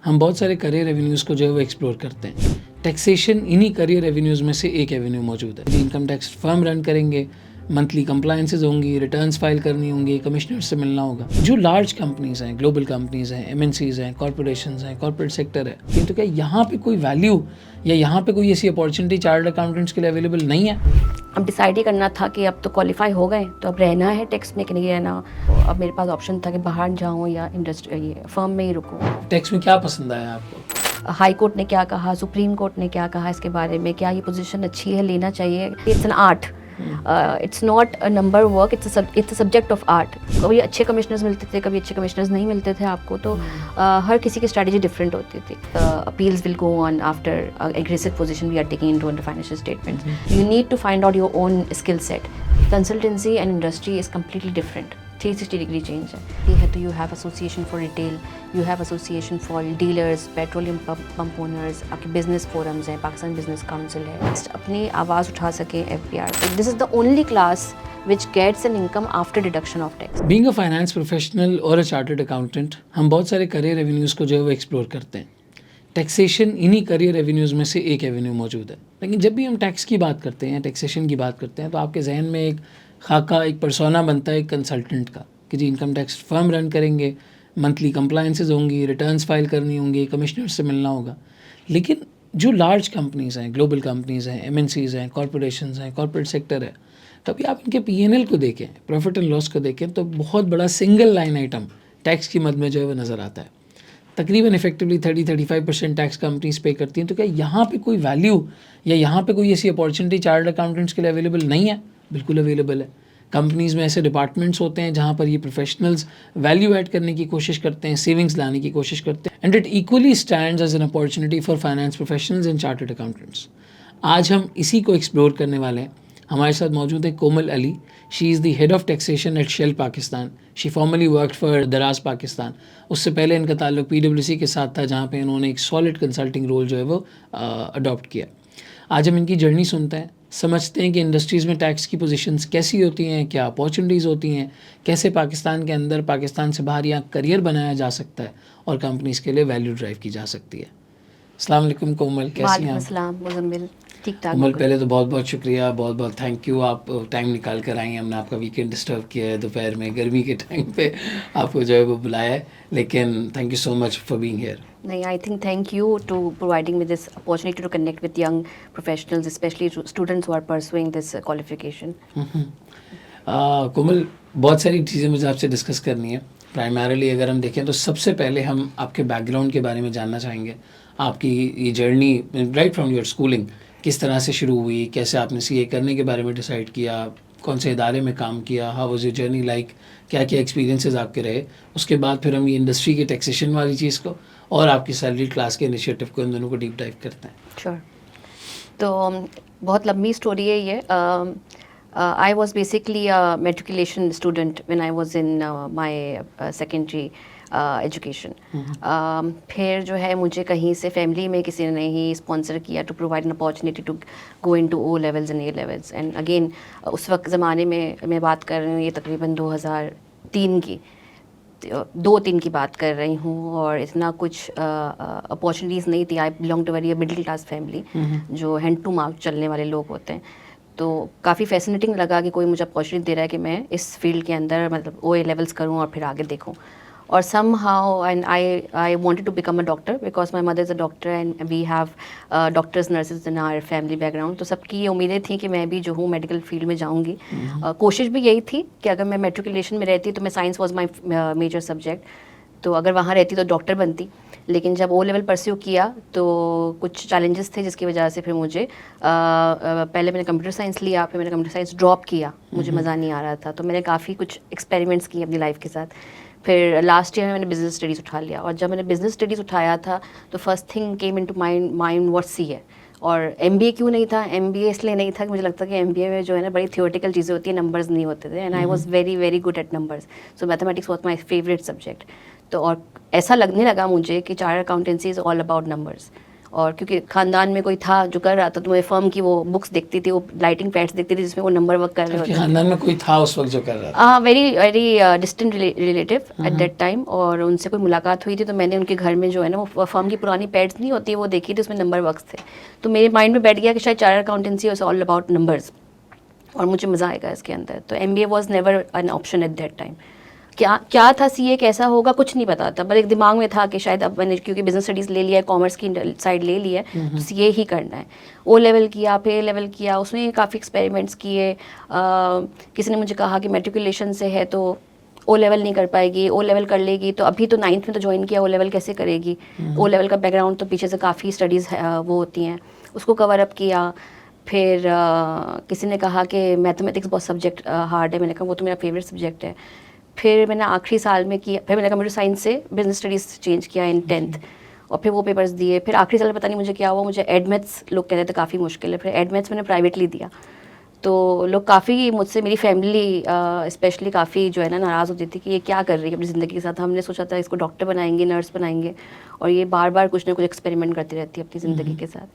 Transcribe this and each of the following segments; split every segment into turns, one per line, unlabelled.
हम बहुत सारे करियर एवेन्यूज़ को जो है वो एक्सप्लोर करते हैं। टैक्सेशन इन्हीं करियर एवेन्यूज़ में से एक एवेन्यू मौजूद है। इनकम टैक्स फर्म रन करेंगे, मंथली कंप्लायंसेस होंगी, रिटर्न्स फाइल करनी होंगी, कमिश्नर से मिलना होगा। जो लार्ज कंपनीज़ हैं, ग्लोबल कंपनीज़ हैं, एमएनसीज़ हैं, कॉर्पोरेशंस हैं, कॉर्पोरेट सेक्टर है, तो क्या यहाँ पे कोई वैल्यू या यहाँ पे कोई ऐसी अपॉर्चुनिटी चार्टर्ड अकाउंटेंट्स के लिए अवेलेबल नहीं है?
अब डिसाइड ही करना था कि अब तो क्वालिफाई हो गए, तो अब रहना है टैक्स में कि नहीं रहना। अब मेरे पास ऑप्शन था कि बाहर जाऊँ या इंडस्ट्री फर्म में ही रुकूँ।
टैक्स में क्या पसंद आया आपको?
हाई कोर्ट ने क्या कहा, सुप्रीम कोर्ट ने क्या कहा इसके बारे में, क्या ये पोजीशन अच्छी है, लेना चाहिए। It's an art, it's not a number work, it's a subject of art. कभी अच्छे कमिश्नर्स मिलते थे, कभी अच्छे कमिश्नर्स नहीं मिलते थे आपको, तो हर किसी की स्ट्रैटेजी डिफरेंट होती थी। Appeals will go on after aggressive position we are taking into under financial statements. You need to find out your own skill set. Consultancy and industry is completely different, 360 degree change है। तो you have association for retail, you have association for dealers, petroleum pump owners, आपके business forums हैं, Pakistan business council है, अपनी आवाज़ उठा सकें FBR। This is the only class which gets an income after deduction of tax.
Being a finance professional और a chartered accountant, हम बहुत सारे करियर एवेन्यूज़ को जो है वो एक्सप्लोर करते हैं। टैक्सेशन इन्हीं करियर एवेन्यूज़ में से एक एवेन्यू मौजूद है। लेकिन जब भी हम टैक्स की बात करते हैं, टैक्सेशन की बात करते हैं, तो आपके जहन में एक खाका, एक पर्सोना बनता है एक कंसल्टेंट का, कि जी इनकम टैक्स फर्म रन करेंगे, मंथली कंप्लायंसेस होंगी, रिटर्न्स फाइल करनी होंगी, कमिश्नर से मिलना होगा। लेकिन जो लार्ज कंपनीज़ हैं, ग्लोबल कंपनीज़ हैं, एमएनसीज़ हैं, कॉर्पोरेशंस हैं, कॉर्पोरेट सेक्टर है, कभी आप इनके P&L को देखें, प्रॉफिट एंड लॉस को देखें, तो बहुत बड़ा सिंगल लाइन आइटम टैक्स की मद में जो है वो नज़र आता है। तकरीबन इफेक्टिवली 30-35% टैक्स कंपनीज पे करती हैं। तो क्या यहाँ पे कोई वैल्यू या यहाँ पे कोई ऐसी अपॉर्चुनिटी चार्टर्ड अकाउंटेंट्स के लिए अवेलेबल नहीं है? बिल्कुल अवेलेबल है। कंपनीज़ में ऐसे डिपार्टमेंट्स होते हैं जहाँ पर ये प्रोफेशनल्स वैल्यू ऐड करने की कोशिश करते हैं, सेविंग्स लाने की कोशिश करते हैं, and it equally stands as an opportunity for finance professionals and chartered accountants. आज हम इसी को एक्सप्लोर करने वाले हैं। हमारे साथ मौजूद है Komal Ali. She is the head of taxation at Shell Pakistan. She formerly worked for Daraz Pakistan. उससे पहले इनका ताल्लुक PwC के साथ था, जहाँ पे इन्होंने एक सॉलिड कंसल्टिंग रोल जो है वो अडॉप्ट किया। आज हम इनकी जर्नी सुनते हैं, समझते हैं कि इंडस्ट्रीज़ में टैक्स की पोजीशंस कैसी होती हैं, क्या अपॉर्चुनिटीज़ होती हैं, कैसे पाकिस्तान के अंदर, पाकिस्तान से बाहर यहाँ करियर बनाया जा सकता है और कंपनीज़ के लिए वैल्यू ड्राइव की जा सकती है। अस्सलाम वालेकुम कोमल, कैसी हैं आप?
ठीक ठाक।
कोमल, पहले तो बहुत बहुत शुक्रिया, बहुत बहुत थैंक यू, आप टाइम निकाल कर आई हैं। हमने आपका वीकेंड डिस्टर्ब किया है, दोपहर में गर्मी के टाइम पे आपको जो है वो बुलाया है, लेकिन thank you so much for being here.
नहीं, I think thank you to providing me this opportunity to connect with young professionals, specially students who are pursuing this qualification.
Komal, बहुत सारी चीज़ें मुझे आपसे डिस्कस करनी है। प्राइमरली अगर हम देखें तो सबसे पहले हम आपके बैकग्राउंड के बारे में जानना चाहेंगे। आपकी ये journey right from your schooling किस तरह से शुरू हुई, कैसे आपने CA करने के बारे में डिसाइड किया, कौन से इदारे में काम किया, how was your journey like, क्या क्या एक्सपीरियंसेस आपके रहे। उसके बाद फिर हम ये इंडस्ट्री की टैक्सेशन वाली चीज़ को और आपकी सैलरी क्लास के इनिशिएटिव को, इन दोनों को डीप डाइव करते हैं।
श्योर। तो बहुत लंबी स्टोरी है ये। I was basically a matriculation student when I was in my secondary education. फिर जो है मुझे कहीं से फैमिली में किसी ने ही स्पॉन्सर किया to provide an opportunity to go into O levels and A levels। And again उस वक्त ज़माने में मैं बात कर रही हूँ, ये तकरीबन 2003 की 2-3 की बात कर रही हूँ, और इतना कुछ अपॉर्चुनिटीज़ नहीं थी। I belong to very middle class family, जो हैंड टू माउथ चलने वाले लोग होते हैं। तो काफ़ी फैसिनेटिंग लगा कि कोई मुझे अपॉर्चुनिटी दे रहा है कि मैं इस फील्ड के अंदर मतलब OA लेवल्स करूं और फिर आगे देखूं। और somehow and I wanted to become a doctor because my mother is a doctor and we have doctors nurses in our family background। तो सबकी ये उम्मीदें थी कि मैं भी जो हूँ मेडिकल फील्ड में जाऊँगी। कोशिश भी यही थी कि अगर मैं मेट्रिकुलेशन में रहती तो मैं science was my major subject, तो अगर वहाँ रहती तो डॉक्टर बनती। लेकिन जब O लेवल परस्यू किया तो कुछ चैलेंजेस थे, जिसकी वजह से फिर मुझे पहले मैंने कंप्यूटर साइंस लिया, फिर मैंने कंप्यूटर साइंस ड्रॉप किया, मुझे मज़ा नहीं आ रहा था। तो मैंने काफ़ी कुछ एक्सपेरिमेंट्स किए अपनी लाइफ के साथ। फिर लास्ट ईयर में मैंने बिजनेस स्टडीज़ उठा लिया, और जब मैंने बिजनेस स्टडीज़ उठाया था तो first thing came into mind what CA। और MBA क्यों नहीं था? MBA इसलिए नहीं था कि मुझे लगता कि MBA में जो है ना बड़ी थियोरेटिकल चीज़ें होती है, नंबर्स नहीं होते थे, and I was very very good at numbers. So mathematics was my favourite subject. तो और ऐसा लगने लगा मुझे कि chartered accountancy is all about numbers, और क्योंकि ख़ानदान में कोई था जो कर रहा था, तो मैं फर्म की वो बुक्स देखती थी, वो लाइटिंग पैड्स देखती थी जिसमें वो नंबर वर्क कर रहे
आपके
होते थे।
खानदान में कोई था उस वक्त जो कर रहा था?
Very very distant relative at that time, और उनसे कोई मुलाकात हुई थी तो मैंने उनके घर में जो है ना वो फर्म की पुरानी पैड्स नहीं होती वो देखी थी, उसमें नंबर वर्क्स थे। तो मेरे माइंड में बैठ गया कि शायद chartered accountancy was all about numbers और मुझे मज़ा आएगा इसके अंदर। तो MBA was never an option at that time. क्या था CA कैसा होगा कुछ नहीं पता था, बस एक दिमाग में था कि शायद अब मैंने क्योंकि बिजनेस स्टडीज़ ले लिया है, कॉमर्स की साइड ले ली है, तो CA ही करना है। O लेवल किया, फिर A लेवल किया, उसमें काफ़ी एक्सपेरिमेंट्स किए। किसी ने मुझे कहा कि मैट्रिकुलेशन से है तो O लेवल नहीं कर पाएगी, O लेवल कर लेगी तो अभी तो 9th में तो ज्वाइन किया, O लेवल कैसे करेगी। O लेवल का बैकग्राउंड तो पीछे से काफ़ी स्टडीज़ वो होती हैं, उसको कवर अप किया। फिर किसी ने कहा कि मैथमेटिक्स बहुत सब्जेक्ट हार्ड है, मैंने कहा वो तो मेरा फेवरेट सब्जेक्ट है। फिर मैंने आखिरी साल में किया, फिर मैंने कंप्यूटर साइंस से बिजनेस स्टडीज़ चेंज किया इन 10th, और फिर वो पेपर्स दिए। फिर आखिरी साल में पता नहीं मुझे क्या हुआ, मुझे एडमेट्स लोग कहते थे काफ़ी मुश्किल है, फिर एडमेट्स मैंने प्राइवेटली दिया। तो लोग काफ़ी मुझसे, मेरी फैमिली स्पेशली काफ़ी जो है ना नाराज़ होती थी कि ये क्या कर रही है अपनी ज़िंदगी के साथ। हमने सोचा था इसको डॉक्टर बनाएंगे, नर्स बनाएंगे, और ये बार बार कुछ ना कुछ एक्सपेरिमेंट करती रहती है अपनी ज़िंदगी के साथ।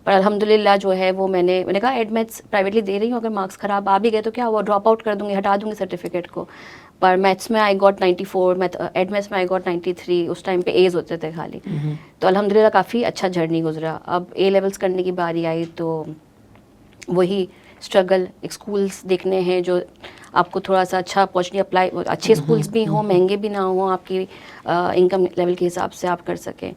पर अल्हम्दुलिल्लाह जो है वो मैंने कहा एडमेट्स प्राइवेटली दे रही हूँ, अगर मार्क्स ख़राब आ भी गए तो क्या हुआ, ड्रॉप आउट कर दूँगी, हटा दूँगी सर्टिफिकेट को। पर मैथ्स में आई गॉट 94, एडमेट्स में आई गॉट 93, उस टाइम पे एज होते थे खाली। तो अल्हम्दुलिल्लाह काफ़ी अच्छा जर्नी गुजरा। अब A लेवल्स करने की बारी आई तो वही स्ट्रगल, एक स्कूल्स देखने हैं जो आपको थोड़ा सा अच्छा अपॉर्चुनिटी अप्लाई, अच्छे स्कूल्स भी हों, महंगे भी ना हों, आपकी इनकम लेवल के हिसाब से आप कर सकें।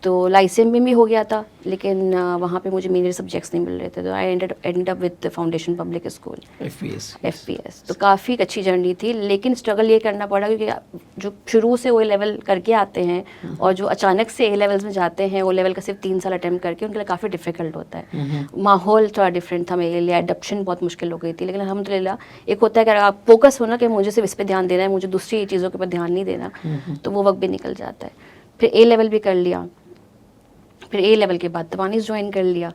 तो लाइसेंस में भी हो गया था, लेकिन वहाँ पे मुझे मेरे सब्जेक्ट्स नहीं मिल रहे थे, तो I ended up with foundation public school FPS। तो काफ़ी अच्छी जर्नी थी, लेकिन स्ट्रगल ये करना पड़ा क्योंकि जो शुरू से O लेवल करके आते हैं और जो अचानक से A लेवल्स में जाते हैं, O लेवल का सिर्फ 3 साल अटैम्प्ट करके, उनके लिए काफ़ी डिफिकल्ट होता है। माहौल थोड़ा डिफरेंट था मेरे लिए, एडप्शन बहुत मुश्किल हो गई थी, लेकिन अल्हम्दुलिल्लाह एक होता है कि अगर आप फोकस हो ना कि मुझे सिर्फ इस पर ध्यान देना है, मुझे दूसरी चीज़ों के ऊपर ध्यान नहीं देना, तो वो वक्त भी निकल जाता है। फिर A लेवल भी कर लिया, फिर A लेवल के बाद तबानीज़ ज्वाइन कर लिया,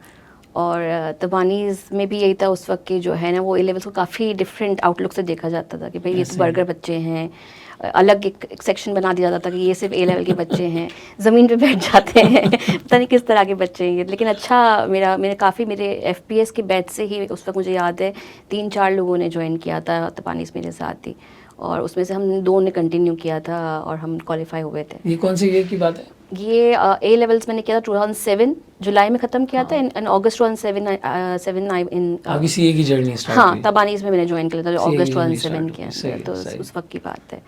और तबानीज़ में भी यही था उस वक्त के जो है ना वो A लेवल्स को काफ़ी डिफरेंट आउटलुक से देखा जाता था कि भाई ये तो बर्गर बच्चे हैं, अलग एक सेक्शन बना दिया जाता था कि ये सिर्फ A लेवल के बच्चे हैं, ज़मीन पे बैठ जाते हैं पता नहीं किस तरह के बच्चे हैं ये। लेकिन अच्छा मेरे काफ़ी मेरे FPS के बैच से ही उस वक्त मुझे याद है 3-4 लोगों ने ज्वाइन किया था तबानीज़ मेरे साथ ही, और उसमें से हम 2 ने कंटिन्यू किया था और हम क्वालिफाई हुए थे।
ये कौन सी ईयर की बात है?
ये A लेवल्स मैंने किया था 2007 जुलाई में ख़त्म किया था, इन अगस्त 2007 इन
आपकी CA की जर्नी स्टार्ट
हाँ
हुई?
तबानीज़ में मैंने ज्वाइन किया था अगस्त 2007 के अंदर, तो उस वक्त की बात है।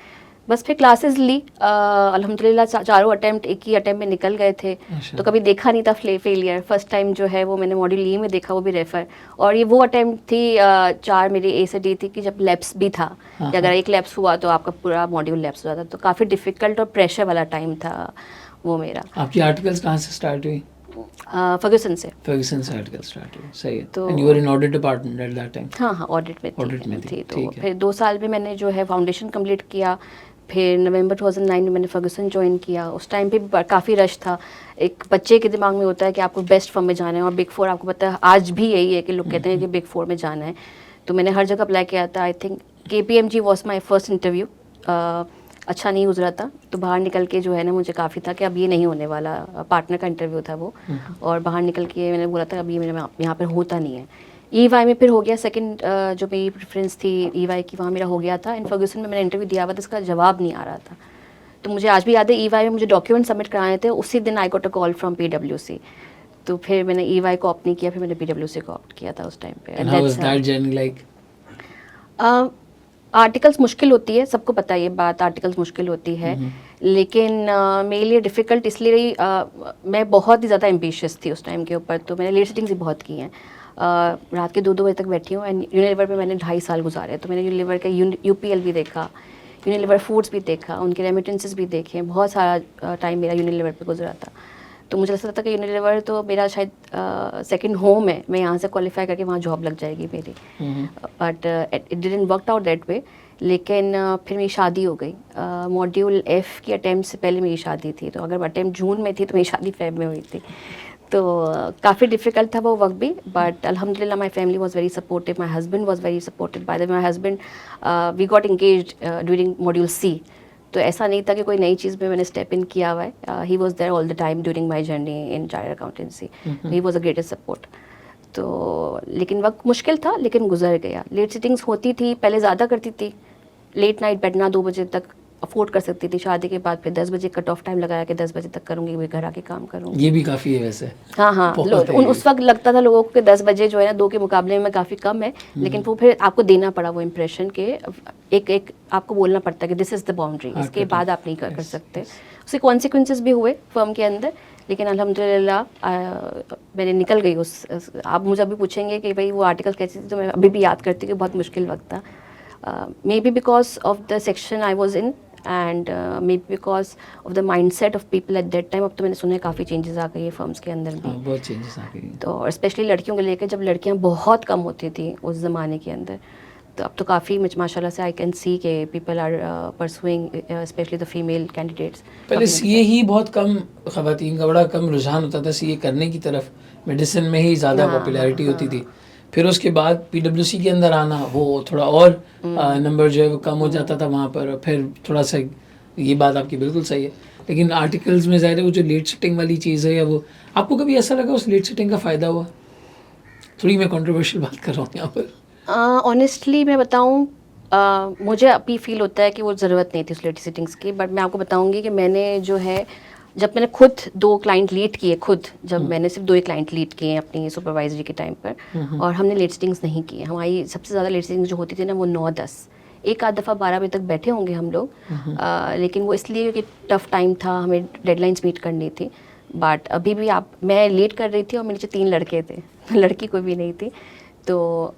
बस फिर क्लासेस ली, अल्हम्दुलिल्लाह चारों अटेम्प्ट एक ही अटेम्प्ट में निकल गए थे। तो कभी देखा नहीं था फेलियर, फर्स्ट टाइम जो है वो मैंने मॉड्यूल E में देखा, वो भी रेफर। और ये वो अटेम्प्ट थी 4 मेरी A से D थी कि जब लैप्स भी था, कि अगर एक लैप्स हुआ तो आपका पूरा मॉड्यूल लैप्स हो जाता, तो काफ़ी डिफ़िकल्ट और प्रेशर वाला टाइम था वो मेरा।
आपकी आर्टिकल्स कहाँ से स्टार्ट हुई?
फर्ग्यूसन से
आर्टिकल स्टार्ट हुई, सही है।
तो
and you were in audit department at that time?
हाँ ऑडिट में थी। तो
ठीक है।
फिर 2 साल में मैंने जो है फाउंडेशन कंप्लीट किया, फिर नवंबर 2009 में मैंने फर्ग्यूसन ज्वाइन किया। उस टाइम पे काफ़ी रश था, एक बच्चे के दिमाग में होता है कि आपको बेस्ट फर्म में जाना है, और बिग 4 आपको पता है आज भी यही है कि लोग कहते हैं कि बिग 4 में जाना है। तो मैंने हर जगह अप्लाई किया था, I think KPMG was my first interview, अच्छा नहीं गुजरा था, तो बाहर निकल के जो है ना मुझे काफ़ी था कि अब ये नहीं होने वाला, पार्टनर का इंटरव्यू था वो, और बाहर निकल के मैंने बोला था अब ये मेरे यहाँ पर होता नहीं है। EY में फिर हो गया, सेकंड जो मेरी प्रेफरेंस थी EY की, वहाँ मेरा हो गया था। इन फर्ग्यूसन में मैंने इंटरव्यू दिया हुआ था, इसका जवाब नहीं आ रहा था। तो मुझे आज भी याद है EY में मुझे डॉक्यूमेंट सबमिट कराए थे, उसी दिन I got a call from PwC। तो फिर मैंने EY को ऑप्ट नहीं किया, फिर मैंने PwC को ऑप्ट किया था उस टाइम पे।
And how was that journey like?
Articles मुश्किल होती है, सबको पता है ये बात, आर्टिकल्स मुश्किल होती है, लेकिन मेरे लिए डिफ़िकल्ट इसलिए रही, मैं बहुत ही ज़्यादा एम्बिशियस थी उस टाइम के ऊपर, तो मैंने लेट सिटिंग्स भी बहुत की हैं। रात के 2-2 बजे तक बैठी हूँ, एंड यूनिलीवर पे मैंने 2.5 साल गुजारे, तो मैंने यूनिलीवर का UPL भी देखा, यूनिलीवर फूड्स भी देखा, उनके रेमिटेंसेस भी देखे, बहुत सारा टाइम मेरा यूनिलीवर पे गुजरा था। तो मुझे लगता था कि यूनिलीवर तो मेरा शायद सेकंड होम है, मैं यहाँ से क्वालिफाई करके वहाँ जॉब लग जाएगी मेरी, but it didn't work out that way. लेकिन फिर मेरी शादी हो गई, मॉड्यूल F की अटैम्प्ट से पहले मेरी शादी थी, तो अगर अटैम्प्ट जून में थी तो मेरी शादी फेब में हुई थी, तो काफ़ी डिफ़िकल्ट था वो वक्त भी, बट अल्हम्दुलिल्लाह my family was very supportive, my husband was very supportive. By the way my husband we got engaged during module C, तो ऐसा नहीं था कि कोई नई चीज़ में मैंने स्टेप इन किया हुआ है. He was there all the time during my journey in chartered accountancy. He was a greatest support. तो लेकिन वक्त मुश्किल था, लेकिन गुजर गया. लेट सिटिंग्स होती थी, पहले ज़्यादा करती थी. लेट नाइट बैठना 2 बजे तक अफोर्ड कर सकती थी. शादी के बाद फिर 10 बजे कट ऑफ टाइम लगाया कि 10 बजे तक करूँगी, मैं घर आके काम करूँगी.
ये भी काफ़ी है वैसे.
हाँ, उस वक्त लगता था लोगों को कि 10 बजे जो है ना 2 के मुकाबले में काफ़ी कम है. लेकिन वो फिर आपको देना पड़ा वो इम्प्रेशन के एक आपको बोलना पड़ता है कि दिस इज़ द बाउंड्री, इसके बाद आप नहीं कर सकते. उसके कॉन्सिक्वेंसेस भी हुए फर्म के अंदर, लेकिन अल्हम्दुलिल्लाह मैंने निकल गई उस. आप मुझे अभी पूछेंगे कि भाई वो आर्टिकल कैसी थी, तो मैं अभी भी याद करती हूँ कि बहुत मुश्किल वक्त था. May be because of the section I was in and may be because of the mind set of people at that time. अब तो मैंने सुना है काफ़ी चेंजेस आ गई है फर्म्स के अंदर भी.
बहुत चेंजेस आ गई.
तो स्पेशली लड़कियों को लेकर, जब लड़कियां बहुत कम होती थी उस ज़माने के अंदर, तो अब तो काफ़ी माशाल्लाह से आई कैन सी के people are pursuing, specially the female candidates.
पहले सीए ही बहुत कम, खवातीन का बड़ा कम रुझान होता था सीए करने की तरफ. मेडिसिन में ही ज़्यादा पॉपुलैरिटी होती थी. फिर उसके बाद पीडब्ल्यूसी के अंदर आना, वो थोड़ा और नंबर जो है वो कम हो जाता था वहाँ पर. फिर थोड़ा सा, ये बात आपकी बिल्कुल सही है. लेकिन आर्टिकल्स में ज़ाहिर है वो जो लेट सिटिंग वाली चीज़ है, या वो आपको कभी ऐसा लगा उस लेट सिटिंग का फ़ायदा हुआ? थोड़ी मैं कंट्रोवर्शियल बात कर रहा हूँ यहाँ पर.
ऑनेस्टली मैं बताऊँ, मुझे अभी फील होता है कि वो ज़रूरत नहीं थी उस लेट सिटिंग्स की. बट मैं आपको बताऊँगी कि मैंने जो है, जब मैंने खुद 2 क्लाइंट लीड किए, जब मैंने सिर्फ 2 ही क्लाइंट लीड किए अपनी सुपरवाइजरी के टाइम पर, और हमने लेट सिटिंग्स नहीं किए. हमारी सबसे ज़्यादा लेट सिटिंग्स जो होती थी ना, वो 9-10, एक आध दफ़ा 12 बजे तक बैठे होंगे हम लोग. लेकिन वो इसलिए कि टफ़ टाइम था, हमें डेडलाइंस मीट करनी थी. बट अभी भी मैं लेट कर रही थी और मेरे नीचे 3 लड़के थे, लड़की कोई भी नहीं थी. तो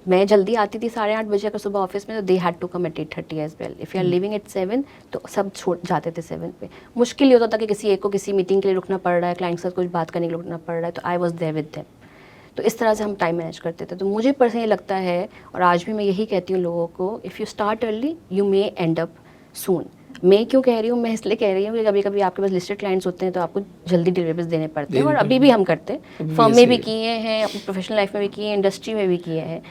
मैं जल्दी आती थी 8:30 बजे अगर सुबह ऑफिस में, तो they had to come at 8:30 as well. If you are living at 7, तो सब छोड़ जाते थे 7 पे. मुश्किल ये होता था कि किसी एक को किसी मीटिंग के लिए रुकना पड़ रहा है, क्लाइंट के साथ कुछ बात करने के लिए रुकना पड़ रहा है, तो I was there with them. तो इस तरह से हम टाइम मैनेज करते थे. तो मुझे पर्सनली लगता है, और आज भी मैं यही कहती हूँ लोगों को, if you start early you may and up सून. मैं क्यों कह रही हूँ, मैं इसलिए कह रही हूँ कि कभी कभी आपके पास लिस्टेड क्लाइंट्स होते हैं तो आपको जल्दी डिलीवरीज देने पड़ते हैं, और अभी भी हम करते हैं. फर्म में भी किए हैं, अपनी प्रोफेशनल लाइफ में भी किए हैं, इंडस्ट्री में भी किए हैं.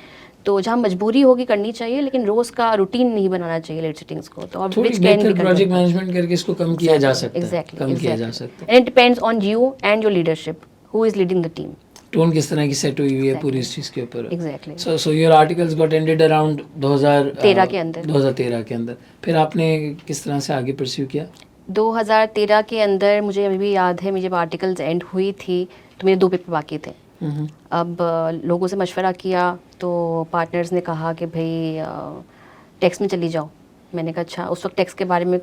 तो जहाँ मजबूरी होगी करनी चाहिए, लेकिन रोज़ का रूटीन नहीं बनाना चाहिए लेट सिटिंग्स को. तो
थोड़ी बेहतर प्रोजेक्ट मैनेजमेंट करके इसको कम किया जा सकता है.
एग्जैक्टली,
कम किया जा सकता है.
And it depends on you and your leadership, who is leading the team.
Tone किस तरह की सेट हुई हुई है पूरी इस चीज़ के ऊपर.
Exactly.
So your articles got ended around 2013
के अंदर.
2013 के अंदर. फिर आपने किस तरह से आगे परस्यू किया?
2013 के अंदर मुझे अभी भी याद है, मुझे जब आर्टिकल्स एंड हुई थी तो मेरे 2 पेपर बाकी थे. अब लोगों से मशवरा किया तो पार्टनर्स ने कहा कि भाई टैक्स में चली जाओ. मैंने कहा अच्छा. उस वक्त टैक्स के बारे में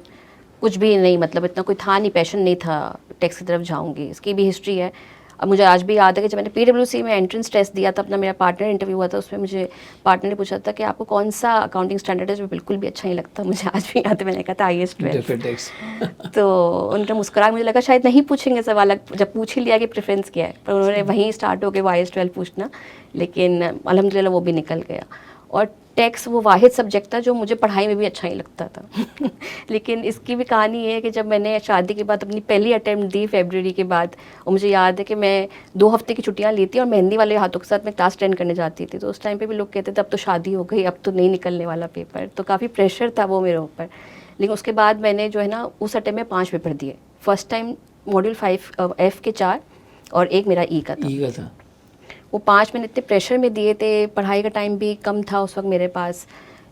कुछ भी नहीं, मतलब इतना कोई था नहीं, पैशन नहीं था टैक्स की तरफ जाऊंगी. इसकी भी हिस्ट्री है. अब मुझे आज भी याद है कि जब मैंने पीडब्ल्यूसी में एंट्रेंस टेस्ट दिया था, अपना मेरा पार्टनर इंटरव्यू हुआ था, उसमें मुझे पार्टनर ने पूछा था कि आपको कौन सा अकाउंटिंग स्टैंडर्ड है जो बिल्कुल भी अच्छा नहीं लगता. मुझे आज भी याद है, मैंने कहा था IAS 12. तो उनका मुस्कुरा, मुझे लगा शायद नहीं पूछेंगे सवाल, जब पूछ ही लिया कि प्रेफरेंस क्या है, पर उन्होंने वहीं स्टार्ट हो गए IAS 12 पूछना. लेकिन अल्हम्दुलिल्लाह वो भी निकल गया. और टैक्स वो वाहिद सब्जेक्ट था जो मुझे पढ़ाई में भी अच्छा नहीं लगता था. लेकिन इसकी भी कहानी है कि जब मैंने शादी के बाद अपनी पहली अटैम्प्ट दी फरवरी के बाद, और मुझे याद है कि मैं 2 हफ्ते की छुट्टियां ली थी और मेहंदी वाले हाथों के साथ मैं क्लास 10 करने जाती थी. तो उस टाइम पे भी लोग कहते थे अब तो शादी हो गई, अब तो नहीं निकलने वाला पेपर. तो काफ़ी प्रेशर था वो मेरे ऊपर. लेकिन उसके बाद मैंने जो है ना उस अटैम्प्ट में 5 पेपर दिए. फर्स्ट टाइम मॉड्यूल 5 F के 4 और एक मेरा E का था. वो 5 मैंने इतने प्रेशर में दिए थे. पढ़ाई का टाइम भी कम था उस वक्त मेरे पास,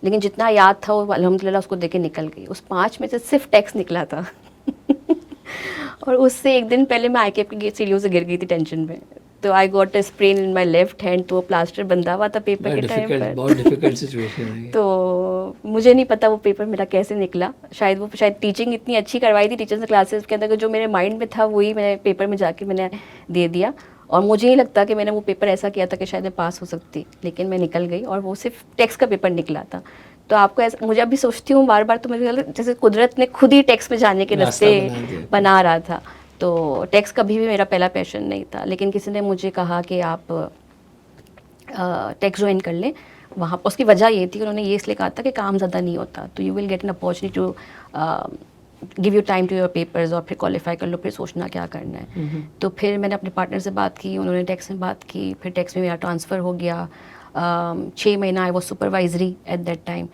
लेकिन जितना याद था वो अल्हम्दुलिल्लाह उसको देके निकल गई. उस 5 में से सिर्फ टैक्स निकला था. और उससे एक दिन पहले मैं ICAP की सीढ़ियों से गिर गई थी टेंशन में. तो I got a sprain in my left hand. तो प्लास्टर बंधा हुआ था पेपर के टाइम पर.
बहुत डिफिकल्ट सिचुएशन है.
तो मुझे नहीं पता वो पेपर मेरा कैसे निकला. शायद टीचिंग इतनी अच्छी करवाई थी टीचर्स ने क्लासेस के अंदर, जो मेरे माइंड में था वही मैंने पेपर में जाके मैंने दे दिया. और मुझे नहीं लगता कि मैंने वो पेपर ऐसा किया था कि शायद मैं पास हो सकती, लेकिन मैं निकल गई. और वो सिर्फ टैक्स का पेपर निकला था. तो आपको ऐसा, मुझे अभी सोचती हूँ बार बार, तो मुझे जैसे कुदरत ने खुद ही टैक्स में जाने के रास्ते बना रहा था. तो टैक्स कभी भी मेरा पहला पैशन नहीं था. लेकिन किसी ने मुझे कहा कि आप टैक्स ज्वाइन कर लें वहाँ पर. उसकी वजह ये थी कि उन्होंने ये इसलिए कहा था कि काम ज़्यादा नहीं होता, तो you will get an opportunity to give you time to your papers, और फिर क्वालिफाई कर लो, फिर सोचना क्या करना है. तो फिर मैंने अपने पार्टनर से बात की, उन्होंने टैक्स में बात की. फिर टैक्स में मेरा ट्रांसफ़र हो गया. 6 महीना I was supervisory at that time.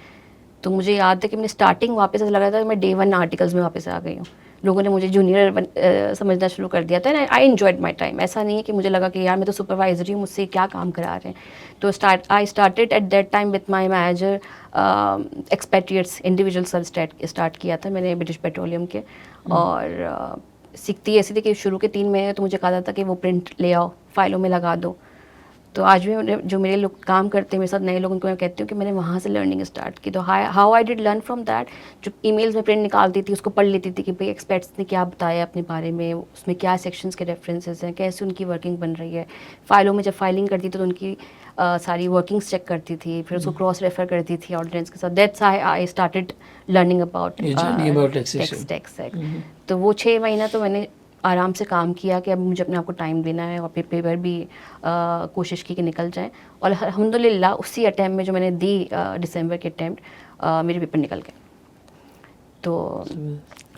तो मुझे याद है कि मैंने स्टार्टिंग वापस ऐसा लग रहा था कि मैं डे 1 आर्टिकल्स में वापस आ गई हूँ। लोगों ने मुझे जूनियर समझना शुरू कर दिया था and I enjoyed my time. ऐसा नहीं है कि मुझे लगा कि यार मैं तो सुपरवाइजरी हूँ, मुझसे क्या काम करा रहे हैं। तो I started at that time with my manager expatriates individual sir start किया था मैंने ब्रिटिश पेट्रोलियम के। और सीखती ऐसी थी कि शुरू के 3 महीने तो मुझे कहा था कि वो प्रिंट ले आओ, फाइलों में लगा दो। तो आज भी जो मेरे लोग काम करते हैं मेरे साथ नए लोग, उनको मैं कहती हूँ कि मैंने वहाँ से लर्निंग स्टार्ट की। तो how I did learn from that, जो ईमेल्स में प्रिंट निकालती थी उसको पढ़ लेती थी कि भाई एक्सपर्ट्स ने क्या बताया अपने बारे में, उसमें क्या सेक्शंस के रेफरेंसेस हैं, कैसे उनकी वर्किंग बन रही है। फाइलों में जब फाइलिंग करती थी तो उनकी सारी वर्किंग्स चेक करती थी, फिर उसको क्रॉस रेफर करती थी ऑडियंस के साथ। That's I started learning about tax. तो वो 6 महीना तो मैंने आराम से काम किया कि अब मुझे अपने आप को टाइम देना है, और फिर पेपर भी कोशिश की कि निकल जाए। और अल्हम्दुलिल्लाह उसी अटैम्प्ट में जो मैंने दी दिसंबर के अटैम्प्ट मेरे पेपर निकल गए। तो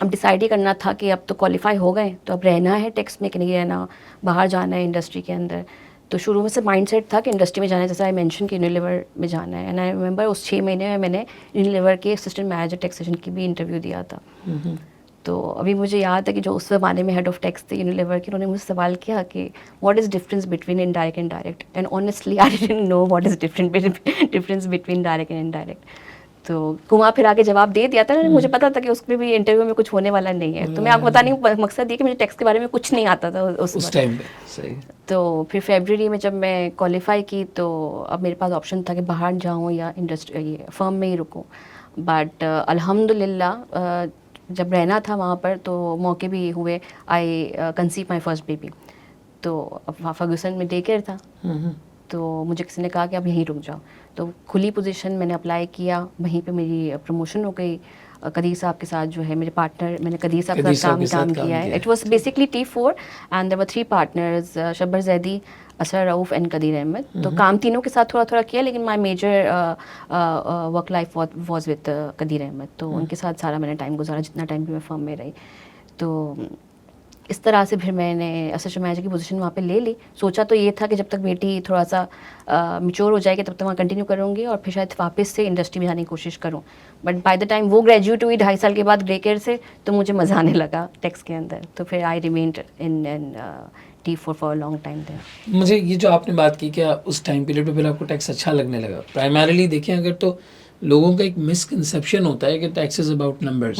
अब डिसाइड ही करना था कि अब तो क्वालिफाई हो गए, तो अब रहना है टैक्स में कि नहीं रहना, बाहर जाना है इंडस्ट्री के अंदर। तो शुरू में से माइंडसेट था कि इंडस्ट्री में जाना है, जैसे आई मेंशन कि यूनिलीवर में जाना है। एंड आई रिमेंबर उस 6 महीने में मैंने यूनिलीवर के असिस्टेंट मैनेजर टैक्सेशन की भी इंटरव्यू दिया था। तो अभी मुझे याद है कि जो उस ज़माने में हेड ऑफ टैक्स थे यूनिलीवर के, उन्होंने मुझसे सवाल किया कि what is difference between indirect and direct, and honestly I didn't know what is difference between direct and indirect. तो घुमा फिरा के जवाब दे दिया था ना। मुझे पता था कि उसमें भी इंटरव्यू में कुछ होने वाला नहीं है। तो मैं आपको बताने का मकसद ये कि मुझे टैक्स के बारे में कुछ नहीं आता था उस
टाइम पे। सही।
तो फिर फरवरी में जब मैं क्वालिफाई की तो अब मेरे पास ऑप्शन था कि बाहर जाऊँ या इंडस्ट्री फर्म में ही रुकूँ। बट अल्हम्दुलिल्लाह जब रहना था वहाँ पर तो मौके भी हुए। आई कंसीव माई फर्स्ट बेबी। तो अब फर्गूसन में डे केयर था, तो मुझे किसी ने कहा कि अब यहीं रुक जाओ। तो खुली पोजीशन मैंने अप्लाई किया, वहीं पे मेरी प्रमोशन हो गई। कदीर साहब के साथ जो है मेरे पार्टनर, मैंने कदीर साहब के साथ काम किया है। It was basically T4 and there were 3 partners, Shabbar Zaidi, Asar Rauf and Qadeer Ahmed. तो काम तीनों के साथ थोड़ा थोड़ा किया, लेकिन my major work life was with Qadeer Ahmed. तो उनके साथ सारा मैंने टाइम गुजारा जितना टाइम भी मैं फर्म में रही। तो इस तरह से फिर मैंने असिस्टेंट मैनेजर की पोजीशन वहाँ पे ले ली। सोचा तो ये था कि जब तक बेटी थोड़ा सा मैच्योर हो जाएगी तब तक वहाँ कंटिन्यू करूँगी, और फिर शायद वापस से इंडस्ट्री में जाने की कोशिश करूँ। बट बाय द टाइम वो ग्रेजुएट हुई 2.5 साल के बाद ग्रे केयर से, तो मुझे मज़ा आने लगा टैक्स के अंदर। तो फिर I remained in T4 for long time there.
मुझे ये जो आपने बात की कि उस टाइम पीरियड पे फिर आपको टैक्स अच्छा लगने लगा, प्राइमरीली देखें अगर तो लोगों का एक मिसकंसेप्शन होता है कि tax is about numbers.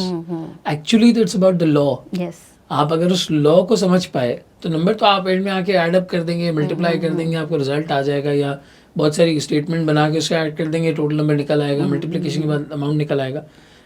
Actually it's about the law.
Yes.
आप अगर उस लॉ को समझ पाए तो नंबर तो आप एंड में आके ऐड अप कर देंगे, मल्टीप्लाई कर देंगे, आपको रिजल्ट आ जाएगा, या बहुत सारी स्टेटमेंट बना के उसे ऐड कर देंगे, टोटल नंबर निकल आएगा, मल्टीप्लिकेशन के बाद अमाउंट निकल आएगा।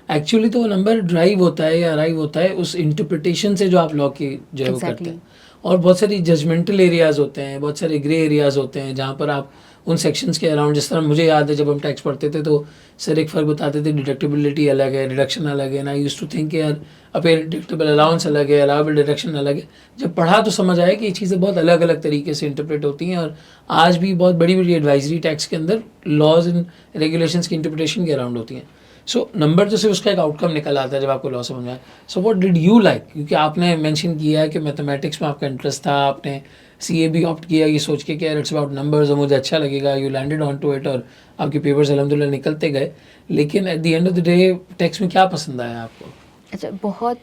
एक्चुअली तो वो नंबर ड्राइव होता है या अराइव होता है उस इंटरप्रिटेशन से जो आप लॉ की जो है वो करते हैं। और बहुत सारी जजमेंटल एरियाज़ होते हैं, बहुत सारे ग्रे एरियाज़ होते हैं जहाँ पर आप उन सेक्शंस के अराउंड, जिस तरह मुझे याद है जब हम टैक्स पढ़ते थे तो सर एक फ़र्क बताते थे, डिडक्टिबिलिटी अलग है, डिडक्शन अलग है। ना यूज़ टू थिंक यार अब ये डिडक्टिबल अलाउंस अलग है, अलाउबल डिडक्शन अलग है। जब पढ़ा तो समझ आया कि ये चीज़ें बहुत अलग अलग तरीके से इंटरप्रेट होती हैं, और आज भी बहुत बड़ी बड़ी एडवाइजरी टैक्स के अंदर लॉज एंड रेगुलेशंस की इंटरप्रिटेशन के अराउंड होती हैं। सो नंबर तो सिर्फ उसका एक आउटकम निकल आता है जब आपको लॉ समझ में आए। So what did you like, क्योंकि आपने मेंशन किया है कि मैथमेटिक्स में आपका इंटरेस्ट था, आपने CA भी ऑप्ट किया ये सोच के कि इट्स अबाउट नंबर्स और मुझे अच्छा लगेगा, you landed on to it, और आपके पेपर्स अल्हम्दुलिल्लाह निकलते गए। लेकिन at the end of the day tax में क्या पसंद आया आपको?
अच्छा, बहुत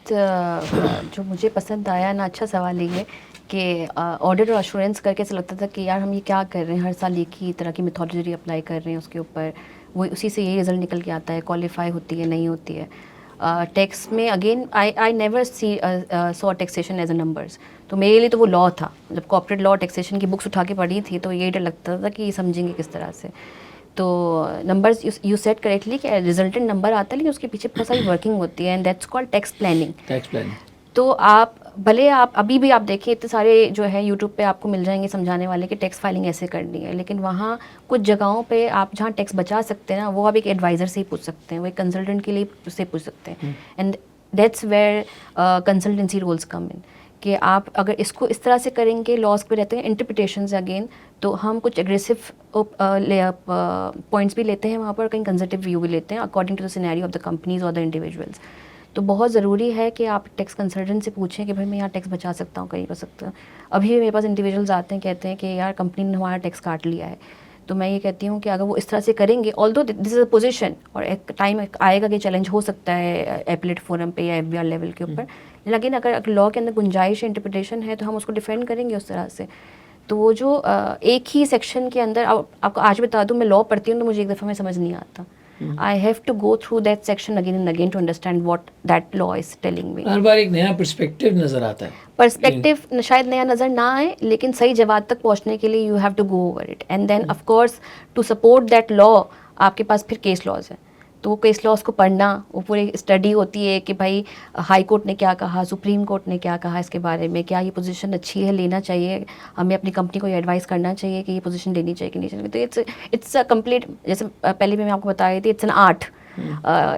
जो मुझे पसंद आया ना, अच्छा सवाल ये कि ऑडिट और अश्योरेंस करके ऐसा लगता था कि यार हम ये क्या कर रहे हैं, हर साल एक ही तरह की मेथोडोलॉजी अप्लाई कर रहे हैं, उसके ऊपर वो उसी से यही रिजल्ट निकल के आता है, क्वालिफाई होती है नहीं होती है। टैक्स में again I never saw taxation as a numbers. तो मेरे लिए तो वो लॉ था। जब कॉर्पोरेट लॉ टैक्सेशन की बुक्स उठा के पढ़ी थी तो यही डर लगता था कि समझेंगे किस तरह से। तो नंबर्स यू सेट करेक्टली कि रिजल्टेंट नंबर आता है, लेकिन उसके पीछे बहुत सारी वर्किंग होती है, and that's called tax planning. तो आप भले आप अभी भी आप देखें इतने सारे जो है यूट्यूब पे आपको मिल जाएंगे समझाने वाले कि टैक्स फाइलिंग ऐसे करनी है, लेकिन वहाँ कुछ जगहों पे आप जहाँ टैक्स बचा सकते हैं ना, वो आप एक एडवाइज़र से ही पूछ सकते हैं, वो एक कंसल्टेंट के लिए से पूछ सकते हैं। And that's where consultancy roles come in, कि आप अगर इसको इस तरह से करेंगे, लॉस पे रहते हैं इंटरप्रिटेशंस अगेन, तो हम कुछ एग्रेसिव पॉइंट्स भी लेते हैं वहाँ पर, कहीं कंजर्वेटिव व्यू भी लेते हैं according to the scenario of the companies और द इंडिविजुअल्स। तो बहुत ज़रूरी है कि आप टैक्स कंसल्टेंट से पूछें कि भाई मैं यहाँ टैक्स बचा सकता हूँ, कहीं कर सकता हूँ। अभी मेरे पास इंडिविजुअल्स आते हैं, कहते हैं कि यार कंपनी ने हमारा टैक्स काट लिया है, तो मैं ये कहती हूँ कि अगर वो इस तरह से करेंगे, although this is a position, और एक टाइम आएगा कि चैलेंज हो सकता है एपीलेट फोरम पे या एफबीआर लेवल के ऊपर, लेकिन अगर लॉ के अंदर गुंजाइश इंटरप्रिटेशन है तो हम उसको डिफेंड करेंगे उस तरह से। तो वो जो एक ही सेक्शन के अंदर, आपको आज बता दूँ, मैं लॉ पढ़ती हूँ तो मुझे एक दफ़ा में समझ नहीं आता। I have to go through that section again and again to understand what that law is telling me.
हर बार एक नया पर्सपेक्टिव नज़र आता है।
पर्सपेक्टिव शायद नया नज़र ना आए, लेकिन सही जवाब तक पहुंचने के लिए you have to go over it, and then of course to support that law आपके पास फिर केस लॉज है। तो वो केस लॉज को पढ़ना, वो पूरी स्टडी होती है कि भाई हाई कोर्ट ने क्या कहा, सुप्रीम कोर्ट ने क्या कहा इसके बारे में, क्या ये पोजीशन अच्छी है, लेना चाहिए, हमें अपनी कंपनी को ये एडवाइस करना चाहिए कि ये पोजीशन लेनी चाहिए कि नहीं चाहिए। तो इट्स अ कंप्लीट, जैसे पहले भी मैं आपको बता रही थी, it's an art.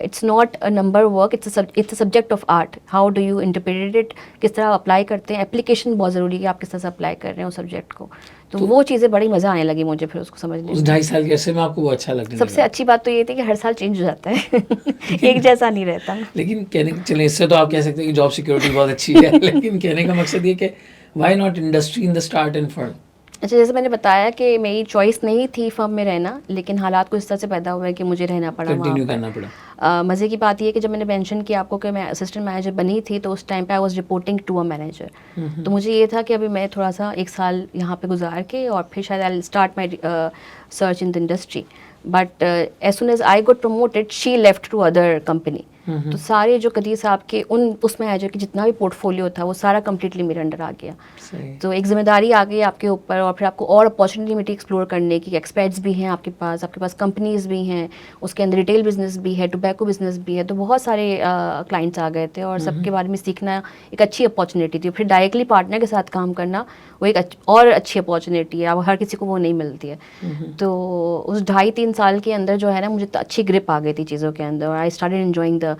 It's not a number work, it's a subject of art. How do you interpret it, किस तरह अप्लाई करते हैं, एप्लीकेशन बहुत ज़रूरी है, आप किस तरह से अप्लाई कर रहे हैं उस सब्जेक्ट को। तो वो चीज़ें बड़ी मज़ा आने लगी मुझे फिर उसको समझने
उस
में।
2.5 साल के अरसे में आपको वो अच्छा लगने
सबसे
लगा।
अच्छी बात तो ये थी कि हर साल चेंज हो जाता है एक जैसा नहीं रहता।
लेकिन कहने चले, इससे तो आप कह सकते हैं कि जॉब सिक्योरिटी बहुत अच्छी है लेकिन कहने का मकसद ये कि why not industry in the start and firm.
अच्छा, जैसे मैंने बताया कि मेरी चॉइस नहीं थी फर्म में रहना, लेकिन हालात कुछ इस तरह से पैदा हुए कि मुझे रहना पड़ा वहाँ
कंटिन्यू
पर।
करना पड़ा।
मज़े की बात ये है कि जब मैंने मेंशन किया आपको कि मैं असिस्टेंट मैनेजर बनी थी, तो उस टाइम पे I was reporting to a manager. तो मुझे ये था कि अभी मैं थोड़ा सा 1 साल यहाँ पे गुजार के और फिर शायद I start my search in the industry. But as soon as I got promoted, she left to other company. तो सारे जो कदीर साहब के उस मैनेजर के जितना भी पोर्टफोलियो था वो सारा कम्प्लीटली मेरे अंडर आ गया। तो एक जिम्मेदारी आ गई आपके ऊपर, और फिर आपको और अपॉर्चुनिटी मिली एक्सप्लोर करने की। एक्सपर्ट्स भी हैं आपके पास कंपनीज भी हैं, उसके अंदर रिटेल बिजनेस भी है, टोबैको बिजनेस भी है। तो बहुत सारे क्लाइंट्स आ गए थे और सबके बारे में सीखना एक अच्छी अपॉर्चुनिटी थी। फिर डायरेक्टली पार्टनर के साथ काम करना वो एक और अच्छी अपॉर्चुनिटी है, अब हर किसी को वो नहीं मिलती है। तो उस 2.5-3 साल के अंदर जो है ना, मुझे तो अच्छी ग्रिप आ गई थी चीज़ों के अंदर, और I started enjoying the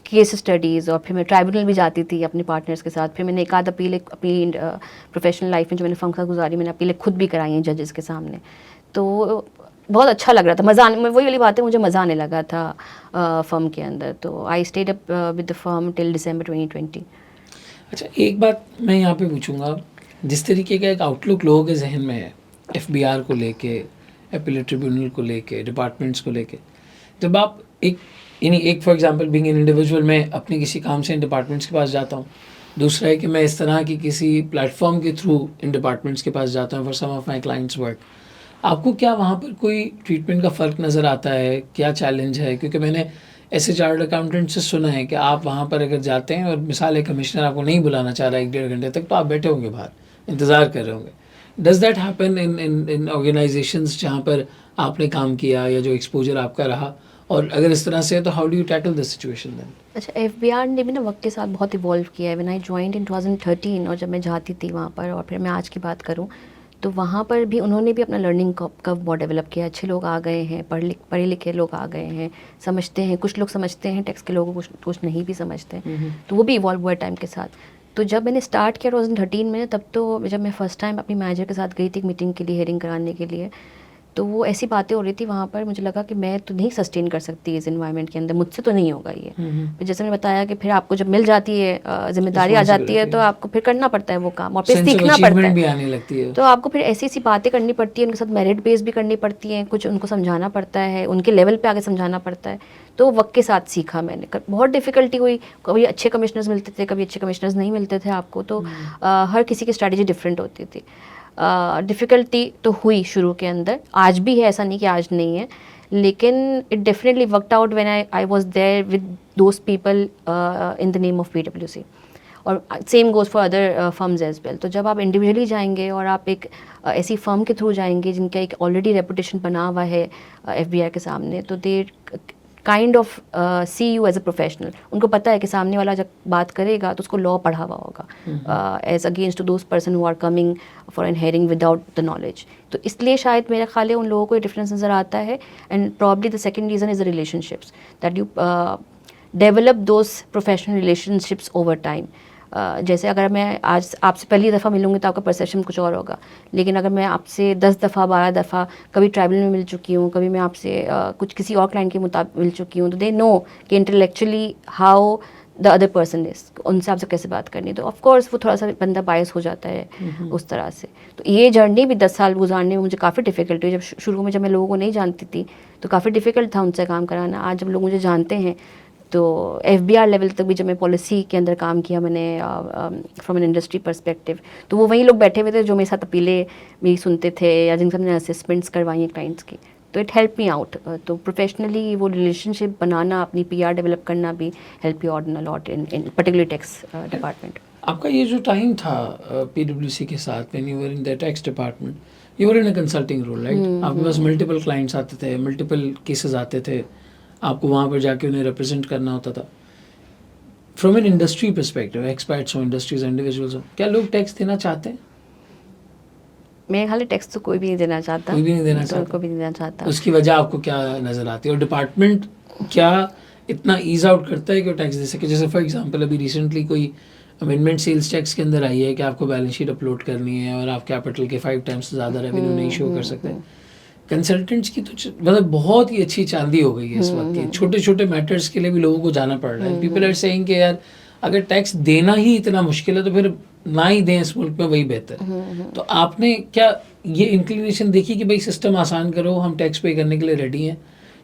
case studies. और फिर मैं ट्राइब्यूनल भी जाती थी अपने पार्टनर्स के साथ। फिर मैंने एक आध अपील अपनी प्रोफेशनल लाइफ में जो मैंने फंक्शन गुजारी, मैंने अपीलें खुद भी कराई हैं जजेस के सामने। तो बहुत अच्छा लग रहा था, मज़ा आने, वही वाली बात है, मुझे मज़ा आने लगा था फर्म के अंदर। तो I stayed up with the firm till दिसंबर 2020।
अच्छा, एक बात मैं यहाँ पे पूछूंगा, जिस तरीके का एक आउटलुक लोगों के जहन में है एफबीआर को लेके, अपीलेट ट्रिब्यूनल को लेके, डिपार्टमेंट्स को लेके, जब आप एक for example being an individual, मैं अपने किसी काम से इन डिपार्टमेंट्स के पास जाता हूँ। दूसरा है कि मैं इस तरह की किसी प्लेटफॉर्म के थ्रू इन डिपार्टमेंट्स के पास जाता हूँ for some of my clients work. आपको क्या वहाँ पर कोई ट्रीटमेंट का फ़र्क नज़र आता है? क्या चैलेंज है? क्योंकि मैंने ऐसे चार्टर्ड अकाउंटेंट से सुना है कि आप वहाँ पर अगर जाते हैं और मिसाल एक कमिश्नर आपको नहीं बुलाना चाह रहा है 1-1.5 घंटे तक, तो आप बैठे होंगे बाहर, इंतज़ार कर रहे होंगे। Does that happen in organisations जहाँ पर आपने काम किया या जो एक्सपोजर आपका रहा? और अगर इस तरह से है तो how do you tackle this situation then?
अच्छा, एफबीआर ने भी ना वक्त के साथ बहुत इवॉल्व किया है। व्हेन आई जॉइंड इन 2013, और जब मैं जाती थी वहाँ पर, और फिर मैं आज की बात करूँ तो वहाँ पर भी उन्होंने भी अपना लर्निंग कर्व बहुत डेवलप किया। अच्छे लोग आ गए हैं, पढ़े लिखे लोग आ गए हैं, समझते हैं, कुछ लोग समझते हैं टैक्स के, लोगों को कुछ नहीं भी समझते। तो वो भी इवॉल्व हुआ टाइम के साथ। तो जब मैंने स्टार्ट किया 2013 में, तब तो जब मैं फर्स्ट टाइम अपनी मैनेजर के साथ गई थी एक मीटिंग के लिए, हेयरिंग कराने के लिए, तो वो ऐसी बातें हो रही थी वहाँ पर, मुझे लगा कि मैं तो नहीं सस्टेन कर सकती इस एनवायरनमेंट के अंदर, मुझसे तो नहीं होगा ये। फिर जैसे मैंने बताया कि फिर आपको जब मिल जाती है, जिम्मेदारी आ जाती है, तो आपको फिर करना पड़ता है वो काम, और फिर सीखना पड़ता
भी
है।
आने लगती है।
तो आपको फिर ऐसी ऐसी बातें करनी पड़ती है, उनके साथ मेरिट बेस भी करनी पड़ती हैं, कुछ उनको समझाना पड़ता है, उनके लेवल पे आगे समझाना पड़ता है। तो वक्त के साथ सीखा मैंने, बहुत डिफ़िकल्टी हुई। कभी अच्छे कमिश्नर्स मिलते थे, कभी अच्छे कमिश्नर्स नहीं मिलते थे आपको। तो हर किसी की स्ट्रैटेजी डिफरेंट होती थी। डिफ़िकल्टी तो हुई शुरू के अंदर, आज भी है, ऐसा नहीं कि आज नहीं है, लेकिन it definitely worked out when I was there with those people in the name of पीडब्ल्यूसी। और same goes for other firms as well. तो जब आप इंडिविजुअली जाएंगे और आप एक ऐसी फर्म के थ्रू जाएंगे जिनका एक ऑलरेडी रेपुटेशन बना हुआ है एफबीआर के सामने, तो they kind of see you as a professional. उनको पता है कि सामने वाला जब बात करेगा तो उसको लॉ पढ़ा हुआ होगा, as against to those person who are coming for an hearing without the knowledge. तो इसलिए शायद मेरा ख्याल है उन लोगों को डिफरेंस नज़र आता है। And probably the second reason is the relationships, that you develop those professional relationships over time. जैसे अगर मैं आज आपसे पहली दफ़ा मिलूँगी तो आपका परसेप्शन कुछ और होगा, लेकिन अगर मैं आपसे 10 दफ़ा 12 दफ़ा कभी ट्राइबल में मिल चुकी हूँ, कभी मैं आपसे कुछ किसी और क्लाइंट के मुताबिक मिल चुकी हूँ, तो दे नो कि intellectually how the other person is, उनसे आपसे कैसे बात करनी है। तो ऑफ कोर्स वो थोड़ा सा बंदा बायस हो जाता है उस तरह से। तो ये जर्नी भी 10 साल गुजारने में मुझे काफ़ी डिफिकल्ट हुई। जब शुरू में जब मैं लोगों को नहीं जानती थी तो काफ़ी डिफिकल्ट था उनसे काम कराना। आज जब लोग मुझे जानते हैं तो FBR लेवल तक भी जब मैं पॉलिसी के अंदर काम किया मैंने फ्रॉम एन इंडस्ट्री पर्सपेक्टिव, तो वो वही लोग बैठे हुए थे जो मेरे साथ अपीलें मेरी सुनते थे या जिनसे मैंने असेसमेंट्स करवाई हैं क्लाइंट्स की। तो इट हेल्प मी आउट। तो प्रोफेशनली वो रिलेशनशिप बनाना, अपनी PR डेवलप करना भी help you out in a lot in particularly tax department.
आपका ये जो टाइम था PwC के साथ, when you were in the tax department, you were in a consulting role, right? आपके पास मल्टीपल क्लाइंट्स आते थे, मल्टीपल केसेस आते थे, आपको वहाँ पर जाके उन्हें रिप्रेजेंट करना होता था। From an industry perspective, experts हो, इंडस्ट्रीज इंडिविजुअल्स हो, क्या लोग टैक्स देना चाहते हैं?
मेरे ख्याल टैक्स तो कोई भी नहीं देना चाहता,
कोई भी नहीं देना
तो
चाहता।
कोई भी नहीं देना चाहता।
उसकी वजह आपको क्या नज़र आती है, और डिपार्टमेंट क्या इतना ईज आउट करता है कि वो टैक्स दे सके? जैसे फॉर एग्जांपल अभी रिसेंटली कोई अमेंडमेंट सेल्स टैक्स के अंदर आई है कि आपको बैलेंस शीट अपलोड करनी है और आप कैपिटल के 5 टाइम्स से ज़्यादा रेवेन्यू नहीं शो कर सकते। कंसल्टेंट्स की तो मतलब बहुत ही अच्छी चांदी हो गई है इस वक्त की। छोटे छोटे मैटर्स के लिए भी लोगों को जाना पड़ रहा है। पीपल आर सेइंग कि यार अगर टैक्स देना ही इतना मुश्किल है तो फिर ना ही दें इस मुल्क में, वही बेहतर है। तो आपने क्या ये इंक्लिनेशन देखी कि भाई सिस्टम आसान करो, हम टैक्स पे करने के लिए रेडी हैं,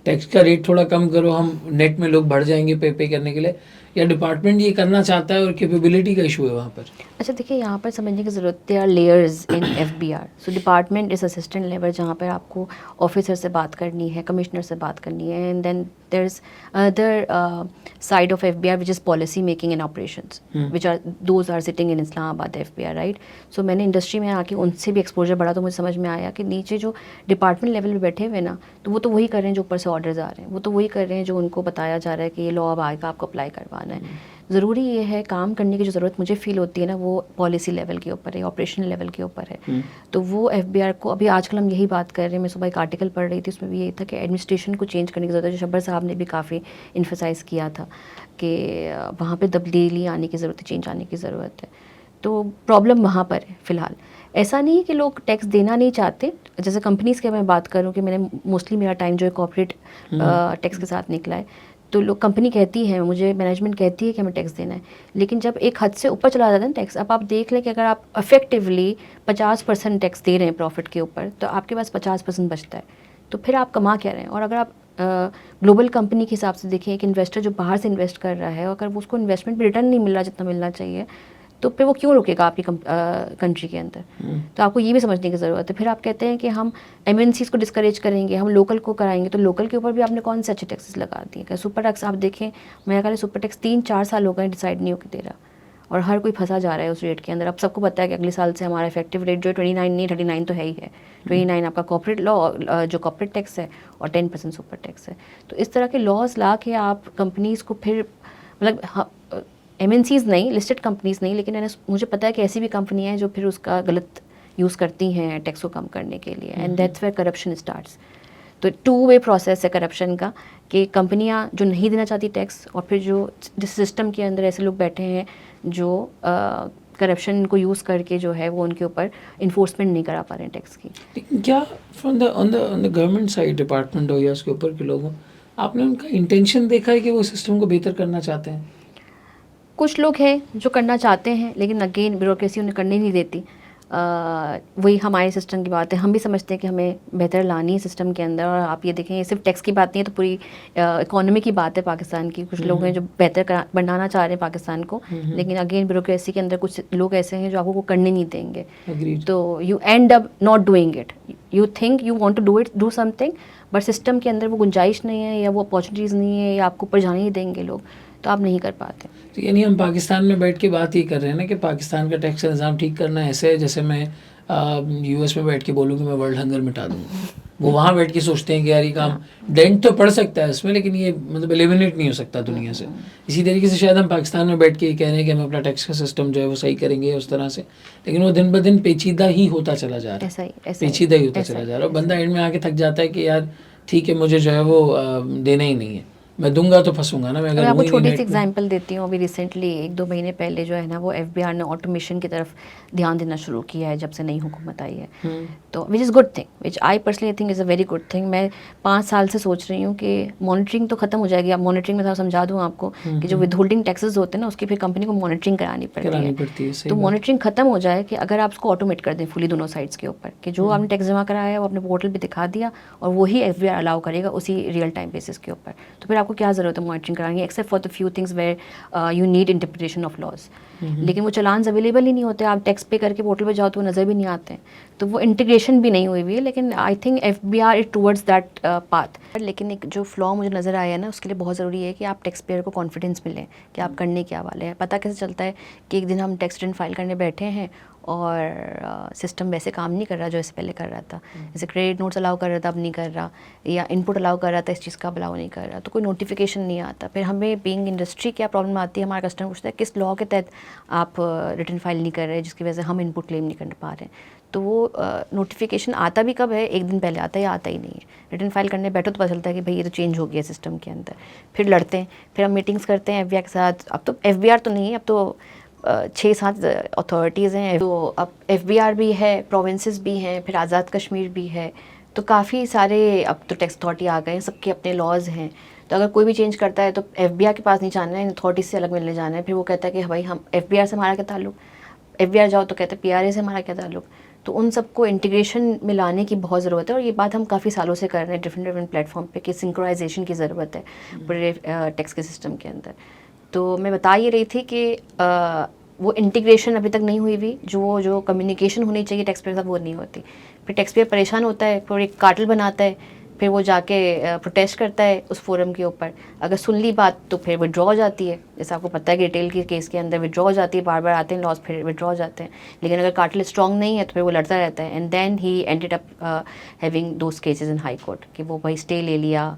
टैक्स का रेट थोड़ा कम करो, हम नेट में लोग बढ़ जाएंगे पे करने के लिए, या डिपार्टमेंट ये करना चाहता है और कैपेबिलिटी का इशू है वहाँ पर?
अच्छा देखिए, यहाँ पर समझने की ज़रूरत, there are layers in FBR। So department is assistant level जहाँ पर आपको ऑफिसर से बात करनी है, कमिश्नर से बात करनी है, and then there is other side of FBR which is policy making and operations, which are those are sitting in Islamabad FBR, right? So मैंने इंडस्ट्री में आके उनसे भी एक्सपोजर बढ़ा तो मुझे समझ में आया कि नीचे जो डिपार्टमेंट लेवल पे बैठे हुए ना, तो वो तो वही कर रहे हैं जो ऊपर से ऑर्डर्स आ रहे हैं, वो तो वही कर रहे हैं जो उनको बताया जा रहा है कि ये लॉ अब आएगा, आपको अप्लाई करवाना है। ज़रूरी ये है, काम करने की जो ज़रूरत मुझे फील होती है ना, वो पॉलिसी लेवल के ऊपर है, ऑपरेशनल लेवल के ऊपर है। तो वो FBR को अभी आजकल हम यही बात कर रहे हैं। मैं सुबह एक आर्टिकल पढ़ रही थी, उसमें भी यही था कि एडमिनिस्ट्रेशन को चेंज करने की ज़रूरत है, जो शब्बर साहब ने भी काफ़ी इन्फोसाइज़ किया था कि वहाँ पे तब्दीली आने की ज़रूरत है, चेंज आने की ज़रूरत है। तो प्रॉब्लम वहाँ पर है फ़िलहाल। ऐसा नहीं है कि लोग टैक्स देना नहीं चाहते। जैसे कंपनीज़ की मैं बात करूँ कि मैंने मोस्टली मेरा टाइम जो है कॉर्पोरेट टैक्स के साथ निकला है, तो लोग, कंपनी कहती है मुझे, मैनेजमेंट कहती है कि हमें टैक्स देना है, लेकिन जब एक हद से ऊपर चला जाता है ना टैक्स, अब आप देख लें कि अगर आप इफेक्टिवली 50% टैक्स दे रहे हैं प्रॉफिट के ऊपर, तो आपके पास 50% बचता है, तो फिर आप कमा क्या रहे हैं? और अगर आप ग्लोबल कंपनी के हिसाब से देखें, एक इन्वेस्टर जो बाहर से इन्वेस्ट कर रहा है, अगर उसको इन्वेस्टमेंट भी रिटर्न नहीं मिल रहा जितना मिलना चाहिए, तो फिर वो क्यों रुकेगा आपकी कंट्री के अंदर? तो आपको ये भी समझने की ज़रूरत है। फिर आप कहते हैं कि हम MNCs को डिस्करेज करेंगे, हम लोकल को कराएंगे, तो लोकल के ऊपर भी आपने कौन से अच्छे टैक्सेस लगा दिए? सुपर टैक्स आप देखें, मेरा ख्याल है सुपर टैक्स 3-4 साल हो गए डिसाइड नहीं होकर दे रहा, और हर कोई फंसा जा रहा है उस रेट के अंदर। अब सबको पता है कि अगले साल से हमारा इफेक्टिव रेट जो है 29 नहीं 39 तो है ही है। 29 आपका कॉर्पोरेट लॉ जो कॉर्पोरेट टैक्स है, और 10% सुपर टैक्स है। तो इस तरह के लॉज ला के आप कंपनीज़ को फिर, मतलब MNCs नहीं, लिस्टेड कंपनीज़ नहीं, लेकिन मुझे पता है कि ऐसी भी कंपनियाँ हैं जो फिर उसका गलत यूज़ करती हैं टैक्स को कम करने के लिए, and that's where corruption starts. तो 2-वे प्रोसेस है करप्शन का, कि कंपनियां जो नहीं देना चाहती टैक्स, और फिर जो जिस सिस्टम के अंदर ऐसे लोग बैठे हैं जो करप्शन को यूज़ करके जो है वो उनके ऊपर इन्फोर्समेंट नहीं करा पा रहे हैं टैक्स की।
क्या from the on the government side, department हो या उसके ऊपर के लोगों, आपने उनका इंटेंशन देखा है कि वो सिस्टम को बेहतर करना चाहते हैं?
कुछ लोग हैं जो करना चाहते हैं, लेकिन अगेन ब्यूरोक्रेसी उन्हें करने नहीं देती। वही हमारे सिस्टम की बात है, हम भी समझते हैं कि हमें बेहतर लानी है सिस्टम के अंदर। और आप ये देखें, ये सिर्फ टैक्स की बात नहीं है, तो पूरी इकोनॉमी की बात है पाकिस्तान की। कुछ लोग हैं जो बेहतर बनाना चाह रहे हैं पाकिस्तान को, लेकिन अगेन ब्यूरोक्रेसी के अंदर कुछ लोग ऐसे हैं जो आपको वो करने नहीं देंगे। तो you end up not doing it. You think you want to do something, but system के अंदर वो गुंजाइश नहीं है, या वो अपॉर्चुनिटीज़ नहीं है, या आपको ऊपर जाने नहीं देंगे लोग, तो आप नहीं कर पाते।
तो यानी हम पाकिस्तान में बैठ के बात ये कर रहे हैं ना कि पाकिस्तान का टैक्स निज़ाम ठीक करना ऐसे है जैसे मैं US में बैठ के बोलूँ कि मैं वर्ल्ड हंगर मिटा दूँगा। वो वहाँ बैठ के सोचते हैं कि यार ये काम डेंट तो पड़ सकता है इसमें, लेकिन ये मतलब एलिमिनेट नहीं हो सकता दुनिया से। इसी तरीके से शायद हम पाकिस्तान में बैठ के ये कह रहे हैं कि हम अपना टैक्स का सिस्टम जो है वो सही करेंगे उस तरह से, लेकिन वो दिन ब दिन पेचीदा ही होता चला जा रहा है, पेचीदा ही होता चला जा रहा है। और बंदा एंड में आके थक जाता है कि यार ठीक है, मुझे जो है वो देना ही नहीं है, मैं दूंगा तो फंसूंगा ना, मैं
मैं
अगर
आपको
हूँ ही नहीं
छोटी सी
नेट पे।
एग्जांपल देती हूँ। अभी रिसेंटली 1-2 महीने पहले जो है ना, वो एफबीआर ने ऑटोमेशन की तरफ ध्यान देना शुरू किया है जब से नई हुकूमत आई है। तो which is good thing, which I personally think is a very good thing. मैं 5 साल से सोच रही हूँ कि मॉनिटरिंग तो खत्म हो जाएगी। अब मॉनिटरिंग में थोड़ा समझा दूँ आपको कि जो विद होल्डिंग टैक्सेस होते हैं ना, उसकी फिर कंपनी को मॉनिटरिंग करानी पड़ती है।
सही
तो
बात।
मॉनिटरिंग खत्म हो जाए कि अगर आप उसको ऑटोमेट कर दें फुली दोनों साइड्स के ऊपर, कि जो आपने टैक्स जमा कराया है वो अपने पोर्टल पे दिखा दिया और वही एफबीआर अलाउ करेगा उसी रियल टाइम बेसिस के ऊपर, तो फिर आपको क्या ज़रूरत है मॉनिटरिंग कराएंगे, except for the few things where you need interpretation of laws. लेकिन वो चलान अवेलेबल ही नहीं होते, आप टैक्स पे करके पोर्टल पे जाओ तो वो नज़र भी नहीं आते हैं। तो वो इंटीग्रेशन भी नहीं हुई है, लेकिन I think FBR is towards that path. लेकिन एक जो फ्लॉ मुझे नज़र आया है ना, उसके लिए बहुत ज़रूरी है कि आप टैक्स पेयर को कॉन्फिडेंस मिले कि आप करने क्या वाले हैं। पता कैसे चलता है कि एक दिन हम टैक्स रिटर्न फाइल करने बैठे हैं और सिस्टम वैसे काम नहीं कर रहा जो इससे पहले कर रहा था। जैसे क्रेडिट नोट्स अलाउ कर रहा था, अब नहीं कर रहा, या इनपुट अलाउ कर रहा था, इस चीज़ का अलाउ नहीं कर रहा, तो कोई नोटिफिकेशन नहीं आता। फिर हमें बीइंग इंडस्ट्री क्या प्रॉब्लम आती है, हमारा कस्टमर पूछता है किस लॉ के तहत आप रिटर्न फाइल नहीं कर रहे, जिसकी वजह से हम इनपुट क्लेम नहीं कर पा रहे हैं। तो वो नोटिफिकेशन आता भी कब है, एक दिन पहले आता है या आता ही नहीं है। रिटर्न फाइल करने बैठो तो पता चलता है कि भाई ये तो चेंज हो गया सिस्टम के अंदर। फिर लड़ते हैं, फिर हम मीटिंग्स करते हैं एफबीआर के साथ। अब तो एफबीआर तो नहीं है, अब तो 6-7 अथॉरिटीज़ हैं। तो अब एफबीआर भी है, प्रोविंसेस भी हैं, फिर आज़ाद कश्मीर भी है, तो काफ़ी सारे अब तो टैक्स अथॉरिटी आ गए हैं, सबके अपने लॉज हैं। तो अगर कोई भी चेंज करता है तो एफबीआर के पास नहीं जाना है, अथॉरिटी से अलग मिलने जाना है। फिर वो कहता है कि भाई हम एफबीआर से हमारा क्या ताल्लुक, एफबीआर जाओ तो कहते हैं पीआरए से हमारा क्या ताल्लुक। तो उन सबको इंटीग्रेशन में लाने की बहुत ज़रूरत है, और ये बात हम काफ़ी सालों से कर रहे हैं डिफरेंट प्लेटफॉर्म पे कि सिंक्रोनाइजेशन की ज़रूरत है पूरे टैक्स के सिस्टम के अंदर। तो मैं बता ये रही थी कि वो इंटीग्रेशन अभी तक नहीं हुई हुई, जो कम्युनिकेशन होनी चाहिए टैक्स पेयर के साथ वो नहीं होती। फिर टैक्स पेयर परेशान होता है, फिर एक कार्टल बनाता है, फिर वो जाके प्रोटेस्ट करता है उस फोरम के ऊपर। अगर सुन ली बात तो फिर विड्रॉ हो जाती है, जैसे आपको पता है कि रिटेल के केस के अंदर विड्रॉ हो जाती है, बार बार आते हैं लॉस, फिर विड्रॉ हो जाते हैं। लेकिन अगर कार्टल स्ट्रॉन्ग नहीं है तो फिर वो लड़ता रहता है, and then he ended up having those cases in high court कि वो भाई स्टे ले लिया,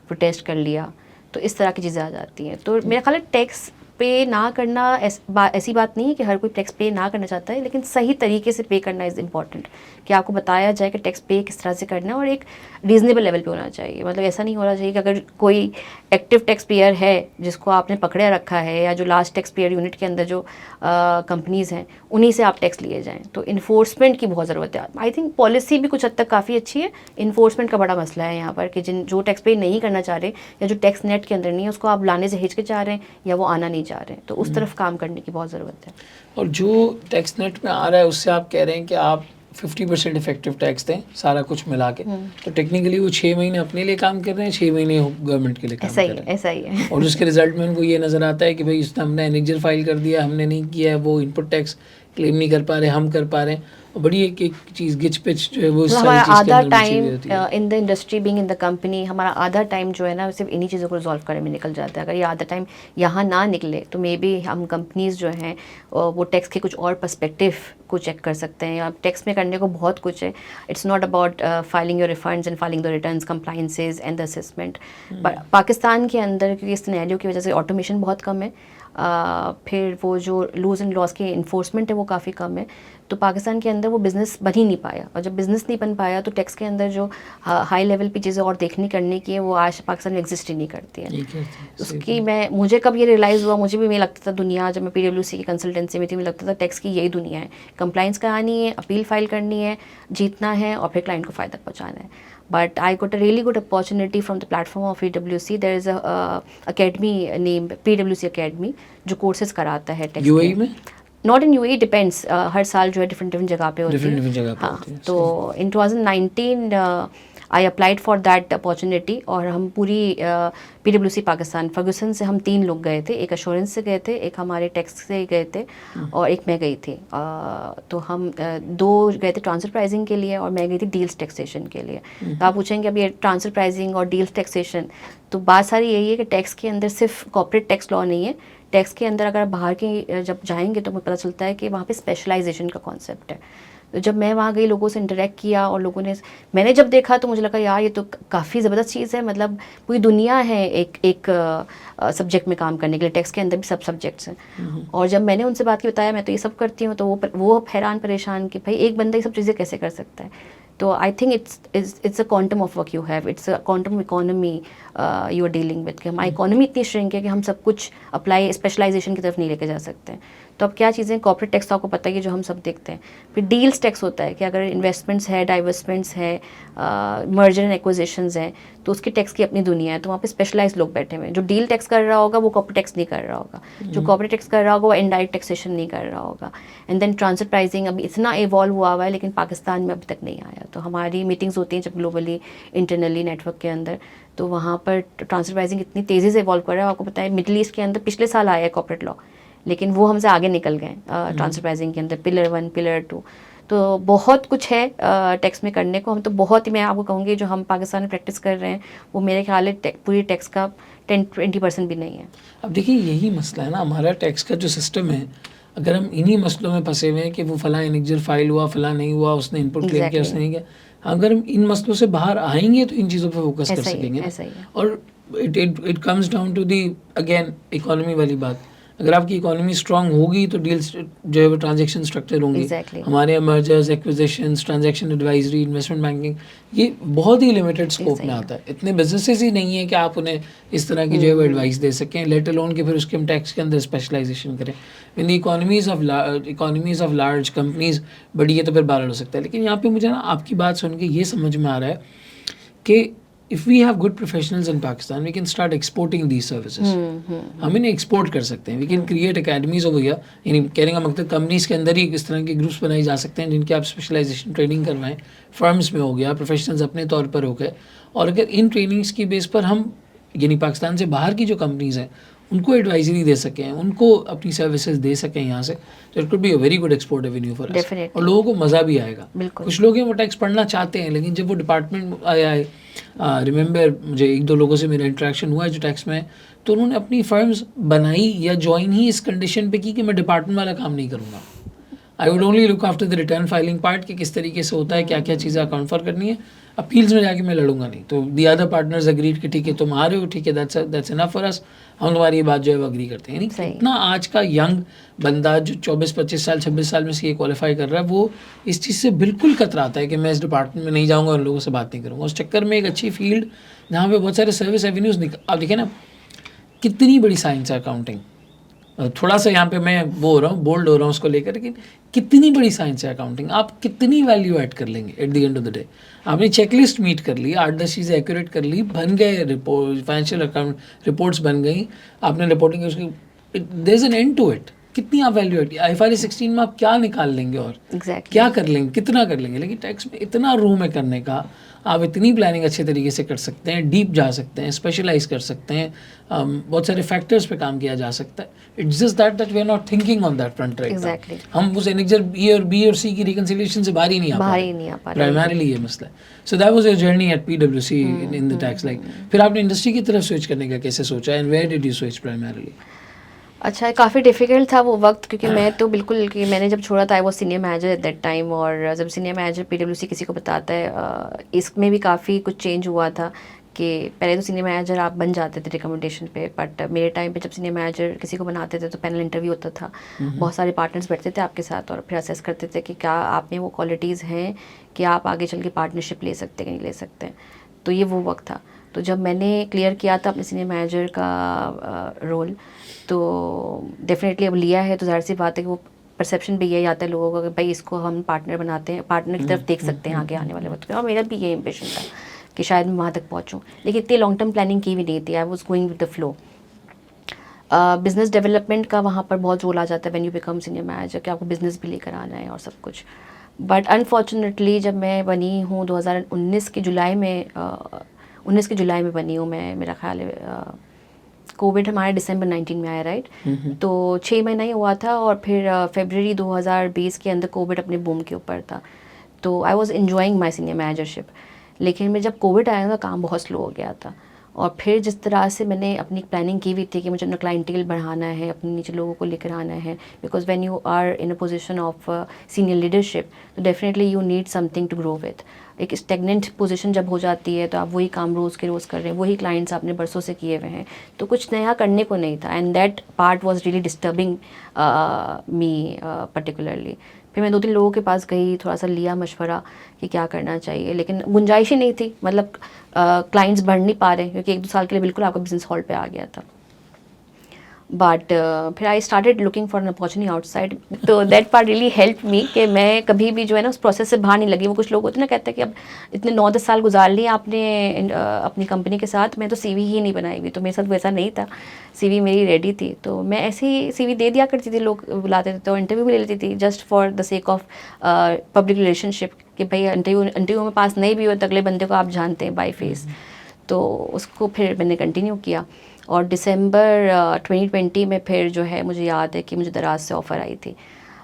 प्रोटेस्ट कर लिया। तो इस तरह की चीज़ें आ जाती हैं। तो मेरा ख्याल है टैक्स पे ना करना ऐसी बात नहीं है कि हर कोई टैक्स पे ना करना चाहता है, लेकिन सही तरीके से पे करना इज़ इम्पॉर्टेंट, कि आपको बताया जाए कि टैक्स पे किस तरह से करना है, और एक रीज़नेबल लेवल पे होना चाहिए। मतलब ऐसा नहीं होना चाहिए कि अगर कोई एक्टिव टैक्स पेयर है जिसको आपने पकड़े रखा है, या जो लास्ट टैक्स पेयर यूनिट के अंदर जो कंपनीज़ हैं उन्हीं से आप टैक्स लिए जाएँ। तो इन्फोर्समेंट की बहुत ज़रूरत है। आई थिंक पॉलिसी भी कुछ हद तक काफ़ी अच्छी है, इन्फोर्समेंट का बड़ा मसला है यहाँ पर कि जो टैक्स पे नहीं करना चाह रहे, या जो टैक्स नेट के अंदर नहीं है, उसको आप लाने से हिचकिचा रहे हैं या वो आना नहीं चाह रहे हैं, तो उस तरफ काम करने की बहुत ज़रूरत है।
और जो टैक्स नेट में आ रहा है उससे आप कह रहे हैं कि आप 50% इफेक्टिव टैक्स दें सारा कुछ मिला के, तो टेक्निकली वो 6 महीने अपने लिए काम कर रहे हैं, 6 महीने गवर्नमेंट के लिए काम कर रहे हैं।
ऐसा ही है।
और उसके रिजल्ट में उनको ये नज़र आता है कि भाई इसने हमने एनेक्जर फाइल कर दिया, हमने नहीं किया है, वो इनपुट टैक्स क्लेम नहीं कर पा रहे, हम कर पा रहे हैं। और बड़ी एक चीज़ गिच पिच जो है वो
हमारा आधा time in the industry being in the company, हमारा आधा टाइम जो है ना सिर्फ इन्हीं चीज़ों को रिजॉल्व करने में निकल जाता है। अगर ये आधा टाइम यहाँ ना निकले तो मे बी हम कंपनीज़ जो हैं वो टैक्स के कुछ और पर्सपेक्टिव को चेक कर सकते हैं। या टैक्स में करने को बहुत कुछ है, it's not about filing your refunds and filing the returns, compliances and the assessment. Pakistan के अंदर क्योंकि इस सिनेरियो की वजह से ऑटोमेशन बहुत कम है, फिर वो जो लूज एंड लॉस की इन्फोर्समेंट है वो काफ़ी कम है, तो पाकिस्तान के अंदर वो बिज़नेस बन ही नहीं पाया। और जब बिज़नेस नहीं बन पाया तो टैक्स के अंदर जो हाई लेवल पे चीज़ें और देखने करने की है वो आज पाकिस्तान में एग्जिस्ट ही नहीं करती है। उसकी मुझे कब ये रियलाइज़ हुआ, मुझे भी लगता था दुनिया, जब मैं PwC की कंसल्टेंसी में थी, मुझे लगता था टैक्स की यही दुनिया है, कंप्लाइंस करानी है, अपील फाइल करनी है, जीतना है और फिर क्लाइंट को फ़ायदा पहुँचाना है। But I got a really good opportunity from the platform of PwC. There is a academy named PwC Academy जो courses कराता है टैक्स
UAE में।
नॉट इन UAE, डिपेंड्स, हर साल जो है डिफरेंट जगह पे होती है।
डिफरेंट जगह पे
हाँ,
होती है।
तो इन 2019 I applied for that opportunity, और हम पूरी PwC पाकिस्तान फर्गूसन से हम 3 लोग गए थे, एक एश्योरेंस से गए थे, एक हमारे टैक्स से गए थे, और एक मैं गई थी। तो हम 2 गए थे ट्रांसफर प्राइसिंग के लिए, और मैं गई थी डील्स टैक्सेशन के लिए। तो आप पूछेंगे अब ये ट्रांसफर प्राइसिंग और डील्स टैक्सेशन, तो बात सारी यही है कि टैक्स के अंदर सिर्फ कॉर्पोरेट टैक्स लॉ नहीं है, टैक्स के अंदर अगर बाहर के जब जाएंगे तो मुझे पता चलता है कि वहाँ पे स्पेशलाइजेशन का कॉन्सेप्ट है। तो जब मैं वहाँ गई, लोगों से इंटरेक्ट किया, और मैंने जब देखा तो मुझे लगा यार ये तो काफ़ी ज़बरदस्त चीज़ है, मतलब पूरी दुनिया है एक सब्जेक्ट में काम करने के लिए, टैक्स के अंदर भी सब सब्जेक्ट्स हैं। और जब मैंने उनसे बात की, बताया मैं तो ये सब करती हूँ, तो वो हैरान परेशान कि भाई एक बंदा ये सब चीज़ें कैसे कर सकता है। तो I think it's a quantum of work you have, it's a quantum economy you are dealing with, कि हमारी इकोनॉमी इतनी श्रिंक है कि हम सब कुछ अप्लाई स्पेशलाइजेशन की तरफ नहीं लेके जा सकते हैं। तो अब क्या चीज़ें, कॉर्पोरेट टैक्स तो आपको पता ही है जो हम सब देखते हैं। फिर डील्स टैक्स होता है कि अगर इन्वेस्टमेंट्स है, डाइवर्समेंट्स है, मर्जर एंड एक्विजिशंस हैं, तो उसकी टैक्स की अपनी दुनिया है। तो वहाँ पे स्पेशलाइज लोग बैठे हुए हैं। जो डील टैक्स कर रहा होगा वो कॉर्पोरेट टैक्स नहीं कर रहा होगा, जो कॉर्पोरेट टैक्स कर रहा होगा वो इनडायरेक्ट टैक्सेशन नहीं कर रहा होगा। एंड देन ट्रांसफर प्राइसिंग अभी इतना इवॉल्व हुआ है लेकिन पाकिस्तान में अभी तक नहीं आया। तो हमारी मीटिंग्स होती हैं जब ग्लोबली इंटरनली नेटवर्क के अंदर, तो वहाँ पर ट्रांसफर प्राइसिंग इतनी तेज़ी से इवॉल्व कर रहा है। आपको पता है मिडिल ईस्ट के अंदर पिछले साल आया है कॉर्पोरेट लॉ, लेकिन वो हमसे आगे निकल गए ट्रांसफर प्राइसिंग के अंदर, पिलर 1 पिलर 2। तो बहुत कुछ है टैक्स में करने को। हम तो बहुत ही, मैं आपको कहूँगी जो हम पाकिस्तान में प्रैक्टिस कर रहे हैं वो मेरे ख्याल है पूरी टैक्स का 10-20% भी नहीं है।
अब देखिए यही मसला है ना हमारा टैक्स का जो सिस्टम है, अगर हम इन्हीं मसलों में फंसे हुए हैं कि वो फलां एनेक्जर फाइल हुआ, फलां नहीं हुआ, उसने इनपुट क्लेम किया, उसने नहीं किया, अगर हम इन मसलों से बाहर आएंगे तो इन चीज़ों पे फोकस कर सकेंगे ना। और it comes down to the again economy वाली बात। अगर आपकी इकोनॉमी स्ट्रांग होगी तो डील्स जो है वो ट्रांजेक्शन स्ट्रक्चर होंगे। हमारे यहाँ mergers, acquisitions, transaction advisory, investment banking, ये बहुत ही लिमिटेड स्कोप में आता है। इतने बिजनेसेस ही नहीं है कि आप उन्हें इस तरह की जो है वो एडवाइस दे सकें, लेट अलोन कि फिर उसके हम टैक्स के अंदर स्पेशलाइजेशन करें। In the economies of large companies बड़ी है तो फिर बाहर हो सकता है। लेकिन यहाँ पे मुझे ना आपकी बात सुन के ये समझ में आ रहा है कि if we have good professionals in Pakistan, we can start exporting these services. हम इन्हें एक्सपोर्ट कर सकते हैं। We can create academies over here. यानी कहने का मतलब कंपनीज के अंदर ही इस तरह के ग्रुप्स बनाए जा सकते हैं जिनके आप स्पेशलाइजेशन ट्रेनिंग करवाएं। फर्म्स में हो गया, प्रोफेशनल्स अपने तौर पर हो गए, और अगर इन ट्रेनिंग्स की बेस पर हम यानी पाकिस्तान से बाहर की जो कंपनीज हैं उनको एडवाइजरी दे सकें, उनको अपनी सर्विसेज दे सकें यहाँ से, तो it could be a very good export Avenue for us. और लोगों को मज़ा भी आएगा। कुछ लोग हैं वो टैक्स पढ़ना चाहते हैं, लेकिन जब वो डिपार्टमेंट आया है, रिमेंबर मुझे 1-2 लोगों से मेरा इंटरेक्शन हुआ है जो टैक्स में, तो उन्होंने अपनी फर्म्स बनाई या ज्वाइन ही इस कंडीशन पे की कि मैं डिपार्टमेंट वाला काम नहीं करूँगा। I would only look after the return filing part कि किस तरीके से होता है, क्या क्या चीज़ें अकाउंट फॉर करनी है। अपील्स में जाके मैं लड़ूंगा नहीं। तो दी अदर पार्टनर्स अग्रीड कि ठीक है तुम आ रहे हो, ठीक है, दैट्स इनफ फॉर अस, हम तुम्हारी ये बात जो है वो अग्री करते हैं। यानी इतना आज का यंग बंदा जो 24-25 साल 26 साल में से ये क्वालिफाई कर रहा है, वो इस चीज़ से बिल्कुल कतराता है कि मैं इस डिपार्टमेंट में नहीं जाऊँगा, उन लोगों से बात नहीं करूँगा। उस चक्कर में एक अच्छी फील्ड जहाँ पे बहुत सारे सर्विस एवेन्यूज़ आप देखें ना, कितनी बड़ी साइंस है अकाउंटिंग। थोड़ा सा यहाँ पे मैं वो हो रहा हूँ, बोल्ड हो रहा हूँ उसको लेकर, लेकिन कितनी बड़ी साइंस है अकाउंटिंग। आप कितनी वैल्यू ऐड कर लेंगे eight the end of the day. आपने चेकलिस्ट मीट कर ली, 8-10 चीज़ें एक्यूरेट कर ली, बन गए रिपोर्ट, फाइनेंशियल अकाउंट रिपोर्ट्स बन गई, आपने रिपोर्टिंग उसकी, there is an end to it. कितनी आप वैल्यू ऐड, IFRS 16 में आप क्या निकाल लेंगे और क्या कर लेंगे, कितना कर लेंगे। लेकिन टैक्स में इतना रूम है करने का, आप इतनी प्लानिंग अच्छे तरीके से कर सकते हैं, डीप जा सकते हैं, स्पेशलाइज कर सकते हैं, बहुत सारे फैक्टर्स पे काम किया जा सकता है। It's just that we are not thinking on that front right now. हम उस एनेक्जर बी और सी की रिकंसिलिएशन से बाहर ही नहीं आ पा रहे, प्राइमरीली ये मसला है। So that was your journey at PwC in the tax. Like फिर आपने इंडस्ट्री की तरफ स्विच करने का कैसे सोचा, and where did you switch primarily?
अच्छा, काफ़ी डिफ़िकल्ट था वो वक्त, क्योंकि मैं तो बिल्कुल कि मैंने जब छोड़ा था आई वो senior manager at that time, और जब सीनियर मैनेजर PwC किसी को बताता है, इसमें भी काफ़ी कुछ चेंज हुआ था कि पहले तो सीनियर मैनेजर आप बन जाते थे रिकमेंडेशन पे, बट मेरे टाइम पे जब सीनियर मैनेजर किसी को बनाते थे तो पैनल इंटरव्यू होता था, बहुत सारे पार्टनर्स बैठते थे आपके साथ और फिर असेस करते थे कि क्या आप में वो क्वालिटीज़ हैं कि आप आगे चल के पार्टनरशिप ले सकते हैं कि नहीं ले सकते हैं। तो ये वो वक्त था। तो जब मैंने क्लियर किया था अपने सीनियर मैनेजर का रोल, तो डेफिनेटली अब लिया है तो ज़ाहिर सी बात है कि वो परसेप्शन भी यही आता है लोगों का कि भाई इसको हम पार्टनर बनाते हैं, पार्टनर की तरफ देख सकते हैं आगे आने वाले वक्त में। और मेरा भी ये इम्प्रेशन था कि शायद मैं वहाँ तक पहुँचूँ, लेकिन इतनी लॉन्ग टर्म प्लानिंग की भी नहीं थी। I was going with the flow. Business development का वहाँ पर बहुत रोल आ जाता है when you become senior manager, कि आपको बिज़नेस भी लेकर आना है और सब कुछ। बट अनफॉर्चुनेटली जब मैं बनी हूँ 2019 के जुलाई में, 19 के जुलाई में बनी हूँ मैं, मेरा ख्याल है कोविड हमारे December 19 में आया, राइट? तो 6 महीना ही हुआ था और फिर फरवरी 2020 के अंदर कोविड अपने बूम के ऊपर था। तो I was enjoying my senior managership, लेकिन मैं जब कोविड आया ना काम बहुत स्लो हो गया था। और फिर जिस तरह से मैंने अपनी प्लानिंग की हुई थी कि मुझे अपना क्लाइंटेल बढ़ाना है, अपने नीचे लोगों को लेकर आना है, because when you are in a position of senior leadership तो definitely you need something to grow with. एक स्टेगनेंट पोजीशन जब हो जाती है तो आप वही काम रोज़ के रोज़ कर रहे हैं, वही क्लाइंट्स आपने बरसों से किए हुए हैं, तो कुछ नया करने को नहीं था। And that part was really disturbing me particularly. फिर मैं 2-3 लोगों के पास गई, थोड़ा सा लिया मशवरा कि क्या करना चाहिए, लेकिन गुंजाइश ही नहीं थी, मतलब क्लाइंट्स बढ़ नहीं पा रहे क्योंकि 1-2 साल के लिए बिल्कुल आपका बिजनेस हॉल्ट पे आ गया था। बट फिर I started looking for an opportunity outside, तो that part really help me कि मैं कभी भी जो है ना उस प्रोसेस से बाहर नहीं लगी। वो कुछ लोग होते हैं ना, कहते हैं कि अब इतने 9-10 साल गुजार लिए आपने अपनी कंपनी के साथ, मैं तो सीवी ही नहीं बनाई हुई। तो मेरे साथ वैसा नहीं था, सीवी मेरी रेडी थी, तो मैं ऐसे ही सीवी दे दिया करती थी, लोग बुलाते थे तो इंटरव्यू भी ले लेती थी, just for the sake of public relationship, कि भाई इंटरव्यू में पास नहीं भी हो तो अगले बंदे को आप जानते हैं बाई फेस। तो उसको फिर मैंने कंटिन्यू किया, और दिसंबर 2020 में फिर जो है मुझे याद है कि मुझे दराज से ऑफ़र आई थी।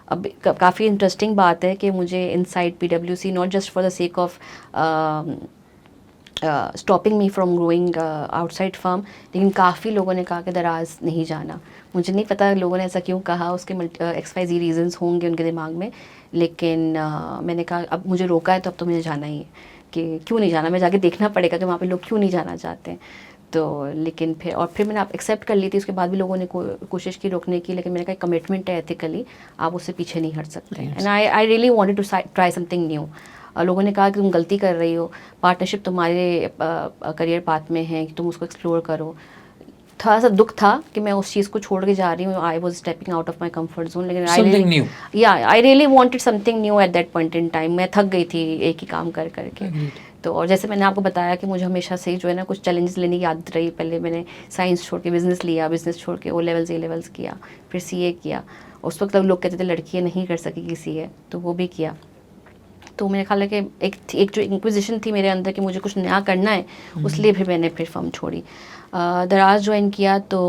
अब काफ़ी इंटरेस्टिंग बात है कि मुझे inside PwC, not just for the sake of stopping me from growing outside firm, लेकिन काफ़ी लोगों ने कहा कि दराज नहीं जाना। मुझे नहीं पता लोगों ने ऐसा क्यों कहा, उसके XYZ रीजंस होंगे उनके दिमाग में, लेकिन मैंने कहा अब मुझे रोका है तो अब तो मुझे जाना ही है, कि क्यों नहीं जाना, मैं जाके देखना पड़ेगा कि वहाँ पे लोग क्यों नहीं जाना चाहते हैं। तो लेकिन फिर मैंने एक्सेप्ट कर ली थी। उसके बाद भी लोगों ने कोशिश की रोकने की, लेकिन मेरा कमिटमेंट है एथिकली, आप उससे पीछे नहीं हट सकते। And I really wanted to try something new. लोगों ने कहा कि तुम गलती कर रही हो, पार्टनरशिप तुम्हारे करियर पाथ में है कि तुम उसको एक्सप्लोर करो। थोड़ा सा दुख था कि मैं उस चीज़ को छोड़ के जा रही हूँ, I was stepping out of my comfort zone, लेकिन I really wanted something new at that point in time. मैं थक गई थी एक ही काम कर करके। तो और जैसे मैंने आपको बताया कि मुझे हमेशा से जो है ना कुछ चैलेंजेस लेने की आदत रही। पहले मैंने साइंस छोड़ के बिज़नेस लिया, बिज़नेस छोड़ के O-levels A-levels किया, फिर CA किया। उस वक्त लोग कहते थे लड़कियाँ नहीं कर सकेगी CA, तो वो भी किया। तो मेरे ख्याल है कि एक जो इंक्विजिशन थी मेरे अंदर कि मुझे कुछ नया करना है, उसलिए फिर मैंने फिर फर्म छोड़ी। दराज ज्वाइन किया तो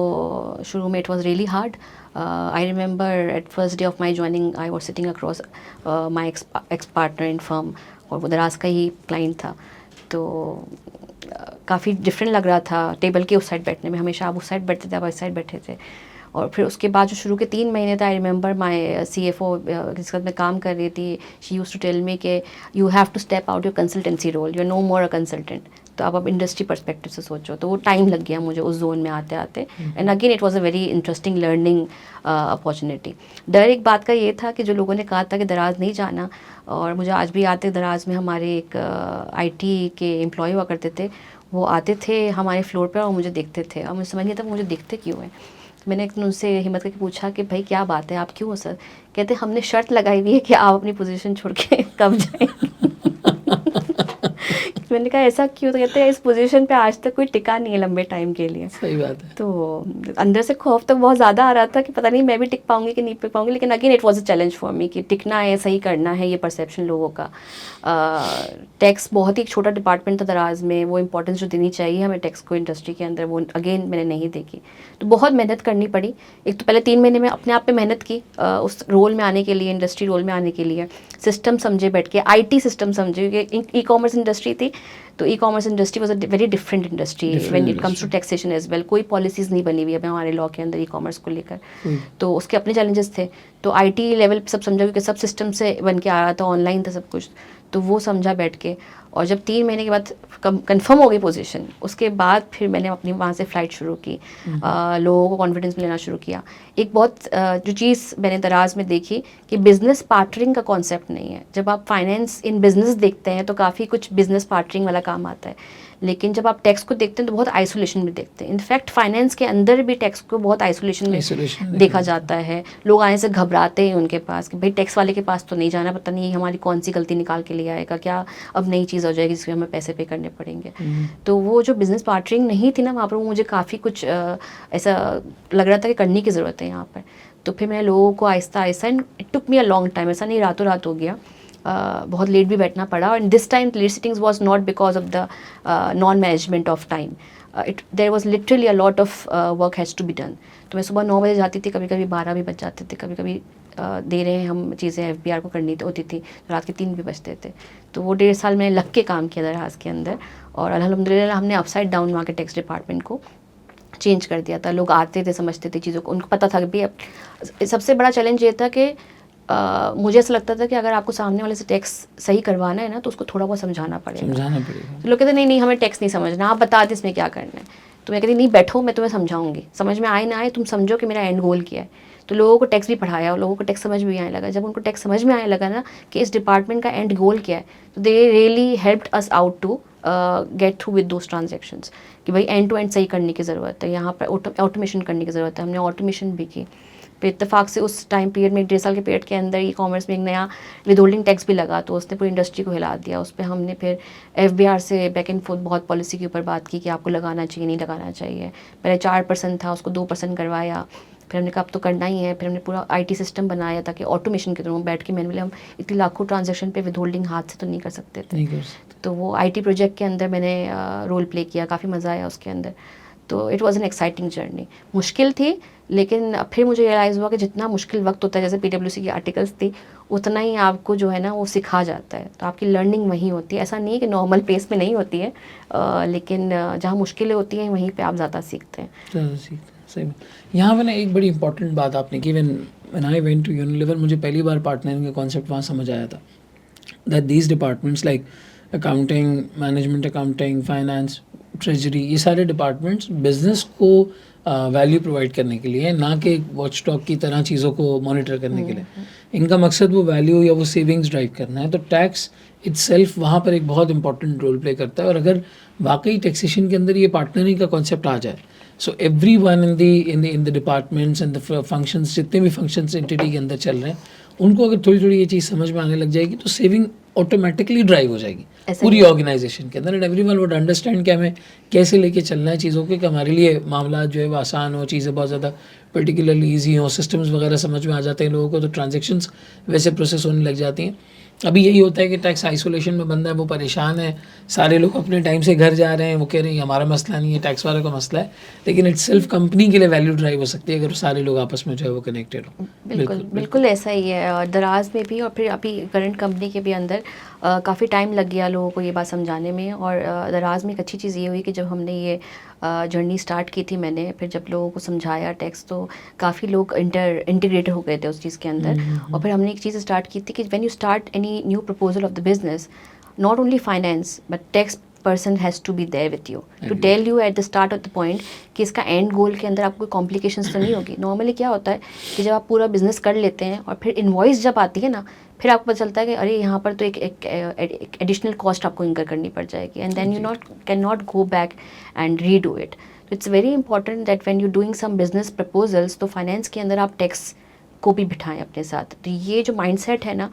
शुरू में it was really hard. I remember at first day of my joining I was sitting across my ex partner in firm, और वो दराज का ही क्लाइंट था। तो काफ़ी डिफरेंट लग रहा था टेबल के उस साइड बैठने में। हमेशा आप उस साइड बैठते थे, आप इस साइड बैठे थे। और फिर उसके बाद जो शुरू के 3 महीने थे, आई रिमेंबर माई CFO जिसके साथ मैं काम कर रही थी, she used to tell me कि you have to step out your consultancy role, you are no more a consultant. तो अब इंडस्ट्री पर्सपेक्टिव से सोचो, तो वो टाइम लग गया मुझे उस जोन में आते आते। And again it was a very interesting learning opportunity. डर एक बात का ये था कि जो लोगों ने कहा था कि दराज नहीं जाना, और मुझे आज भी याद है दराज में हमारे एक IT के एम्प्लॉय हुआ करते थे, वो आते थे हमारे फ्लोर पर और मुझे देखते थे, और मुझे समझ नहीं आता मुझे देखते क्यों है। मैंने उनसे हिम्मत करके पूछा कि भाई क्या बात है, आप क्यों हो सर? कहते हमने शर्त लगाई हुई है कि आप अपनी पोजीशन छोड़ के कब जाएंगे। मैंने कहा ऐसा क्यों? तो कहते हैं इस पोजीशन पे आज तक कोई टिका नहीं है लंबे टाइम के लिए।
सही बात है।
तो अंदर से खौफ तो बहुत ज़्यादा आ रहा था कि पता नहीं मैं भी टिक पाऊंगी कि नहीं टिक पाऊंगी, लेकिन again it was a challenge for me कि टिकना है, सही करना है, ये परसेप्शन लोगों का। टैक्स बहुत ही एक छोटा डिपार्टमेंट था दराज में, वो इंपॉर्टेंस जो देनी चाहिए हमें टैक्स को इंडस्ट्री के अंदर, वो अगेन मैंने नहीं देखी। तो बहुत मेहनत करनी पड़ी। एक तो पहले 3 महीने में अपने आप पे मेहनत की उस रोल में आने के लिए, इंडस्ट्री रोल में आने के लिए। सिस्टम समझे बैठ के, IT सिस्टम समझे, क्योंकि E-commerce इंडस्ट्री थी, तो E-commerce industry was a very different industry when it comes to taxation as well. कोई पॉलिसीज़ नहीं बनी हुई है हमारे लॉ के अंदर E-commerce को लेकर, तो उसके अपने चैलेंजेस थे। तो IT लेवल सब समझा, क्योंकि सब सिस्टम से बन के आ रहा था, ऑनलाइन था सब कुछ, तो वो समझा बैठ के। और जब 3 महीने के बाद कंफर्म हो गई पोजीशन, उसके बाद फिर मैंने अपनी वहाँ से फ़्लाइट शुरू की, लोगों को कॉन्फिडेंस मिलना शुरू किया। एक बहुत जो चीज़ मैंने दराज में देखी कि बिज़नेस पार्टनरिंग का कॉन्सेप्ट नहीं है। जब आप फाइनेंस इन बिज़नेस देखते हैं तो काफ़ी कुछ बिज़नेस पार्टनरिंग वाला काम आता है, लेकिन जब आप टैक्स को देखते हैं तो बहुत आइसोलेशन में देखते हैं। इनफैक्ट फाइनेंस के अंदर भी टैक्स को बहुत आइसोलेशन में देखा जाता है। लोग आने से घबराते हैं उनके पास कि भाई टैक्स वाले के पास तो नहीं जाना, पता नहीं हमारी कौन सी गलती निकाल के ले आएगा, क्या अब नई चीज़ हो जाएगी जिसमें हमें पैसे पे करने पड़ेंगे। तो वो जो बिज़नेस पार्टनरिंग नहीं थी ना वहाँ पर, वो मुझे काफ़ी कुछ ऐसा लग रहा था कि करने की ज़रूरत है यहाँ पर। तो फिर मैंने लोगों को Aahista Aahista, and it took me a long time, ऐसा नहीं रातों रात हो गया, बहुत लेट भी बैठना पड़ा। और this time late sittings was not because of the non management of time, there was literally a lot of work has to be done. तो मैं सुबह 9 बजे जाती थी, कभी कभी 12 भी बज जाते थे, कभी कभी दे रहे हैं हम चीज़ें FBR को करनी होती थी, रात के 3 भी बजते थे। तो वो 1.5 साल मैंने लग के काम किया दराज के अंदर, और अल्हम्दुलिल्लाह हमने अपसाइड डाउन वहाँ के टैक्स डिपार्टमेंट को चेंज कर दिया था। लोग आते थे, समझते थे चीज़ों को, उनको पता था कि भाई अब सबसे बड़ा चैलेंज ये था कि मुझे ऐसा लगता था कि अगर आपको सामने वाले से टैक्स सही करवाना है ना, तो उसको थोड़ा बहुत समझाना पड़ेगा। तो लोग कहते नहीं नहीं हमें टैक्स नहीं समझना, आप बता दें इसमें क्या करना है। तो मैं कहती नहीं बैठो, मैं तुम्हें समझाऊंगी, समझ में आए ना आए तुम समझो कि मेरा एंड गोल क्या है। तो लोगों को टैक्स भी पढ़ाया और लोगों को टैक्स समझ भी आने लगा। जब उनको टैक्स समझ में आने लगा ना कि इस डिपार्टमेंट का एंड गोल क्या है, तो they really helped us out to get through with those transactions कि भाई एंड टू एंड सही करने की ज़रूरत है, यहाँ पर ऑटोमेशन करने की ज़रूरत है। हमने ऑटोमेशन भी की। फिर इत्तेफाक से उस टाइम पीरियड में 1.5 साल के पीरियड के अंदर ई कॉमर्स में एक नया विदहोल्डिंग टैक्स भी लगा, तो उसने पूरी इंडस्ट्री को हिला दिया। उस पर हमने फिर FBR से बैक एंड फोर्थ बहुत पॉलिसी के ऊपर बात की कि आपको लगाना चाहिए नहीं लगाना चाहिए। पहले 4% था, उसको 2% करवाया। फिर हमने कहा अब तो करना ही है। फिर हमने पूरा IT सिस्टम बनाया ताकि ऑटोमेशन के थ्रू बैठ के मैनुअली हम इतनी लाखों ट्रांजेक्शन पे विदहोल्डिंग हाथ से तो नहीं कर सकते थे।
नहीं कर सकते।
तो वो IT प्रोजेक्ट के अंदर मैंने रोल प्ले किया, काफ़ी मज़ा आया उसके अंदर। तो it was an exciting journey. मुश्किल थी, लेकिन फिर मुझे रियलाइज़ हुआ कि जितना मुश्किल वक्त होता है, जैसे PwC की आर्टिकल्स थी, उतना ही आपको जो है ना वो सिखा जाता है। तो आपकी लर्निंग वहीं होती है। ऐसा नहीं है कि नॉर्मल पेस में नहीं होती है, लेकिन जहाँ मुश्किलें होती हैं वहीं पे आप ज़्यादा सीखते हैं।
ज़्यादा सीखते हैं, सही में। यहाँ पे ना एक बड़ी इंपॉर्टेंट बात आपने की, when I went to Unilever, मुझे पहली बार पार्टनरिंग का कॉन्सेप्ट वहाँ समझ आया था that these departments like accounting, management accounting, finance, treasury, ये सारे डिपार्टमेंट्स बिजनेस को वैल्यू प्रोवाइड करने के लिए, ना कि वॉच डॉग की तरह चीज़ों को मॉनिटर करने के लिए। इनका मकसद वो वैल्यू या वो सेविंग्स ड्राइव करना है। तो टैक्स इटसेल्फ वहाँ पर एक बहुत इंपॉर्टेंट रोल प्ले करता है। और अगर वाकई टैक्सेशन के अंदर ये पार्टनरिंग का कॉन्सेप्ट आ जाए, so every one in the departments and the functions, जितने भी फंक्शंस एंटिटी के अंदर चल रहे हैं, उनको अगर थोड़ी थोड़ी ये चीज़ समझ में आने लग जाएगी तो सेविंग ऑटोमेटिकली ड्राइव हो जाएगी पूरी ऑर्गेनाइजेशन के अंदर। एंड एवरीवन वुड अंडरस्टैंड कि हमें कैसे लेके चलना है चीज़ों के, कि हमारे लिए मामला जो है वो आसान हो, चीज़ें बहुत ज़्यादा पर्टिकुलरली ईजी हो, सिस्टम्स वगैरह समझ में आ जाते हैं लोगों को, तो ट्रांजेक्शन्स वैसे प्रोसेस होने लग जाती हैं। अभी यही होता है कि टैक्स आइसोलेशन में बंदा है, वो परेशान है, सारे लोग अपने टाइम से घर जा रहे हैं, वो कह रहे हैं हमारा मसला नहीं है, टैक्स वाले का मसला है। लेकिन इट सेल्फ कंपनी के लिए वैल्यू ड्राइव हो सकती है अगर सारे लोग आपस में जो है वो कनेक्टेड हो।
बिल्कुल ऐसा ही है। और दराज में भी और फिर अभी करंट कंपनी के भी अंदर काफ़ी टाइम लग गया लोगों को ये बात समझाने में। और दराज में एक अच्छी चीज़ ये हुई कि जब हमने ये जर्नी स्टार्ट की थी मैंने, फिर जब लोगों को समझाया टैक्स, तो काफ़ी लोग इंटीग्रेटेड हो गए थे उस चीज़ के अंदर। और फिर हमने एक चीज़ स्टार्ट की थी कि when you start any new proposal of the business, not only finance but tax person has to be there with you to tell you at the start of the point कि इसका and गोल के अंदर आपको कोई complications तो नहीं होगी। Normally क्या होता है कि जब आप पूरा बिजनेस कर लेते हैं और फिर इनवॉइस जब आती है ना, फिर आपको पता चलता है कि अरे यहाँ पर तो एक एडिशनल कॉस्ट आपको इनकर करनी पड़ जाएगी, and then you can not go back and redo it. तो it's very important that when you doing some business proposals, तो फाइनेंस के अंदर आप टैक्स को भी बिठाएं अपने साथ। तो ये जो माइंडसेट है ना,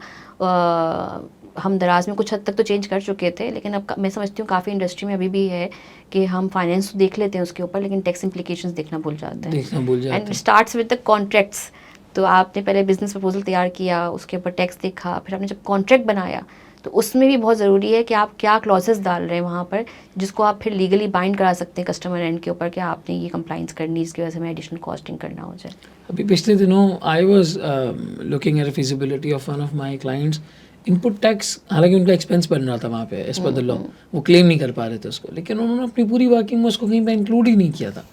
हम दराज में कुछ हद तक तो चेंज कर चुके थे, लेकिन अब मैं समझती हूँ काफ़ी इंडस्ट्री में अभी भी है कि हम फाइनेंस तो देख लेते हैं उसके ऊपर, लेकिन टैक्स इम्प्लीकेशंस देखना भूल जाते हैं। And starts with the contracts. तो आपने पहले बिजनेस प्रपोजल तैयार किया, उसके ऊपर टैक्स देखा, फिर आपने जब कॉन्ट्रैक्ट बनाया, तो उसमें भी बहुत ज़रूरी है कि आप क्या क्लॉजेस डाल रहे हैं वहाँ पर, जिसको आप फिर लीगली बाइंड करा सकते हैं कस्टमर एंड के ऊपर कि आपने ये कंप्लाइंस करनी, इसकी वजह से हमें एडिशनल कॉस्टिंग करना हो जाए।
अभी पिछले दिनों I was looking at feasibility of one of my clients. Input tax, हालांकि उनका एक्सपेंस बन रहा था वहाँ पे एज पर द लॉ, वो क्लेम नहीं कर पा रहे थे उसको, लेकिन उन्होंने अपनी पूरी वर्किंग में उसको कहीं पे इंक्लूड ही नहीं किया था।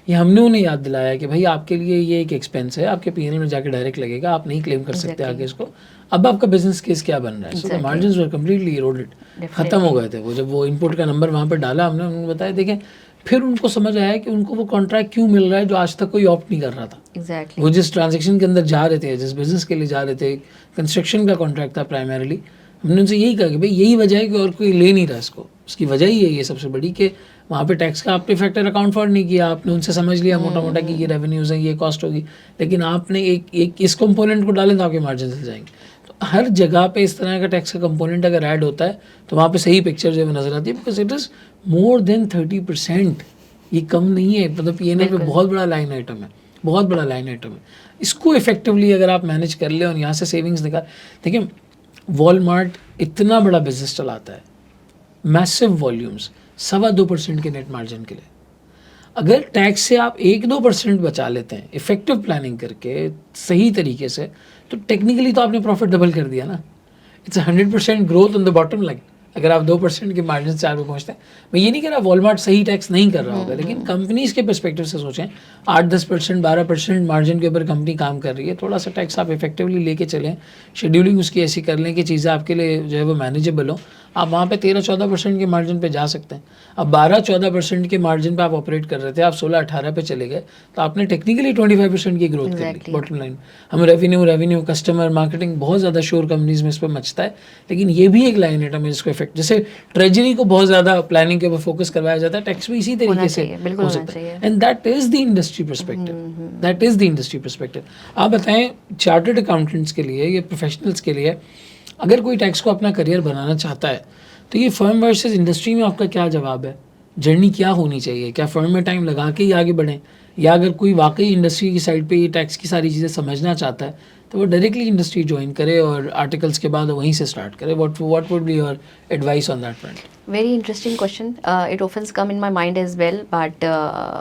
ये हमने उन्हें याद दिलाया कि भाई आपके लिए ये एक एक्सपेंस है, आपके P&L में जाके डायरेक्ट लगेगा, आप नहीं क्लेम कर सकते आगे इसको। अब आपका बिजनेस केस क्या बन रहा है? So the margins were completely eroded, खत्म हो गए थे वो। जब वो इनपुट का नंबर वहाँ पर डाला हमने, उन्होंने बताया देखें, फिर उनको समझ आया कि उनको वो कॉन्ट्रैक्ट क्यों मिल रहा है जो आज तक कोई ऑप्ट नहीं कर रहा था।
Exactly.
वो जिस ट्रांजेक्शन के अंदर जा रहे थे, जिस बिजनेस के लिए जा रहे थे, कंस्ट्रक्शन का कॉन्ट्रैक्ट था प्राइमरीली, हमने उनसे यही कहा कि भाई यही वजह है कि और कोई ले नहीं रहा इसको। उसकी वजह ही है ये सबसे बड़ी कि वहाँ पे टैक्स का आपने फैक्टर अकाउंट फॉर नहीं किया, आपने उनसे समझ लिया मोटा मोटा कि ये रेवेन्यूज़ हैं, ये कॉस्ट होगी, लेकिन आपने एक इस कंपोनेंट को डालें तो आपके मार्जिन चल जाएंगे। तो हर जगह पे इस तरह का टैक्स का कंपोनेंट अगर ऐड होता है तो वहाँ पे सही पिक्चर जो है नज़र आती है, because it is more than 30%। ये कम नहीं है, मतलब P&L पे बहुत बड़ा लाइन आइटम है, बहुत बड़ा लाइन आइटम है। इसको इफेक्टिवली अगर आप मैनेज कर ले और यहाँ से सेविंग्स निकाल, देखिए वॉलमार्ट इतना बड़ा बिजनेस चलाता है, मैसिव वॉल्यूम्स, 2.25% के नेट मार्जिन के लिए। अगर टैक्स से आप 1-2% बचा लेते हैं इफेक्टिव प्लानिंग करके सही तरीके से, तो टेक्निकली तो आपने प्रॉफिट डबल कर दिया ना। It's 100% growth on the bottom line. अगर आप 2% के मार्जिन से आगे पहुँचते हैं, मैं ये नहीं कह रहा वॉलमार्ट सही टैक्स नहीं कर रहा होगा, लेकिन कंपनीज के पर्सपेक्टिव से सोचें, 8-10%, 12% मार्जिन के ऊपर कंपनी काम कर रही है, थोड़ा सा टैक्स आप इफेक्टिवली लेके चलें, शेड्यूलिंग उसकी ऐसी कर लें कि चीज़ें आपके लिए जो है वो मैनेजेबल हो। आप वहाँ पे 13-14% के मार्जिन पे जा सकते हैं। अब 12-14% के मार्जिन पे आप ऑपरेट कर रहे थे, आप 16-18 पे चले गए, तो आपने टेक्निकली 25% की ग्रोथ कर ली।
Exactly.
बॉटम लाइन हम रेवेन्यू कस्टमर मार्केटिंग बहुत ज़्यादा श्योर कंपनीज में इस पर मचता है, लेकिन ये भी एक लाइन आइटम है जिसको इफेक्ट, जैसे ट्रेजरी को बहुत ज़्यादा प्लानिंग के ऊपर फोकस करवाया जाता है, टैक्स भी इसी तरीके से
चाहिए, बिल्कुल
हो
होना
सकता है।
चाहिए।
And that is the industry perspective, that is the industry perspective. आप बताएं चार्टर्ड अकाउंटेंट्स के लिए, ये प्रोफेशनल्स के लिए, अगर कोई टैक्स को अपना करियर बनाना चाहता है, तो ये फर्म वर्सेस इंडस्ट्री में आपका क्या जवाब है? जर्नी क्या होनी चाहिए? क्या फर्म में टाइम लगा के ही आगे बढ़ें, या अगर कोई वाकई इंडस्ट्री की साइड पे ये टैक्स की सारी चीज़ें समझना चाहता है तो वो डायरेक्टली इंडस्ट्री ज्वाइन करे और आर्टिकल्स के बाद वहीं से स्टार्ट करे? What would be your advice on that front?
Very interesting question. It often come in my mind as well, but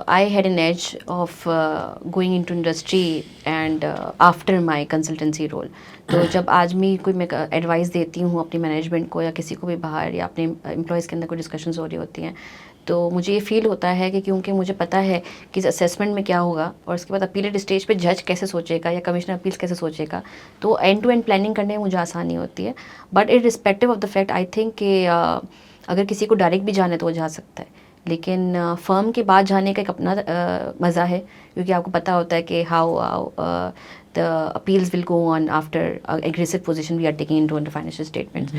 I had an edge of going into industry and after my consultancy role. तो जब आज मैं advice देती हूँ अपनी management को या किसी को भी बाहर, या अपने एम्प्लॉयज़ के अंदर कोई डिस्कशंस हो रही होती हैं, तो मुझे ये फील होता है कि क्योंकि मुझे पता है कि असेसमेंट में क्या होगा और उसके बाद अपीलेट स्टेज पे जज कैसे सोचेगा या कमिश्नर अपील्स कैसे सोचेगा, तो एंड टू एंड प्लानिंग करने में मुझे आसानी होती है। But irrespective of the fact, I think कि अगर किसी को डायरेक्ट भी जाना है तो वो जा सकता है, लेकिन फर्म के बाद जाने का एक अपना मज़ा है, क्योंकि आपको पता होता है कि how the appeals will go on after aggressive position we are taking into the financial statements.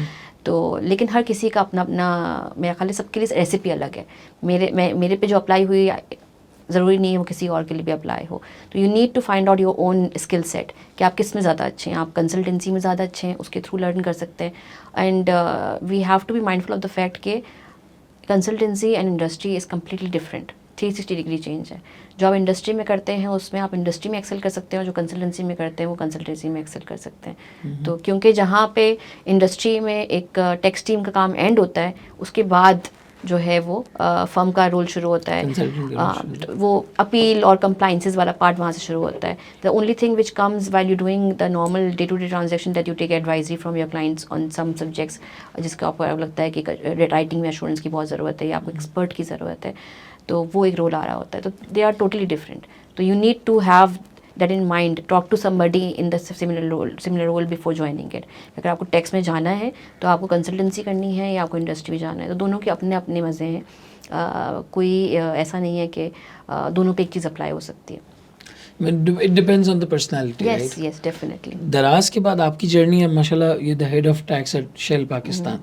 तो लेकिन हर किसी का अपना अपना, मेरा ख्याल है सबके लिए रेसिपी अलग है। मेरे पे जो अप्लाई हुई ज़रूरी नहीं है वो किसी और के लिए भी अप्लाई हो। तो you need to find out your own skill set कि आप किस में ज़्यादा अच्छे हैं। आप कंसल्टेंसी में ज़्यादा अच्छे हैं, उसके थ्रू लर्न कर सकते हैं। And we have to be mindful of the fact कि consultancy and industry is completely different, 360 degree change है। जो आप इंडस्ट्री में करते हैं उसमें आप इंडस्ट्री में एक्सेल कर सकते हैं, और जो कंसल्टेंसी में करते हैं वो कंसल्टेंसी में एक्सेल कर सकते हैं। तो क्योंकि जहाँ पे इंडस्ट्री में एक टैक्स टीम का काम एंड होता है, उसके बाद जो है वो फर्म का रोल शुरू होता है। वो अपील और कंप्लाइंसेस वाला पार्ट वहाँ से शुरू होता है। The only thing which comes while you doing the normal day to day transaction that you take advisory from your clients on some subjects, जिसका आपको लगता है कि राइटिंग में एश्योरेंस की बहुत ज़रूरत है या आपको एक्सपर्ट की ज़रूरत है, तो वो एक रोल आ रहा होता है। तो दे आर टोटली डिफरेंट। तो you need to have that in mind, talk to somebody in the similar role before joining it. अगर आपको टैक्स में जाना है तो आपको कंसल्टेंसी करनी है या आपको इंडस्ट्री में जाना है, तो दोनों के अपने अपने मज़े हैं। कोई ऐसा नहीं है कि दोनों पे एक चीज़ अप्लाई हो सकती है।
It depends on the personality, right?
Yes, definitely.
दराज के बाद आपकी जर्नी है माशाल्लाह, ये the head of tax at Shell Pakistan.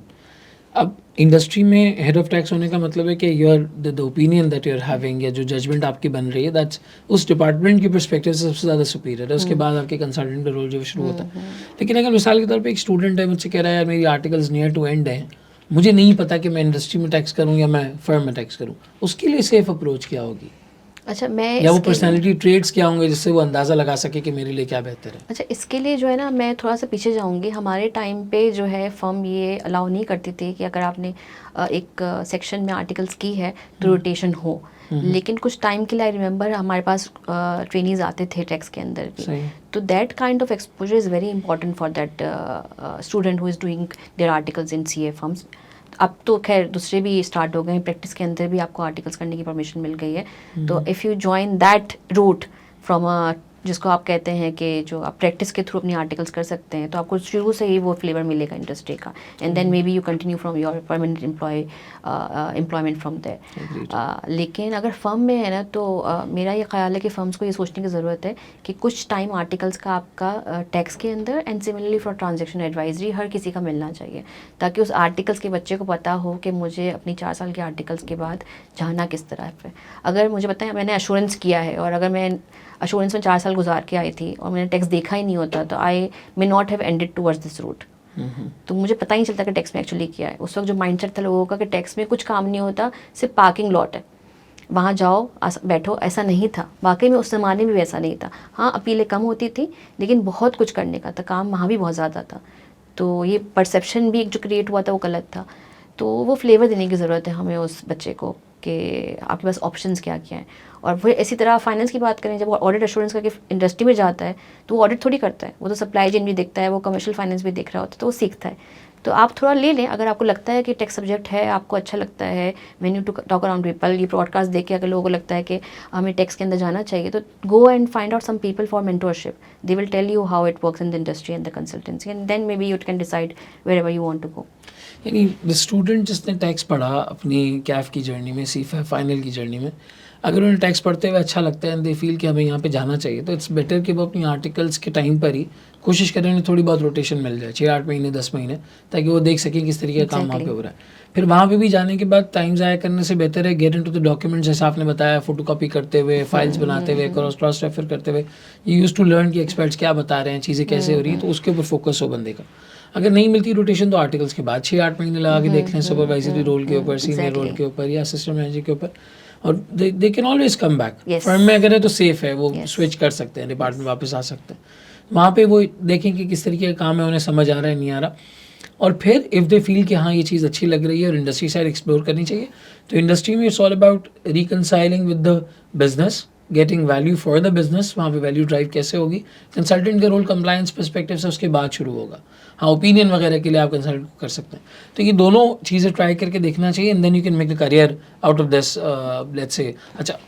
अब इंडस्ट्री में हेड ऑफ टैक्स होने का मतलब है कि your the opinion that you are having, या जो जजमेंट आपकी बन रही है, दैट्स उस डिपार्टमेंट की पर्सपेक्टिव से सबसे ज़्यादा सुपीरियर है। उसके बाद आपके कंसल्टेंट का रोल जो शुरू होता है। लेकिन अगर मिसाल के तौर पे एक स्टूडेंट है, मुझसे कह रहा है यार मेरी आर्टिकल्स नियर टू एंड हैं, मुझे नहीं पता कि मैं इंडस्ट्री में टैक्स करूँ या मैं फर्म में टैक्स करूँ, उसके लिए सेफ अप्रोच क्या होगी?
अच्छा,
या वो पर्सनालिटी ट्रेड्स क्या होंगे जिससे वो अंदाज़ा लगा सके कि मेरे लिए क्या बेहतर है?
अच्छा, इसके लिए जो है ना, मैं थोड़ा सा पीछे जाऊंगी। हमारे टाइम पे जो है फर्म ये अलाउ नहीं करती थी कि अगर आपने एक सेक्शन में आर्टिकल्स की है तो रोटेशन हो। लेकिन कुछ टाइम के लिए आई रिमेंबर हमारे पास ट्रेनीज आते थे टैक्स के अंदर भी। तो that kind of exposure is very important for that student who is doing their articles in CA firms. अब तो खैर दूसरे भी स्टार्ट हो गए हैं, प्रैक्टिस के अंदर भी आपको आर्टिकल्स करने की परमिशन मिल गई है। तो if you join that route from uh, जिसको आप कहते हैं कि जो आप प्रैक्टिस के थ्रू अपनी आर्टिकल्स कर सकते हैं, तो आपको शुरू से ही वो फ्लेवर मिलेगा इंडस्ट्री का। And then maybe you continue from your permanent employment from there. लेकिन अगर फर्म में है ना, तो मेरा ये ख्याल है कि फर्म्स को ये सोचने की ज़रूरत है कि कुछ टाइम आर्टिकल्स का आपका टैक्स के अंदर and similarly for transaction advisory हर किसी का मिलना चाहिए, ताकि उस आर्टिकल्स के बच्चे को पता हो कि मुझे अपनी 4 साल के आर्टिकल्स के बाद जाना किस तरह पे। अगर मुझे पता है मैंने एश्योरेंस किया है, और अगर मैं एश्योरेंस में 4 साल गुजार के आई थी और मैंने टैक्स देखा ही नहीं होता, तो I may not have ended towards this route. तो मुझे पता ही नहीं चलता कि टैक्स में एक्चुअली क्या है। उस वक्त जो माइंडसेट था लोगों का कि टैक्स में कुछ काम नहीं होता, सिर्फ पार्किंग लॉट है, वहाँ जाओ बैठो, ऐसा नहीं था। वाकई में उस ज़माने में भी ऐसा नहीं था। हाँ, अपीलें कम होती थी, लेकिन बहुत कुछ करने का था, काम वहाँ भी बहुत ज़्यादा था। तो ये परसेप्शन भी एक जो क्रिएट हुआ था वो गलत था। तो वो फ्लेवर देने की ज़रूरत है हमें उस बच्चे को कि आपके पास ऑप्शंस क्या क्या हैं। और फिर इसी तरह फाइनेंस की बात करें, जब वो ऑडिट एश्योरेंस करके इंडस्ट्री में जाता है तो वो ऑडिट थोड़ी करता है, वो तो सप्लाई चेन भी देखता है, वो कमर्शियल फाइनेंस भी देख रहा होता है, तो वो सीखता है। तो आप थोड़ा ले लें, अगर आपको लगता है कि टैक्स सब्जेक्ट है, आपको अच्छा लगता है, when you talk around people, ये पॉडकास्ट देख के अगर लोगों को लगता है कि हमें टैक्स के अंदर जाना चाहिए, तो go and find out some people for mentorship. They will tell you how it works in the industry and the consultancy, and then maybe you can decide wherever you want to go.
यानी the student जिसने tax पढ़ा अपनी कैफ की journey में, सीफा final की journey में, अगर उन्हें टैक्स पढ़ते हुए अच्छा लगता है एंड दे फील कि हमें यहाँ पे जाना चाहिए, तो इट्स बेटर कि वो अपनी आर्टिकल्स के टाइम पर ही कोशिश करें उन्हें थोड़ी बहुत रोटेशन मिल जाए, 6-8 महीने 10 महीने, ताकि वो देख सकें किस तरीके का काम वहाँ पे हो रहा है। फिर वहाँ पे भी जाने के बाद टाइम ज़ाया करने से बेहतर है गेट इनटू द डॉक्यूमेंट्स, जैसा आपने बताया, फोटोकॉपी करते हुए, फाइल्स बनाते हुए, क्रॉस रेफर करते हुए, यू यूज टू लर्न कि एक्सपर्ट्स क्या बता रहे हैं, चीज़ें कैसे हो रही हैं, तो उसके ऊपर फोकस हो बंदे का। अगर नहीं मिलती रोटेशन तो आर्टिकल्स के बाद 6-8 महीने लगा के देख लें, सुपरवाइजरी रोल के ऊपर, सीनियर रोल के ऊपर या असिस्टेंट मैनेजर के ऊपर, और they can always come back. Firm में अगर है तो सेफ है, वो स्विच कर सकते हैं, डिपार्टमेंट वापस आ सकते हैं, वहाँ पे वो देखें कि किस तरीके का काम है, उन्हें समझ आ रहा है नहीं आ रहा, और फिर इफ़ दे फील कि हाँ ये चीज़ अच्छी लग रही है और इंडस्ट्री साइड एक्सप्लोर करनी चाहिए, तो इंडस्ट्री में it's all about reconciling with the business, getting value for the business, वहाँ पे वैल्यू ड्राइव कैसे होगी, कंसल्टेंट का रोल कंप्लायंस पर्सपेक्टिव से उसके बाद शुरू होगा। हाँ, ओपिनियन वगैरह के लिए आप कंसल्ट कर सकते हैं। तो ये दोनों चीज़ें ट्राई करके देखना चाहिए and then you can make a career out of this, let's say. अच्छा,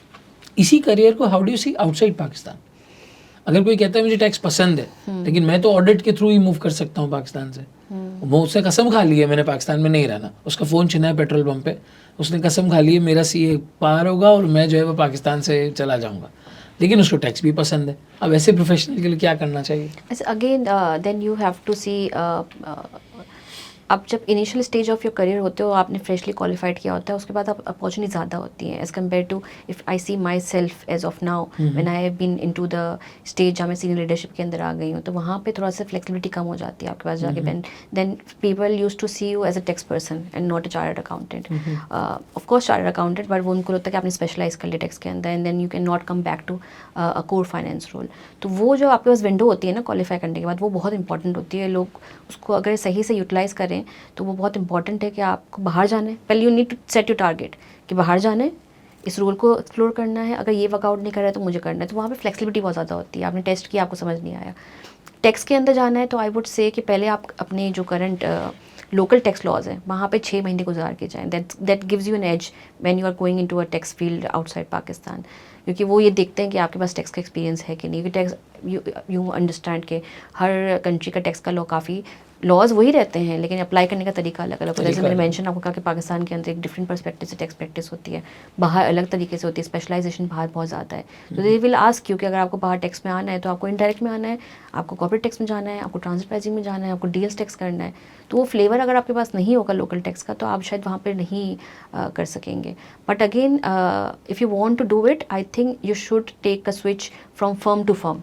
इसी करियर को how do you see outside Pakistan? अगर कोई कहता है मुझे टैक्स पसंद है लेकिन मैं तो ऑडिट के थ्रू ही मूव कर सकता हूँ पाकिस्तान से, वो उसने कसम खा ली है मैंने पाकिस्तान में नहीं रहना, उसका फ़ोन छिना है पेट्रोल पंप पे, उसने कसम खा ली है मेरा सीए पार होगा और मैं जो है वो पाकिस्तान से चला जाऊँगा, लेकिन उसको टैक्स भी पसंद है। अब ऐसे प्रोफेशनल के लिए क्या करना चाहिए?
Again then you have to see, अब जब initial stage of your career होते हो, आपने फ्रेशली क्वालिफाइड किया होता है, उसके बाद आप अपॉर्चुनिटी ज़्यादा होती हैं as compare to if I see myself as of now when I have been into the stage जहाँ मैं सीनियर लीडरशिप के अंदर आ गई हूँ, तो वहाँ पे थोड़ा सा फ्लेक्सिबिलिटी कम हो जाती है आपके पास जाके। Then people use to see you as a tax person and not a chartered accountant. Of course chartered accountant, but वो उनको लगता है कि आपने स्पेशलाइज कर लिया टैक्स के अंदर and then you can not come back to a core finance role. तो वो जो आपके पास विंडो होती है ना क्वालिफाई करने के बाद, वो बहुत इंपॉर्टेंट होती है। लोग उसको अगर सही से यूटिलाइज़ करें तो वो बहुत इंपॉर्टेंट है कि आपको बाहर जाना है। पहले you need to set your target कि बाहर जाना है, इस रोल को एक्सप्लोर करना है, अगर ये वर्कआउट नहीं कर रहा है तो मुझे करना है। तो वहाँ पे फ्लेक्सिबिलिटी बहुत ज़्यादा होती है। आपने टेस्ट किया, आपको समझ नहीं आया, टैक्स के अंदर जाना है, तो आई वुड से कि पहले आप अपने जो करंट लोकल टैक्स लॉज हैं वहाँ पे 6 महीने गुजार के जाएँ। That gives you an edge when you are going into a tax field outside Pakistan, क्योंकि वो ये देखते हैं कि आपके पास टैक्स का एक्सपीरियंस है कि नहीं। कि टैक्स यू अंडरस्टैंड के हर कंट्री का टैक्स का लॉ काफ़ी लॉज वही रहते हैं, लेकिन अप्लाई करने का तरीका अलग अलग होता है। जैसे मैंने मेंशन आपको कहा कि पाकिस्तान के अंदर एक डिफरेंट पर्सपेक्टिव से टैक्स प्रैक्टिस होती है, बाहर अलग तरीके से होती है, स्पेशलाइजेशन बाहर बहुत ज़्यादा है। तो दे विल आस्क यू कि अगर आपको बाहर टैक्स में आना है तो आपको इनडायरेक्ट में आना है, आपको कॉर्पोरेट टैक्स में जाना है, आपको ट्रांसफर प्राइसिंग में जाना है, आपको डीएल्स टैक्स करना है। तो वो फ्लेवर अगर आपके पास नहीं होगा लोकल टैक्स का, तो आप शायद वहाँ पर नहीं कर सकेंगे। But again if you want to do it, I think you should take a switch from firm to firm.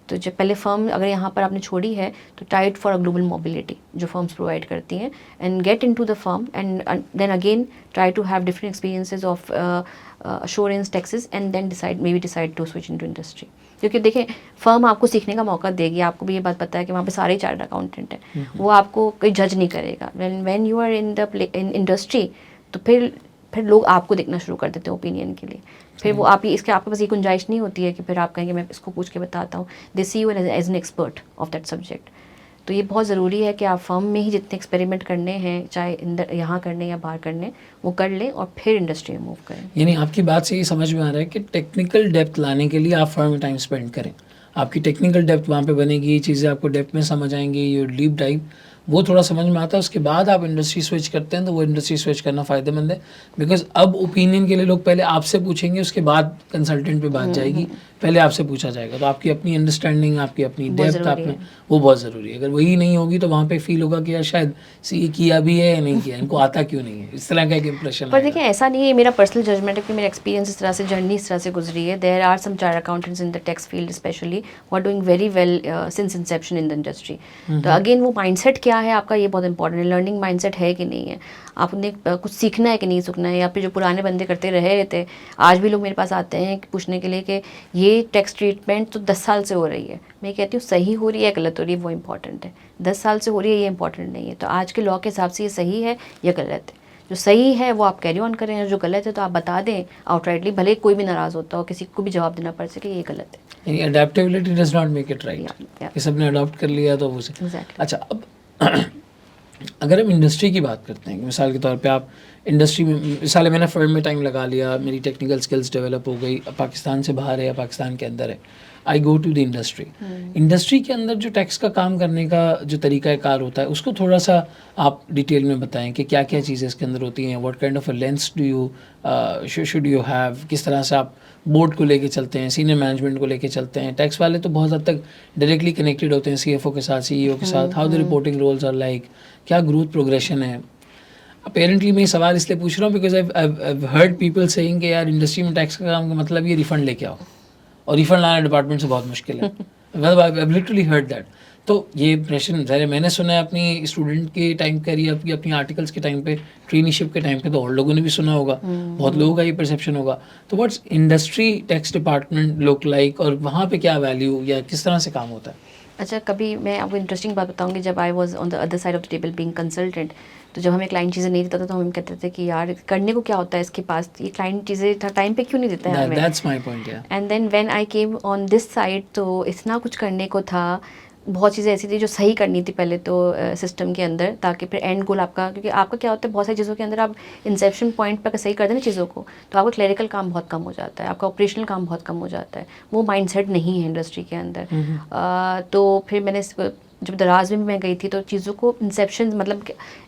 तो जब पहले फर्म अगर यहाँ पर आपने छोड़ी है तो tight for a global mobility जो फर्म्स प्रोवाइड करती हैं, and get into the firm and then again try to have different experiences of assurance taxes and then decide to switch into industry. क्योंकि देखें, फर्म आपको सीखने का मौका देगी, आपको भी ये बात पता है कि वहाँ पे सारे चार्टर्ड अकाउंटेंट हैं, वो आपको कोई जज नहीं करेगा। When you are in industry, तो फिर लोग आपको देखना शुरू कर देते हैं ओपिनियन के लिए। फिर वो आपके पास ये गुंजाइश नहीं होती है कि फिर आप कहेंगे मैं इसको पूछ के बताता हूँ। They see you as an expert of that subject. तो ये बहुत ज़रूरी है कि आप फर्म में ही जितने एक्सपेरिमेंट करने हैं, चाहे यहाँ करने या बाहर करने, वो कर लें और फिर इंडस्ट्री में मूव करें।
यानी आपकी बात से ये समझ में आ रहा है कि टेक्निकल डेप्थ लाने के लिए आप फर्म में टाइम स्पेंड करें, आपकी टेक्निकल डेप्थ वहाँ पे बनेगी, चीज़ें आपको डेप्थ में समझ आएंगी, योर डीप डाइव वो थोड़ा समझ में आता है। उसके बाद आप इंडस्ट्री स्विच करते हैं तो वो इंडस्ट्री स्विच करना फ़ायदेमंद है, बिकॉज अब ओपिनियन के लिए लोग पहले आपसे पूछेंगे, उसके बाद कंसल्टेंट पे बात जाएगी, पहले आपसे पूछा जाएगा। तो आपकी अपनी अंडरस्टैंडिंग, आपकी अपनी डेप्थ, आपने वो बहुत ज़रूरी है। अगर वही नहीं होगी तो वहाँ पे फील होगा कि यार शायद सीए किया भी है या नहीं किया, इनको आता क्यों नहीं है, इस तरह का एक इंप्रेशन।
पर देखिए, ऐसा नहीं है, मेरा पर्सनल जजमेंट है कि मेरा एक्सपीरियंस इस तरह से, जर्नी इस तरह से गुजरी है। There are some chartered accountants in the tax field specially who are doing very well since inception in the industry. तो अगेन वो माइंडसेट क्या है आपका, ये बहुत इंपॉर्टेंट है। लर्निंग माइंडसेट है कि नहीं है, आपने कुछ सीखना है कि नहीं सीखना है, या फिर जो पुराने बंदे करते रहे थे, आज भी लोग मेरे पास आते हैं पूछने के लिए कि ये टैक्स ट्रीटमेंट तो 10 साल से हो रही है। मैं कहती हूँ सही हो रही है गलत हो रही है वो इंपॉर्टेंट है, 10 साल से हो रही है ये इंपॉर्टेंट नहीं है। तो आज के लॉ के हिसाब से ये सही है या गलत है। जो सही है वो आप कैरी ऑन करें, और जो गलत है तो आप बता दें आउटराइटली, भले कोई भी नाराज़ होता हो, किसी को भी जवाब देना पड़ सके ये गलत है।
Adaptability does not make it right, कि सबने अडॉप्ट कर लिया तो वो
Exactly.
अच्छा, अब अगर हम इंडस्ट्री की बात करते हैं, मिसाल के तौर पे आप इंडस्ट्री में, मिसाल है मैंने फर्म में टाइम लगा लिया, मेरी टेक्निकल स्किल्स डेवलप हो गई, अब पाकिस्तान से बाहर है या पाकिस्तान के अंदर है, I go to the industry. Industry के अंदर जो टैक्स का काम करने का जो तरीक़ाकार होता है उसको थोड़ा सा आप डिटेल में बताएं कि क्या क्या चीज़ें इसके अंदर होती हैं, what kind of a lens do you should you have, किस तरह से आप बोर्ड को लेके चलते हैं, सीनियर मैनेजमेंट को लेके चलते हैं। टैक्स वाले तो बहुत हद तक डायरेक्टली कनेक्टेड होते हैं सीएफओ के साथ, सीईओ के साथ, how the reporting roles are like, क्या ग्रोथ प्रोग्रेशन है। अपेरेंटली मैं ये सवाल इसलिए पूछ रहा हूँ because I heard people saying कि यार इंडस्ट्री में टैक्स का काम का मतलब ये रिफंड लेके आओ, और रिफंड लाना डिपार्टमेंट से बहुत मुश्किल है। मतलब आई लिटरली हर्ड दैट। तो ये इम्प्रेशन ज़ाहिर मैंने सुना है अपनी स्टूडेंट के टाइम पर या अपनी आर्टिकल्स के टाइम पे, ट्रेनीशिप के टाइम पे, तो और लोगों ने भी सुना होगा, बहुत लोगों का ये परसेप्शन होगा। तो what's industry tax department look like, और वहाँ पे क्या वैल्यू या किस तरह से काम होता है?
अच्छा, कभी मैं आपको इंटरेस्टिंग बात बताऊंगी। जब I was on the other side of the table being consultant, तो जब हमें क्लाइंट चीज़ें नहीं देता था तो हम कहते थे कि यार करने को क्या होता है इसके पास, ये क्लाइंट चीज़ें टाइम पे क्यों नहीं देता है हमें।
That's my point.
And then when I came on this side, तो इतना कुछ करने को था, बहुत चीज़ें ऐसी थी जो सही करनी थी पहले तो सिस्टम के अंदर, ताकि फिर एंड गोल आपका, क्योंकि आपका क्या होता है बहुत सारी चीज़ों के अंदर आप इंसेप्शन पॉइंट पर सही कर दें ना चीज़ों को, तो आपका क्लरिकल काम बहुत कम हो जाता है, आपका ऑपरेशनल काम बहुत कम हो जाता है। वो माइंडसेट नहीं है इंडस्ट्री के अंदर। तो फिर मैंने जब दराज में भी मैं गई थी तो चीज़ों को इंसेप्शन मतलब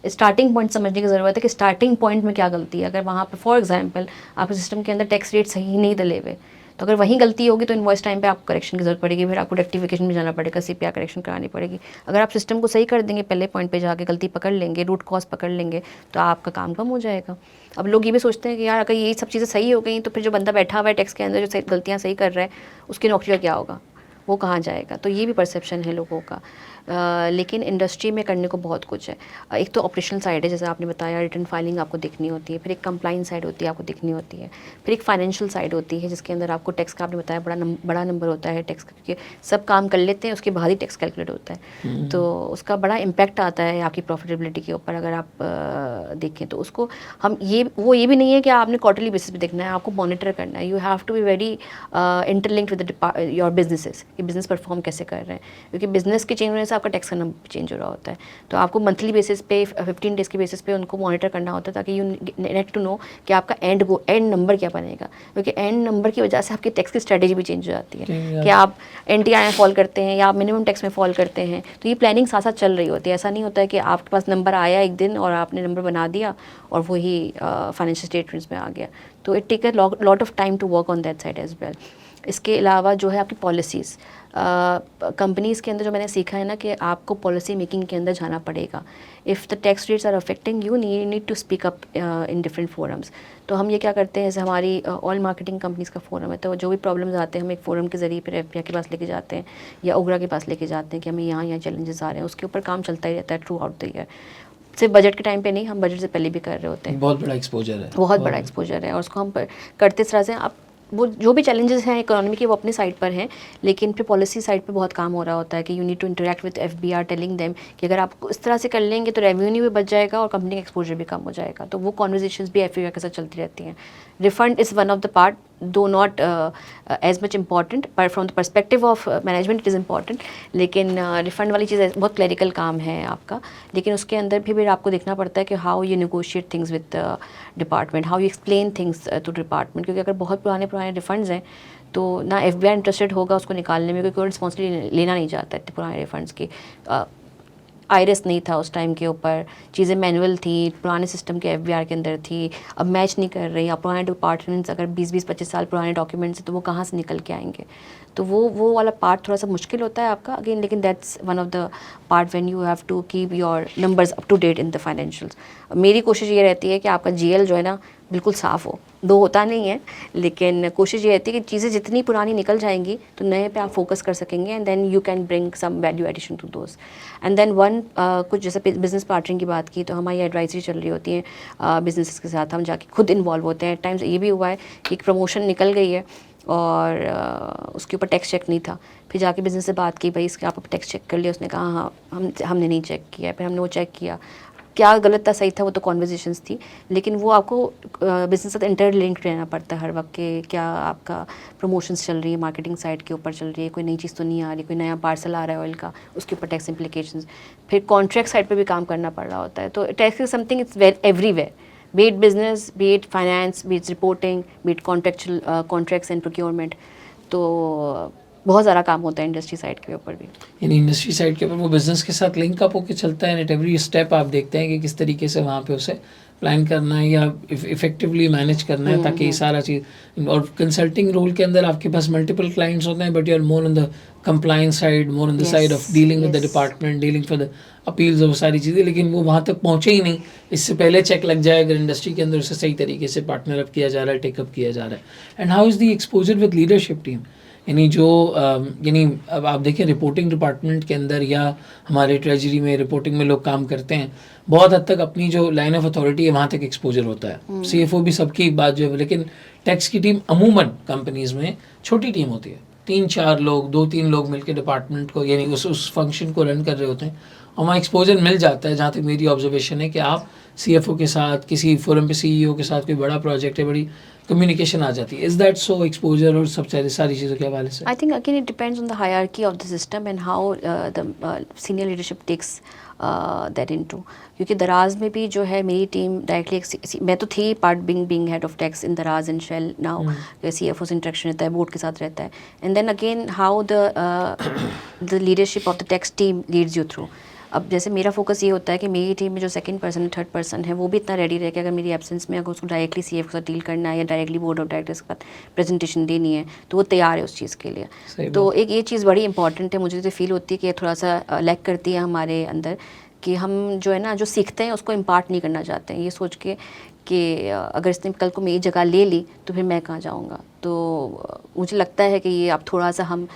स्टार्टिंग पॉइंट समझने की ज़रूरत है कि स्टार्टिंग पॉइंट में क्या गलती है। अगर वहाँ पर फॉर एग्जांपल आपके सिस्टम के अंदर टैक्स रेट सही नहीं डले हुए, तो अगर वहीं गलती होगी तो इनवॉइस टाइम पे आपको करेक्शन की जरूरत पड़ेगी, फिर आपको रेक्टिफिकेशन में जाना पड़ेगा, सीपीआर करेक्शन करानी पड़ेगी। अगर आप सिस्टम को सही कर देंगे, पहले पॉइंट पे जाके गलती पकड़ लेंगे, रूट कॉज पकड़ लेंगे, तो आपका काम कम हो जाएगा। अब लोग ये भी सोचते हैं कि यार अगर ये सब चीज़ें सही हो गई तो फिर जो बंदा बैठा हुआ है टैक्स के अंदर जो गलतियाँ सही कर रहा है उसकी नौकरी का क्या होगा, वो कहाँ जाएगा। तो ये भी परसेप्शन है लोगों का। लेकिन इंडस्ट्री में करने को बहुत कुछ है। एक तो ऑपरेशनल साइड है, जैसे आपने बताया, रिटर्न फाइलिंग आपको देखनी होती है, फिर एक कंप्लाइंस साइड होती है आपको देखनी होती है, फिर एक फाइनेंशियल साइड होती है जिसके अंदर आपको टैक्स का, आपने बताया बड़ा नंबर होता है टैक्स का, क्योंकि सब काम कर लेते हैं उसके बाद ही टैक्स कैलकुलेट होता है, तो उसका बड़ा इम्पैक्ट आता है आपकी प्रॉफिटेबिलिटी के ऊपर। अगर आप देखें तो उसको हम ये भी नहीं है कि आपने क्वार्टरली बेसिस पे देखना है, आपको मॉनिटर करना है। You have to be very interlinked with your businesses, कि बिजनेस परफॉर्म कैसे कर रहे हैं, क्योंकि बिजनेस के चेंज होने से आपका टैक्स का नंबर चेंज हो रहा होता है। तो आपको मंथली बेसिस पे 15 डेज़ के बेसिस पे उनको मॉनिटर करना होता है, ताकि यू नेट टू नो कि आपका एंड नंबर क्या बनेगा, क्योंकि एंड नंबर की वजह से आपकी टैक्स की स्ट्रेटेजी भी चेंज हो जाती है कि आप NTI में फॉल करते हैं या आप मिनिमम टैक्स में फॉल करते हैं। तो ये प्लानिंग साथ साथ चल रही होती है। ऐसा नहीं होता है कि आपके पास नंबर आया एक दिन और आपने नंबर बना दिया और वही फाइनेंशियल स्टेटमेंट्स में आ गया। तो it take a lot of time to work on that side as well. इसके अलावा जो है आपकी पॉलिसीज़, कंपनीज़ के अंदर जो मैंने सीखा है ना कि आपको पॉलिसी मेकिंग के अंदर जाना पड़ेगा। If the tax rates are affecting you need to speak up in different forums. तो हम ये क्या करते हैं, जैसे हमारी ऑल मार्केटिंग कंपनीज़ का फोरम है, तो जो भी प्रॉब्लम्स आते हैं हम एक फ़ोरम के ज़रिए फिर FBI के पास लेके जाते हैं या ओगरा के पास लेके जाते हैं कि हमें यहाँ चैलेंजेस आ रहे हैं। उसके ऊपर काम चलता ही रहता है थ्रू आउट द ईयर। सिर्फ बजट के टाइम पे नहीं, हम बजट से पहले भी कर रहे होते हैं।
बहुत बड़ा एक्सपोजर है,
बहुत बड़ा एक्सपोजर है, और उसको हम करते इस तरह से। आप वो जो भी चैलेंजेस हैं इकोनॉमी के वो अपनी साइड पर हैं, लेकिन फिर पॉलिसी साइड पे बहुत काम हो रहा होता है कि you need to interact with FBR telling them कि अगर आप इस तरह से कर लेंगे तो रेवेन्यू भी बच जाएगा और कंपनी का एक्सपोजर भी कम हो जाएगा। तो वो कॉन्वर्जेशंस भी FBR के साथ चलती रहती हैं। Refund is one of the part, दो नॉट एज मच इम्पॉर्टेंट, पर from the perspective of management it is important. लेकिन रिफंड वाली चीज़ बहुत क्लरिकल काम है आपका, लेकिन उसके अंदर भी फिर आपको देखना पड़ता है कि how you negotiate things with department, how you explain things to department. क्योंकि अगर बहुत पुराने रिफंड्स हैं तो ना FBI इंटरेस्टेड होगा उसको निकालने में, क्योंकि वो रिस्पॉन्सिबिलिटी लेना नहीं चाहता इतने पुराने रिफंड्स की। IRS नहीं था उस टाइम के ऊपर, चीज़ें मैनुअल थी, पुराने सिस्टम के FBR के अंदर थी, अब मैच नहीं कर रही। अब पुराने डिपार्टमेंट्स अगर 20-25 साल पुराने डॉक्यूमेंट्स हैं तो वो कहाँ से निकल के आएंगे। तो वो वाला पार्ट थोड़ा सा मुश्किल होता है आपका अगेन, लेकिन that's one of the part when you have to keep your numbers up to date in the financials. मेरी कोशिश ये रहती है कि आपका GL जो है ना बिल्कुल साफ़ हो, दो होता नहीं है, लेकिन कोशिश ये रहती है कि चीज़ें जितनी पुरानी निकल जाएंगी तो नए पे आप फोकस कर सकेंगे, and then you can bring some value addition to those. एंड देन कुछ जैसे बिजनेस पार्टनरिंग की बात की तो हमारी एडवाइजरी चल रही होती है बिजनेस के साथ, हम जाके खुद इन्वॉल्व होते हैं। टाइम्स ये भी हुआ है कि एक प्रमोशन निकल गई है और उसके ऊपर टैक्स चेक नहीं था, फिर जाके बिज़नेस से बात की, भाई इसके आप टैक्स चेक कर लिया? उसने कहा हाँ हमने नहीं चेक किया। फिर हमने वो चेक किया, क्या गलत था सही था वो तो कॉन्वर्जेशंस थी, लेकिन वो आपको बिजनेस के साथ इंटरलिंक्ड रहना पड़ता है हर वक्त के क्या आपका प्रमोशंस चल रही है, मार्केटिंग साइड के ऊपर चल रही है, कोई नई चीज़ तो नहीं आ रही, कोई नया पार्सल आ रहा है ऑयल का, उसके ऊपर टैक्स इम्प्लीकेशंस, फिर कॉन्ट्रैक्ट साइड पे भी काम करना पड़ रहा होता है। तो tax is something it's everywhere, be it business, be it finance, be it reporting, be it contracts and procurement. तो बहुत ज़्यादा काम होता है इंडस्ट्री साइड के ऊपर भी।
यानी इंडस्ट्री साइड के ऊपर वो बिजनेस के साथ लिंक अप होकर चलता है, एट एवरी स्टेप आप देखते हैं कि किस तरीके से वहाँ पे उसे प्लान करना है या इफेक्टिवली मैनेज करना है ताकि सारा चीज़। और कंसल्टिंग रोल के अंदर आपके पास मल्टीपल क्लाइंट्स होते हैं, but you are more on the compliance side, more on the side of dealing with the department, dealing for the appeals और सारी चीज़ें, लेकिन वो वहाँ तक पहुँचे ही नहीं। इससे पहले चेक लग जाए अगर इंडस्ट्री के अंदर उसे सही तरीके से पार्टनर अप किया जा रहा है, टेकअप किया जा रहा है। And how is the exposure with leadership team, यानी जो यानी अब आप देखें रिपोर्टिंग डिपार्टमेंट के अंदर या हमारे ट्रेजरी में रिपोर्टिंग में लोग काम करते हैं, बहुत हद तक अपनी जो लाइन ऑफ अथॉरिटी है वहाँ तक एक्सपोजर होता है। CFO भी सबकी बात जो है, लेकिन टैक्स की टीम अमूमन कंपनीज में छोटी टीम होती है, 3-4 लोग, 2-3 लोग मिलकर डिपार्टमेंट को यानी उस फंक्शन को रन कर रहे होते हैं, और वहाँ एक्सपोजर मिल जाता है। जहाँ तक मेरी ऑब्जर्वेशन है कि आप CFO के साथ किसी फोरम पे CEO के साथ कोई बड़ा प्रोजेक्ट है, बड़ी कम्युनिकेशन आ जाती है। इज दैट सो एक्सपोजर और सब सारी चीज़ों के हवाले से?
I think again it depends on the hierarchy of the system and how the senior leadership takes that into. क्योंकि दराज में भी जो है मेरी टीम डायरेक्टली, मैं तो थी part being head of tax in Daraz and Shell, now CFO से इंटरेक्शन रहता है, बोर्ड के साथ रहता है, and then again how the leadership of the tax team leads you through. अब जैसे मेरा फोकस ये होता है कि मेरी टीम में जो सेकंड पर्सन, थर्ड पर्सन है, वो भी इतना रेडी रहे कि अगर मेरी एब्सेंस में अगर उसको डायरेक्टली CFO के साथ डील करना है या डायरेक्टली बोर्ड ऑफ डायरेक्टर्स के साथ प्रेजेंटेशन देनी है, तो वो तैयार है उस चीज़ के लिए। तो एक ये चीज़ बड़ी इंपॉर्टेंट है, मुझे तो फील होती है कि थोड़ा सा लैक करती है हमारे अंदर, कि हम जो है ना जो सीखते हैं उसको इम्पार्ट नहीं करना चाहते हैं, ये सोच के कि अगर इसने कल को मेरी जगह ले ली तो फिर मैं कहाँ जाऊँगा। तो मुझे लगता है कि ये अब थोड़ा सा हम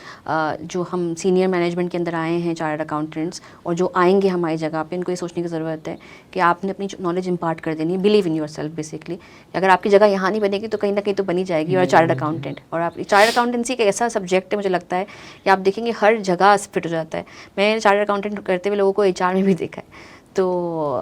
जो हम सीनियर मैनेजमेंट के अंदर आए हैं चार्टर्ड अकाउंटेंट्स और जो आएंगे हमारी जगह पे, इनको ये सोचने की ज़रूरत है कि आपने अपनी नॉलेज इम्पार्ट कर देनी है। Believe in your self basically, अगर आपकी जगह यहाँ नहीं बनेगी तो कहीं ना कहीं तो बनी जाएगी, और चार्टर्ड अकाउंटेंट। और आप चार्टर्ड अकाउंटेंसी एक ऐसा सब्जेक्ट है, मुझे लगता है कि आप देखेंगे हर जगह फिट हो जाता है। मैंने चार्टर्ड अकाउंटेंट करते हुए लोगों को HR में भी देखा है। तो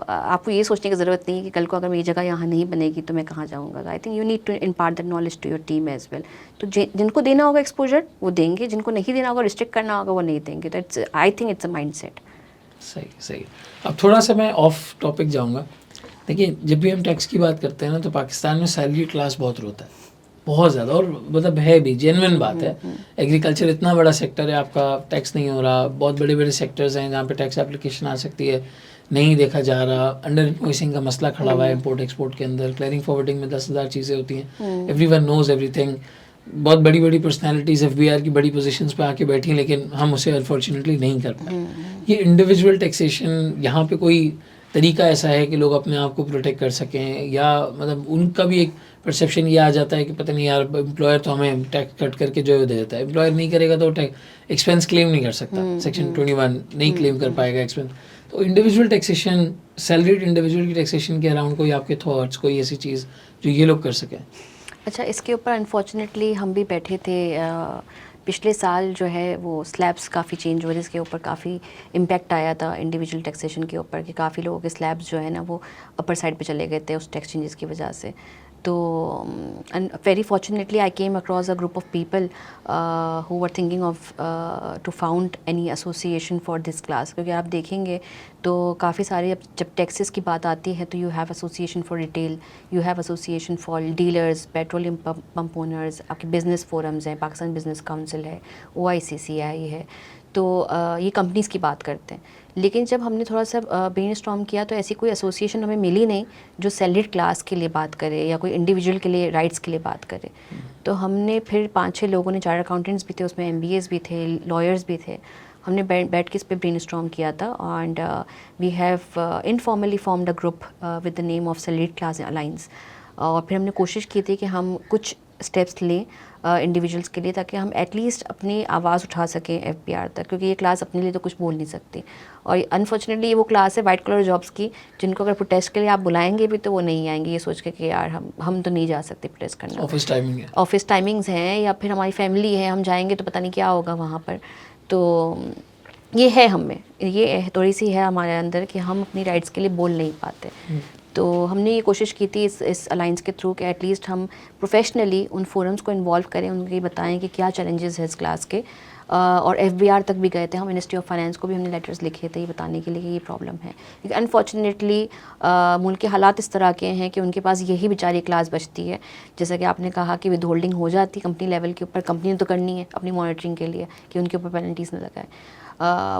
आपको ये सोचने की ज़रूरत नहीं है कि कल को अगर मेरी जगह यहाँ नहीं बनेगी तो मैं कहाँ जाऊँगा। I think you need to impart that knowledge to your team as well. तो जिनको देना होगा एक्सपोजर वो देंगे, जिनको नहीं देना होगा, रिस्ट्रिक्ट करना होगा, वो नहीं देंगे। तो it's, I think it's a mindset.
सही। अब थोड़ा सा मैं ऑफ टॉपिक जाऊँगा। देखिए, जब भी हम टैक्स की बात करते हैं ना, तो पाकिस्तान में सैलरी क्लास बहुत रोता है, बहुत ज़्यादा, और मतलब है भी, जेन्युइन बात है। एग्रीकल्चर इतना बड़ा सेक्टर है, आपका टैक्स नहीं हो रहा, बहुत बड़े बड़े सेक्टर्स हैं जहाँ पे टैक्स एप्लीकेशन आ सकती है, नहीं देखा जा रहा, अंडर इन्वॉइसिंग का मसला खड़ा हुआ है इम्पोर्ट एक्सपोर्ट के अंदर, क्लियरिंग फॉरवर्डिंग में 10,000 चीज़ें होती हैं, एवरीवन नोज एवरीथिंग। बहुत बड़ी बड़ी पर्सनैलिटीज़ FBR की बड़ी पोजीशंस पे आके बैठी हैं, लेकिन हम उसे अनफॉर्चुनेटली नहीं कर पाए। ये इंडिविजुअल टैक्सेशन, यहाँ पे कोई तरीका ऐसा है कि लोग अपने आप को प्रोटेक्ट कर सकें, या मतलब उनका भी एक परसेप्शन ये आ जाता है कि पता नहीं यार, एम्प्लॉयर तो हमें टैक्स कट करके जो दे देता है, एम्प्लॉयर नहीं करेगा तो टैक्स एक्सपेंस क्लेम नहीं कर सकता, सेक्शन 21 नहीं क्लेम कर पाएगा एक्सपेंस। तो इंडिविजुअल टैक्सेशन, सैलरीड इंडिविजुअल की टैक्सेशन के अराउंड कोई आपके थॉट्स, कोई ऐसी चीज़ जो ये लोग कर सकें?
अच्छा, इसके ऊपर अनफॉर्चुनेटली हम भी बैठे थे पिछले साल, जो है वो स्लैब्स काफ़ी चेंज हुए, जिसके ऊपर काफ़ी इम्पैक्ट आया था इंडिविजुअल टैक्सेशन के ऊपर, कि काफ़ी लोगों के स्लैब्स जो है ना वो अपर साइड पे चले गए थे उस टैक्स चेंजेस की वजह से। तो very fortunately I came across a group of people who were thinking of to found any association for this class. क्योंकि आप देखेंगे तो काफ़ी सारे, अब जब टैक्सेस की बात आती है तो you have association for retail, you have association for dealers, petroleum pump owners, आपके बिजनेस फोरम्स हैं, पाकिस्तान बिजनेस काउंसिल है, OICCI है। तो ये कंपनीज़ की बात करते हैं। लेकिन जब हमने थोड़ा सा ब्रेनस्टॉर्म किया तो ऐसी कोई एसोसिएशन हमें मिली नहीं जो सैलरीड क्लास के लिए बात करे या कोई इंडिविजुअल के लिए राइट्स के लिए बात करे। तो हमने फिर 5-6 लोगों ने, चार्टर्ड अकाउंटेंट्स भी थे उसमें, MBAs भी थे, लॉयर्स भी थे, हमने बैठ के इस पर ब्रेनस्टॉर्म किया था। And we have informally formed a group with the name of salaried class alliance. और फिर हमने कोशिश की थी कि हम कुछ स्टेप्स लें इंडिविजुअल्स के लिए, ताकि हम एटलीस्ट अपनी आवाज़ उठा सकें FBR तक, क्योंकि ये क्लास अपने लिए तो कुछ बोल नहीं सकती। और अनफॉर्चुनेटली ये वो क्लास है वाइट कलर जॉब्स की, जिनको अगर प्रोटेस्ट के लिए आप बुलाएंगे भी तो वो नहीं आएंगे, ये सोच के कि यार हम तो नहीं जा सकते प्रोटेस्ट करना,
ऑफिस टाइमिंग है,
ऑफिस टाइमिंग्स हैं, या फिर हमारी फैमिली है, हम जाएंगे तो पता नहीं क्या होगा वहाँ पर। तो ये है हम में, ये थोड़ी सी है हमारे अंदर कि हम अपनी राइट्स के लिए बोल नहीं पाते। तो हमने ये कोशिश की थी इस अलाइंस के थ्रू कि एटलीस्ट हम प्रोफेशनली उन फोरम्स को इन्वॉल्व करें, उनके बताएं कि क्या चैलेंजेस है इस क्लास के। और FBR तक भी गए थे हम, मिनिस्ट्री ऑफ फाइनेंस को भी हमने लेटर्स लिखे थे ये बताने के लिए कि ये प्रॉब्लम है। लेकिन अनफॉर्चुनेटली मुल्क के हालात इस तरह के हैं कि उनके पास यही बेचारी क्लास बचती है। जैसा कि आपने कहा कि विद होल्डिंग हो जाती कंपनी लेवल के ऊपर, कंपनी ने तो करनी है अपनी मॉनिटरिंग के लिए कि उनके ऊपर पेनल्टीज न लगाए,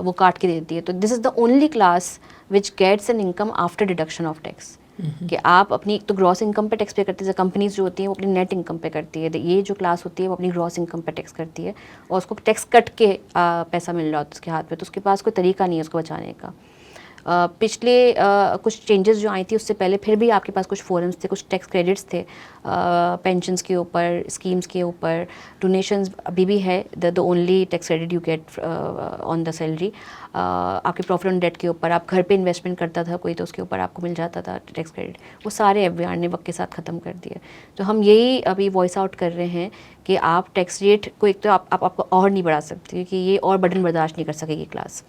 वो काट के देती है। तो this is the only class which gets an income after deduction of tax. कि आप अपनी एक तो ग्रॉस इनकम पे टैक्स पे करते हैं, कंपनीज जो होती हैं वो अपनी नेट इनकम पे करती है। ये जो क्लास होती है वो अपनी ग्रॉस इनकम पे टैक्स करती है और उसको टैक्स कट के पैसा मिल रहा होता है उसके हाथ पे, तो उसके पास कोई तरीका नहीं है उसको बचाने का। पिछले कुछ चेंजेस जो आई थी उससे पहले फिर भी आपके पास कुछ फोरम्स थे, कुछ टैक्स क्रेडिट्स थे पेंशन्स के ऊपर, स्कीम्स के ऊपर, डोनेशंस अभी भी है। The only tax credit you get on the salary, आपके प्रॉफिट ऑन डेट के ऊपर, आप घर पे इन्वेस्टमेंट करता था कोई तो उसके ऊपर आपको मिल जाता था टैक्स क्रेडिट, वो सारे FBR ने वक्त के साथ ख़त्म कर दिए। तो हम यही अभी वॉइस आउट कर रहे हैं कि आप टैक्स रेट को एक तो आपको और नहीं बढ़ा सकते क्योंकि ये और बर्डन बर्दाश्त नहीं कर सकेगी क्लास,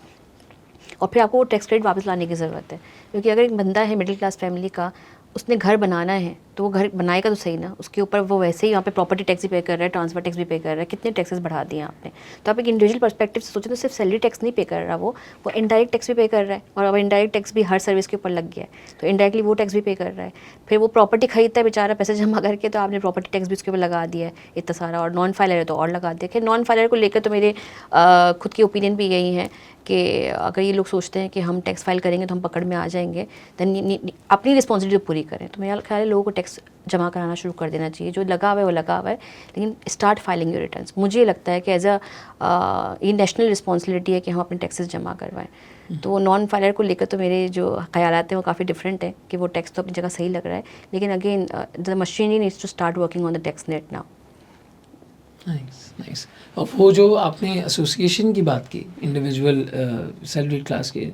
और फिर आपको वो टैक्स क्रेडिट वापस लाने की ज़रूरत है। क्योंकि अगर एक बंदा है मिडिल क्लास फैमिली का, उसने घर बनाना है तो वो घर बनाएगा तो सही ना, उसके ऊपर वो वैसे ही यहाँ पे प्रॉपर्टी टैक्स भी पे कर रहा है, ट्रांसफर टैक्स भी पे कर रहा है, कितने टैक्सेस बढ़ा दिए आपने। तो आप एक इंडिविजुअल पर्सपेक्टिव से सोचें तो सिर्फ सैलरी टैक्स नहीं पे कर रहा वो इनडायरेक्ट टैक्स भी पे कर रहा है, और अब इनडायरेक्ट टैक्स भी हर सर्विस के ऊपर लग गया है तो इनडायरेक्टली वो टैक्स भी पे कर रहा है। फिर वो प्रॉपर्टी खरीदता है बेचारा पैसे जमा करके, तो आपने प्रॉपर्टी टैक्स भी उसके ऊपर लगा दिया है इतना सारा, और नॉन फाइलर है तो और लगा दिया। नॉन फाइलर को लेकर तो मेरे खुद की ओपिनियन भी यही है कि अगर ये लोग सोचते हैं कि हम टैक्स फाइल करेंगे तो हम पकड़ में आ जाएंगे, दैन अपनी रिस्पॉन्सिबिलिटी पूरी करें। तो मेरा ख्याल है लोगों को टैक्स जमा कराना शुरू कर देना चाहिए, जो लगा हुआ है वो लगा हुआ है, लेकिन स्टार्ट फाइलिंग योर रिटर्न्स। मुझे लगता है कि एज ये नेशनल रिस्पॉन्सिबिलिटी है कि हम अपने टैक्सेस जमा करवाएं। तो नॉन फाइलर को लेकर तो मेरे जो ख्यालात हैं वो काफ़ी डिफरेंट है कि वो टैक्स तो अपनी जगह सही लग रहा है, लेकिन again the machinery needs to start working on the tax net now.
Nice nice. और वो जो आपने एसोसिएशन की बात की, इंडिविजुअल सैलरीड क्लास के,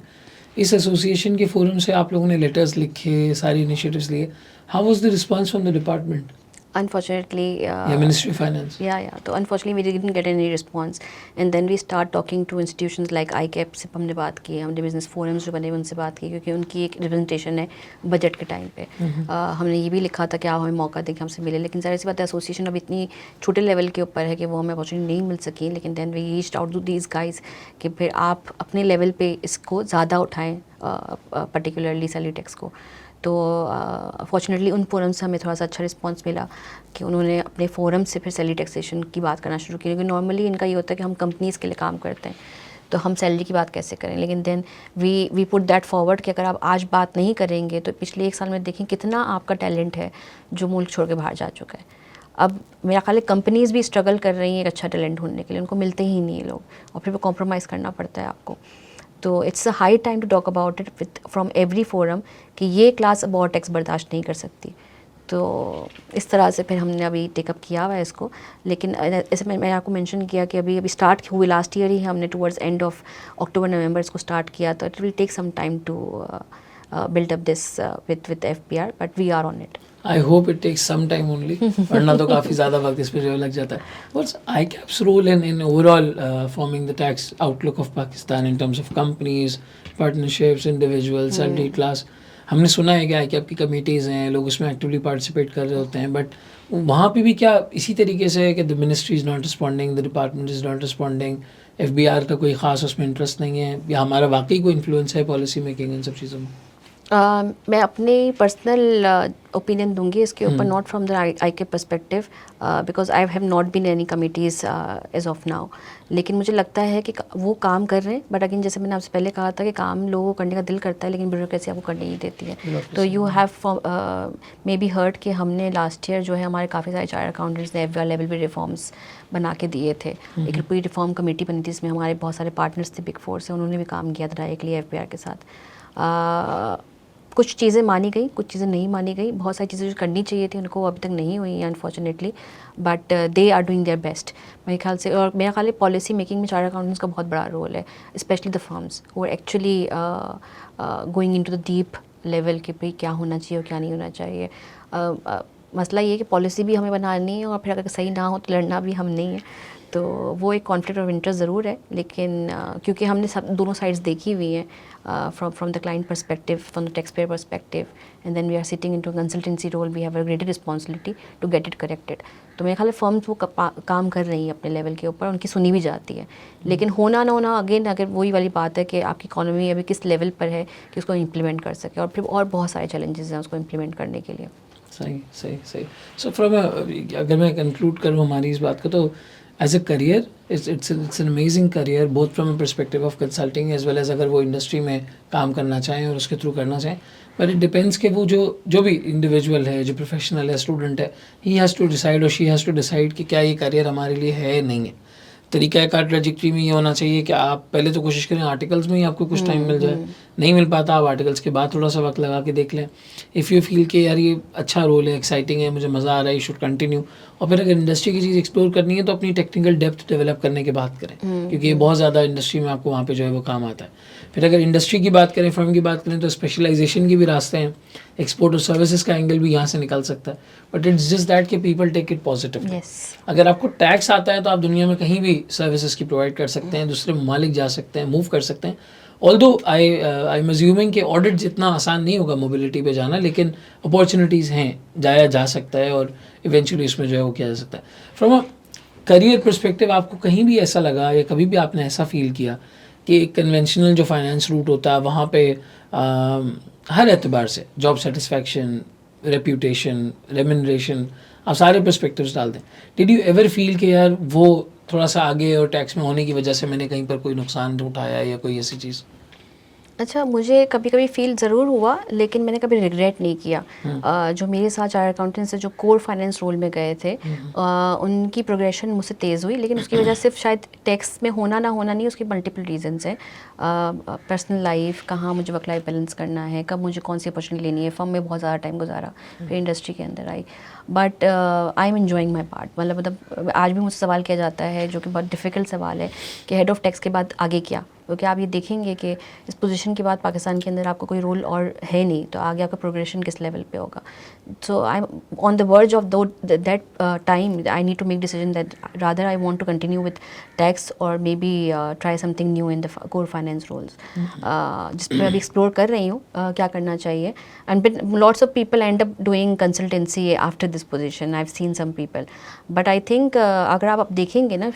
इस एसोसिएशन के फोरम से आप लोगों ने लेटर्स लिखे, सारे इनिशिएटिव्स लिए, how was the response from the department
Unfortunately,
या ministry of finance?
yeah. So unfortunately, we didn't get any response, and then we start talking to institutions like ICAP से हमने बात की, हमने बिजनेस फोरम्स जो बने उनसे बात की, क्योंकि उनकी एक रिप्रेजेंटेशन है बजट के टाइम पे। हमने ये भी लिखा था कि आप हमें मौका दें कि हमसे मिले, लेकिन ज़ाहिर सी बात है एसोसिएशन अब इतनी छोटे लेवल के ऊपर है कि वो हमें अपॉर्चुनिटी नहीं मिल सकी। लेकिन then we reached out to these guys कि फिर आप अपने लेवल पे इसको ज़्यादा उठाएँ, पर्टिकुलरली सैलरी टैक्स को। तो फॉर्चुनेटली उन फोरम से हमें थोड़ा सा अच्छा रिस्पांस मिला कि उन्होंने अपने फोरम से फिर सैलरी टैक्सेशन की बात करना शुरू की। क्योंकि नॉर्मली इनका ये होता है कि हम कंपनीज़ के लिए काम करते हैं तो हम सैलरी की बात कैसे करें, लेकिन then we put that forward कि अगर आप आज बात नहीं करेंगे तो पिछले 1 साल में देखें कितना आपका टैलेंट है जो मुल्क छोड़ के बाहर जा चुका है। अब मेरा ख्याल है कंपनीज़ भी स्ट्रगल कर रही हैं एक अच्छा टैलेंट ढूंढने के लिए, उनको मिलते ही नहीं है लोग, और फिर वो कॉम्प्रोमाइज़ करना पड़ता है आपको। तो it's a high time to talk about it with from every forum कि ये क्लास अब और टैक्स बर्दाश्त नहीं कर सकती। तो इस तरह से फिर हमने अभी टेकअप किया हुआ है इसको। लेकिन ऐसे मैंने आपको मेंशन किया कि अभी स्टार्ट हुई लास्ट ईयर ही हमने towards end of October November इसको स्टार्ट किया, तो it will take some time to build up this with FBR, but we are on it.
I hope it takes some time only, वरना तो काफ़ी ज़्यादा वक्त इस पर जो लग जाता है। What's ICAP's role in overall forming the tax outlook of Pakistan in terms of companies, partnerships, individual, salary class? हमने सुना है कि ICAP की कमिटीज़ हैं, लोग उसमें एक्टिवली पार्टिसिपेट कर रहे होते हैं, बट वहाँ पे भी क्या इसी तरीके से है कि the ministry is not responding, the department is not responding, FBR का कोई ख़ास उसमें इंटरेस्ट नहीं है, या हमारा वाकई कोई इन्फ्लुएंस है पॉलिसी मेकिंग इन सब चीज़ों में?
मैं अपने पर्सनल ओपिनियन दूंगी इसके ऊपर, not from the ICAP perspective, because I have not been any committees as of now. लेकिन मुझे लगता है कि वो काम कर रहे हैं, बट अगेन जैसे मैंने आपसे पहले कहा था कि काम लोगों को करने का दिल करता है लेकिन ब्यूरोक्रेसी आपको करने नहीं देती है। तो you have may be heard कि हमने लास्ट ईयर जो है हमारे काफ़ी सारे चार्टर्ड अकाउंटेंट्स ने FBR लेवल पे रिफॉर्म्स बना के दिए थे। एक पूरी रिफॉर्म कमेटी बनी थी, इसमें हमारे बहुत सारे पार्टनर्स थे बिग फोर से, उन्होंने भी काम किया था डायरेक्टली FBR के साथ। कुछ चीज़ें मानी गई, कुछ चीज़ें नहीं मानी गई, बहुत सारी चीज़ें जो करनी चाहिए थी उनको अभी तक नहीं हुई हैं unfortunately, but they are doing their best मेरे ख्याल से। और मेरा ख्याल है पॉलिसी मेकिंग में चार्टर्ड अकाउंटेंट्स का बहुत बड़ा रोल है, specially the firms who are actually going into the deep level कि भाई क्या होना चाहिए और क्या नहीं होना चाहिए। मसला ये है कि पॉलिसी भी हमें बनानी है और फिर अगर सही ना हो तो लड़ना भी हम नहीं है। तो वो एक कॉन्फ्लिक्ट ऑफ इंटरेस्ट ज़रूर है, लेकिन क्योंकि हमने सब दोनों साइड्स देखी हुई हैं, from the client perspective, from the tax payer perspective, and then we are sitting into consultancy role, we have a greater responsibility to get it corrected. तो मेरे ख्याल है फर्म्स वो काम कर रही हैं अपने लेवल के ऊपर, उनकी सुनी भी जाती है, लेकिन होना ना होना अगेन अगर वही वाली बात है कि आपकी इकोनॉमी अभी किस लेवल पर है कि उसको इम्प्लीमेंट कर सके, और फिर और बहुत सारे चैलेंजेस हैं उसको इम्प्लीमेंट करने के लिए।
सही सही सही। सो फ्रॉम अगर मैं कंक्लूड करूँ हमारी इस बात को, तो as a career it's an amazing career, both from a perspective of consulting as well as अगर वो इंडस्ट्री में काम करना चाहें और उसके थ्रू करना चाहें, बट इट डिपेंड्स कि वो जो भी इंडिविजुअल है, जो प्रोफेशनल है, स्टूडेंट है, ही हैज़ टू डिसाइड और शी हैज़ टू डिसाइड कि क्या ये करियर हमारे लिए है नहीं है। तरीक़ाकार ट्रेजेक्ट्री में ये होना चाहिए कि आप पहले तो कोशिश करें आर्टिकल्स में ही आपको कुछ टाइम मिल जाए, नहीं मिल पाता आप आर्टिकल्स के बाद थोड़ा सा वक्त लगा के देख लें। इफ़ यू फील कि यार ये अच्छा रोल है, एक्साइटिंग है, मुझे मज़ा आ रहा है, यू शुड कंटिन्यू। और फिर अगर इंडस्ट्री की चीज़ एक्सप्लोर करनी है तो अपनी टेक्निकल डेप्थ डेवलप करने के बाद करें, क्योंकि ये बहुत ज़्यादा इंडस्ट्री में आपको वहाँ पे जो है वो काम आता है। फिर अगर इंडस्ट्री की बात करें, फर्म की बात करें, तो स्पेशलाइजेशन के भी रास्ते हैं, एक्सपोर्ट और सर्विसेज का एंगल भी यहाँ से निकल सकता है, बट इट्स जस्ट दैट कि पीपल टेक इट पॉजिटिवली। अगर आपको टैक्स आता है तो आप दुनिया में कहीं भी सर्विसेज की प्रोवाइड कर सकते हैं, दूसरे ममालिक जा सकते हैं, मूव कर सकते हैं। ऑल्दो आई एम अज्यूमिंग कि ऑडिट जितना आसान नहीं होगा मोबिलिटी पे जाना, लेकिन अपॉर्चुनिटीज़ हैं, जाया जा सकता है और इवेंचुअली इसमें जो है वो किया जा सकता है। फ्रॉम अ करियर परस्पेक्टिव आपको कहीं भी ऐसा लगा या कभी भी आपने ऐसा फील किया कि एक कन्वेंशनल जो फाइनेंस रूट होता है वहाँ पे हर एतबार से जॉब सेटिस्फैक्शन, रेप्यूटेशन, रेम्यूनरेशन, आप सारे पर्सपेक्टिव्स डाल दें, डिड यू एवर फील कि यार वो थोड़ा सा आगे और टैक्स में होने की वजह से मैंने कहीं पर कोई नुकसान उठाया या कोई ऐसी चीज़?
अच्छा, मुझे कभी कभी फील ज़रूर हुआ, लेकिन मैंने कभी रिग्रेट नहीं किया। जो मेरे साथ चार्टर्ड अकाउंटेंट्स से जो कोर फाइनेंस रोल में गए थे, उनकी प्रोग्रेशन मुझसे तेज़ हुई, लेकिन उसकी वजह सिर्फ शायद टैक्स में होना ना होना नहीं, उसके मल्टीपल रीजंस हैं। पर्सनल लाइफ, कहाँ मुझे वर्क लाइफ बैलेंस करना है, कब मुझे कौन सी अपॉर्चुनिटी लेनी है, फर्म में बहुत ज़्यादा टाइम गुजारा, फिर इंडस्ट्री के अंदर आई, but I am enjoying my part. मतलब आज भी मुझसे सवाल किया जाता है, जो कि बहुत डिफ़िकल्ट सवाल है, कि हेड ऑफ टैक्स के बाद आगे क्या, क्योंकि आप ये देखेंगे कि इस पोजीशन के बाद पाकिस्तान के अंदर आपको कोई रोल और है नहीं, तो आगे आपका प्रोग्रेशन किस लेवल पे होगा। So I am on the verge of that time, I need to make decision that rather I want to continue with tax और maybe try something new in the core finance roles, जिस पर अभी explore कर रही हूँ क्या करना चाहिए। And lots of people end up doing consultancy after this position, I have seen some people, but I think अगर आप देखेंगे ना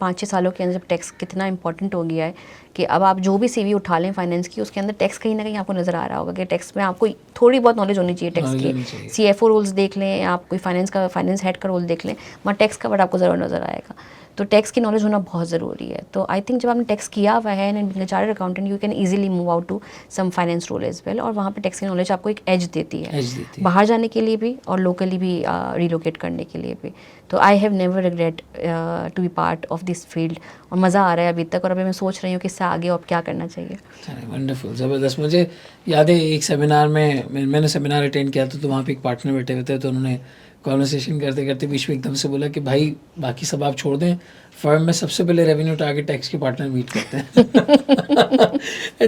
5-6 सालों के अंदर जब टैक्स कितना इंपॉर्टेंट हो गया है, कि अब आप जो भी सीवी उठा लें फाइनेंस की, उसके अंदर टैक्स कहीं ना कहीं आपको नज़र आ रहा होगा कि टैक्स में आपको थोड़ी बहुत नॉलेज होनी चाहिए टैक्स की। CFO रोल्स देख लें, आप कोई फाइनेंस हेड का रोल देख लें, वहाँ टैक्स का वर्ड आपको ज़रूर नज़र आएगा। तो टैक्स की नॉलेज होना बहुत ज़रूरी है। तो आई थिंक जब आपने टैक्स किया हुआ है and chartered accountant, you can easily move out to some finance role as well, और वहाँ पे टैक्स की नॉलेज आपको एक एज देती है बाहर जाने के लिए भी और लोकली भी रिलोकेट करने के लिए भी। तो I have never regret to be part of this field, और मज़ा आ रहा है अभी तक, और अभी मैं सोच रही हूँ कि इससे आगे अब क्या करना चाहिए।
वंडरफुल, ज़बरदस्त। मुझे याद है एक सेमिनार में मैंने सेमिनार अटेंड किया था, तो वहाँ पे एक पार्टनर बैठे हुए थे, तो उन्होंने कॉन्वर्सेशन करते करते बीच में एकदम से बोला कि भाई बाकी सब आप छोड़ दें, फर्म में सबसे पहले रेवेन्यू टारगेट टैक्स के पार्टनर मीट करते हैं।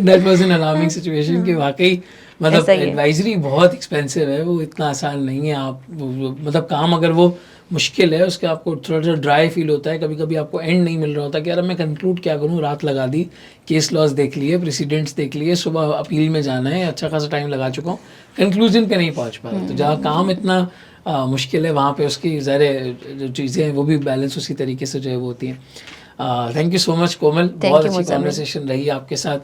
That was an alarming situation कि वाकई मतलब एडवाइजरी बहुत एक्सपेंसिव है, वो इतना आसान नहीं है। आप मतलब काम अगर वो मुश्किल है, उसके आपको थोड़ा सा ड्राई फील होता है, कभी कभी आपको एंड नहीं मिल रहा होता कि यार मैं कंक्लूड क्या करूँ, रात लगा दी, केस लॉस देख लिए, प्रेसिडेंट्स देख लिए, सुबह अपील में जाना है, अच्छा खासा टाइम लगा चुका हूँ, कंक्लूजन पे नहीं पहुँच पा रहा। तो जहाँ काम इतना मुश्किल है, वहाँ पे उसकी ज़ाहिर जो चीज़ें हैं वो भी बैलेंस उसी तरीके से जो है वो होती हैं। थैंक यू सो मच कोमल, बहुत अच्छी कॉन्वर्सेशन रही आपके साथ।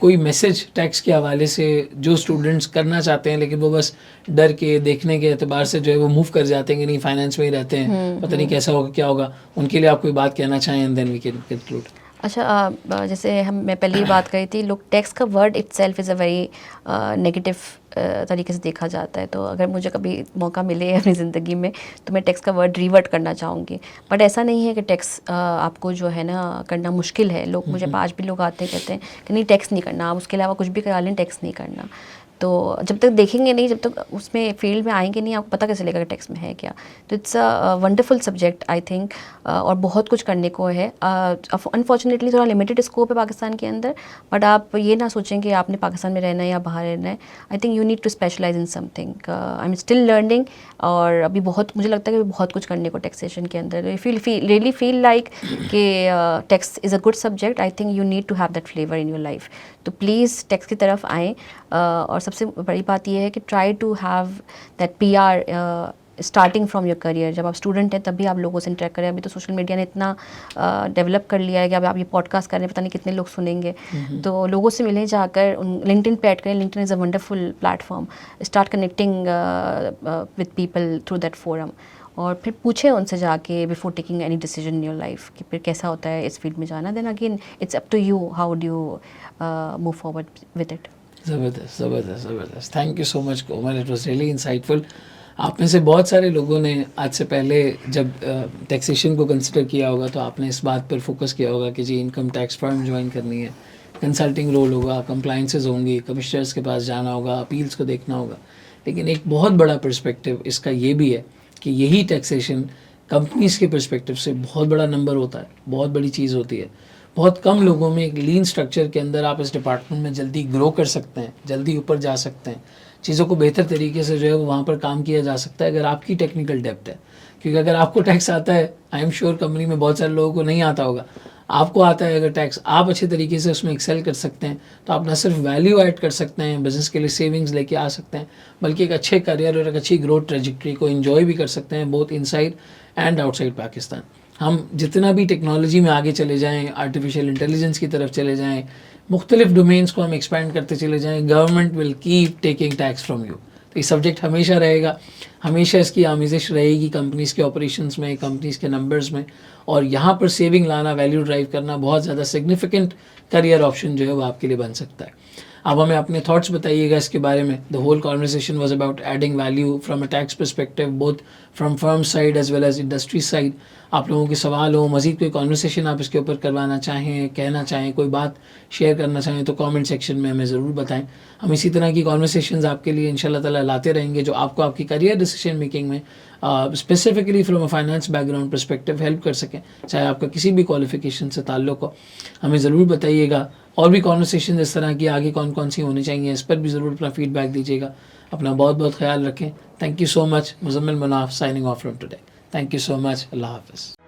कोई मैसेज टैक्स के हवाले से जो स्टूडेंट्स करना चाहते हैं लेकिन वो बस डर के देखने के एतबार से जो है वो मूव कर जाते हैं कि नहीं फाइनेंस में ही रहते हैं, पता नहीं कैसा होगा क्या होगा, उनके लिए आप कोई बात कहना चाहें and then we can conclude.
अच्छा, जैसे मैं पहले ही बात करी थी, लोग टैक्स का word itself is a very negative तरीके से देखा जाता है। तो अगर मुझे कभी मौका मिले अपनी ज़िंदगी में तो मैं टैक्स का वर्ड रिवर्ट करना चाहूँगी, बट ऐसा नहीं है कि टैक्स आपको जो है ना करना मुश्किल है। लोग मुझे आज भी लोग आते हैं कहते हैं कि नहीं टैक्स नहीं करना, आप उसके अलावा कुछ भी करा लें, टैक्स नहीं करना। तो जब तक देखेंगे नहीं, जब तक उसमें फील्ड में आएंगे नहीं, आपको पता कैसे चलेगा कि टैक्स में है क्या। तो it's a wonderful subject I think, और बहुत कुछ करने को है। अनफॉर्चुनेटली थोड़ा लिमिटेड स्कोप है पाकिस्तान के अंदर, बट आप ये ना सोचें कि आपने पाकिस्तान में रहना है या बाहर रहना है। I think you need to specialise in something. I am still learning, और अभी बहुत मुझे लगता है कि बहुत कुछ करने को टैक्सेशन के अंदर। If you really feel like कि tax is a good subject, I think you need to have that flavour in your life. तो प्लीज़ टैक्स की तरफ आएँ। और सबसे बड़ी बात यह है कि try to have that PR starting from your career. जब आप स्टूडेंट हैं तब भी आप लोगों से इंटरेक्ट करें। अभी तो सोशल मीडिया ने इतना डेवलप कर लिया है कि अब आप ये पॉडकास्ट कर रहे हैं, पता नहीं कितने लोग सुनेंगे। तो लोगों से मिलें जाकर, लिंक्डइन पे ऐड करें। LinkedIn is a wonderful platform. Start connecting with people through that forum, और फिर पूछें उनसे जाके before taking any decision in your life कि फिर कैसा होता है इस फील्ड में जाना। Then again it's up to you, how do you move forward with it.
ज़बरदस्त ज़बरदस्त ज़बरदस्त, thank you so much Komal, it was really insightful. आप में से बहुत सारे लोगों ने आज से पहले जब टैक्सेशन को कंसिडर किया होगा तो आपने इस बात पर फोकस किया होगा कि जी इनकम टैक्स फर्म ज्वाइन करनी है, कंसल्टिंग रोल होगा, कंप्लाइंसेस होंगी, कमिश्नर्स के पास जाना होगा, अपील्स को देखना होगा। लेकिन एक बहुत बड़ा पर्सपेक्टिव इसका ये भी है कि यही टैक्सेशन कंपनीज़ के पर्सपेक्टिव से बहुत बड़ा नंबर होता है, बहुत बड़ी चीज़ होती है। बहुत कम लोगों में एक लीन स्ट्रक्चर के अंदर आप इस डिपार्टमेंट में जल्दी ग्रो कर सकते हैं, जल्दी ऊपर जा सकते हैं, चीज़ों को बेहतर तरीके से जो है वो वहाँ पर काम किया जा सकता है अगर आपकी टेक्निकल डेप्थ है। क्योंकि अगर आपको टैक्स आता है, आई एम श्योर कंपनी में बहुत सारे लोगों को नहीं आता होगा, आपको आता है अगर टैक्स, आप अच्छे तरीके से उसमें एक्सेल कर सकते हैं तो आप ना सिर्फ वैल्यू ऐड कर सकते हैं, बिजनेस के लिए सेविंग्स लेके आ सकते हैं, बल्कि एक अच्छे करियर और एक अच्छी ग्रोथ ट्रेजेक्ट्री को एंजॉय भी कर सकते हैं, both inside and outside Pakistan. हम जितना भी टेक्नोलॉजी में आगे चले जाएँ, आर्टिफिशियल इंटेलिजेंस की तरफ चले जाएँ, मुख्तलिफ डोमेन्स को हम एक्सपैंड करते चले जाएँ, government will keep taking tax from you. तो ये सब्जेक्ट हमेशा रहेगा, हमेशा इसकी आमेज़िश रहेगी कंपनीज़ के ऑपरेशंस में, कंपनीज़ के नंबर्स में, और यहाँ पर सेविंग लाना, वैल्यू ड्राइव करना बहुत ज़्यादा सिग्निफिकेंट करियर ऑप्शन जो है वो आपके लिए बन सकता है। अब हमें अपने थॉट्स बताइएगा इसके बारे में। The whole conversation was about adding value from a tax perspective, both from firm side as well as industry side. आप लोगों के सवाल हो, मज़ीद कोई कॉन्वर्सेशन आप इसके ऊपर करवाना चाहें, कहना चाहें, कोई बात शेयर करना चाहें तो कमेंट सेक्शन में हमें ज़रूर बताएं। हम इसी तरह की कॉन्वर्सेशंस आपके लिए इंशाल्लाह ताला लाते रहेंगे जो आपको आपकी करियर डिसीजन मेकिंग में specifically from a finance background perspective help कर सकें, चाहे आपका किसी भी क्वालिफिकेशन से ताल्लुक़ हो। हमें ज़रूर बताइएगा। और भी कॉन्वर्सेशन इस तरह की आगे कौन कौन सी होनी चाहिए, इस पर भी ज़रूर अपना फीडबैक दीजिएगा। अपना बहुत बहुत ख्याल रखें। Thank you so much. Muzammil Munaf signing off from today. Thank you so much. अल्लाह हाफ़िज़।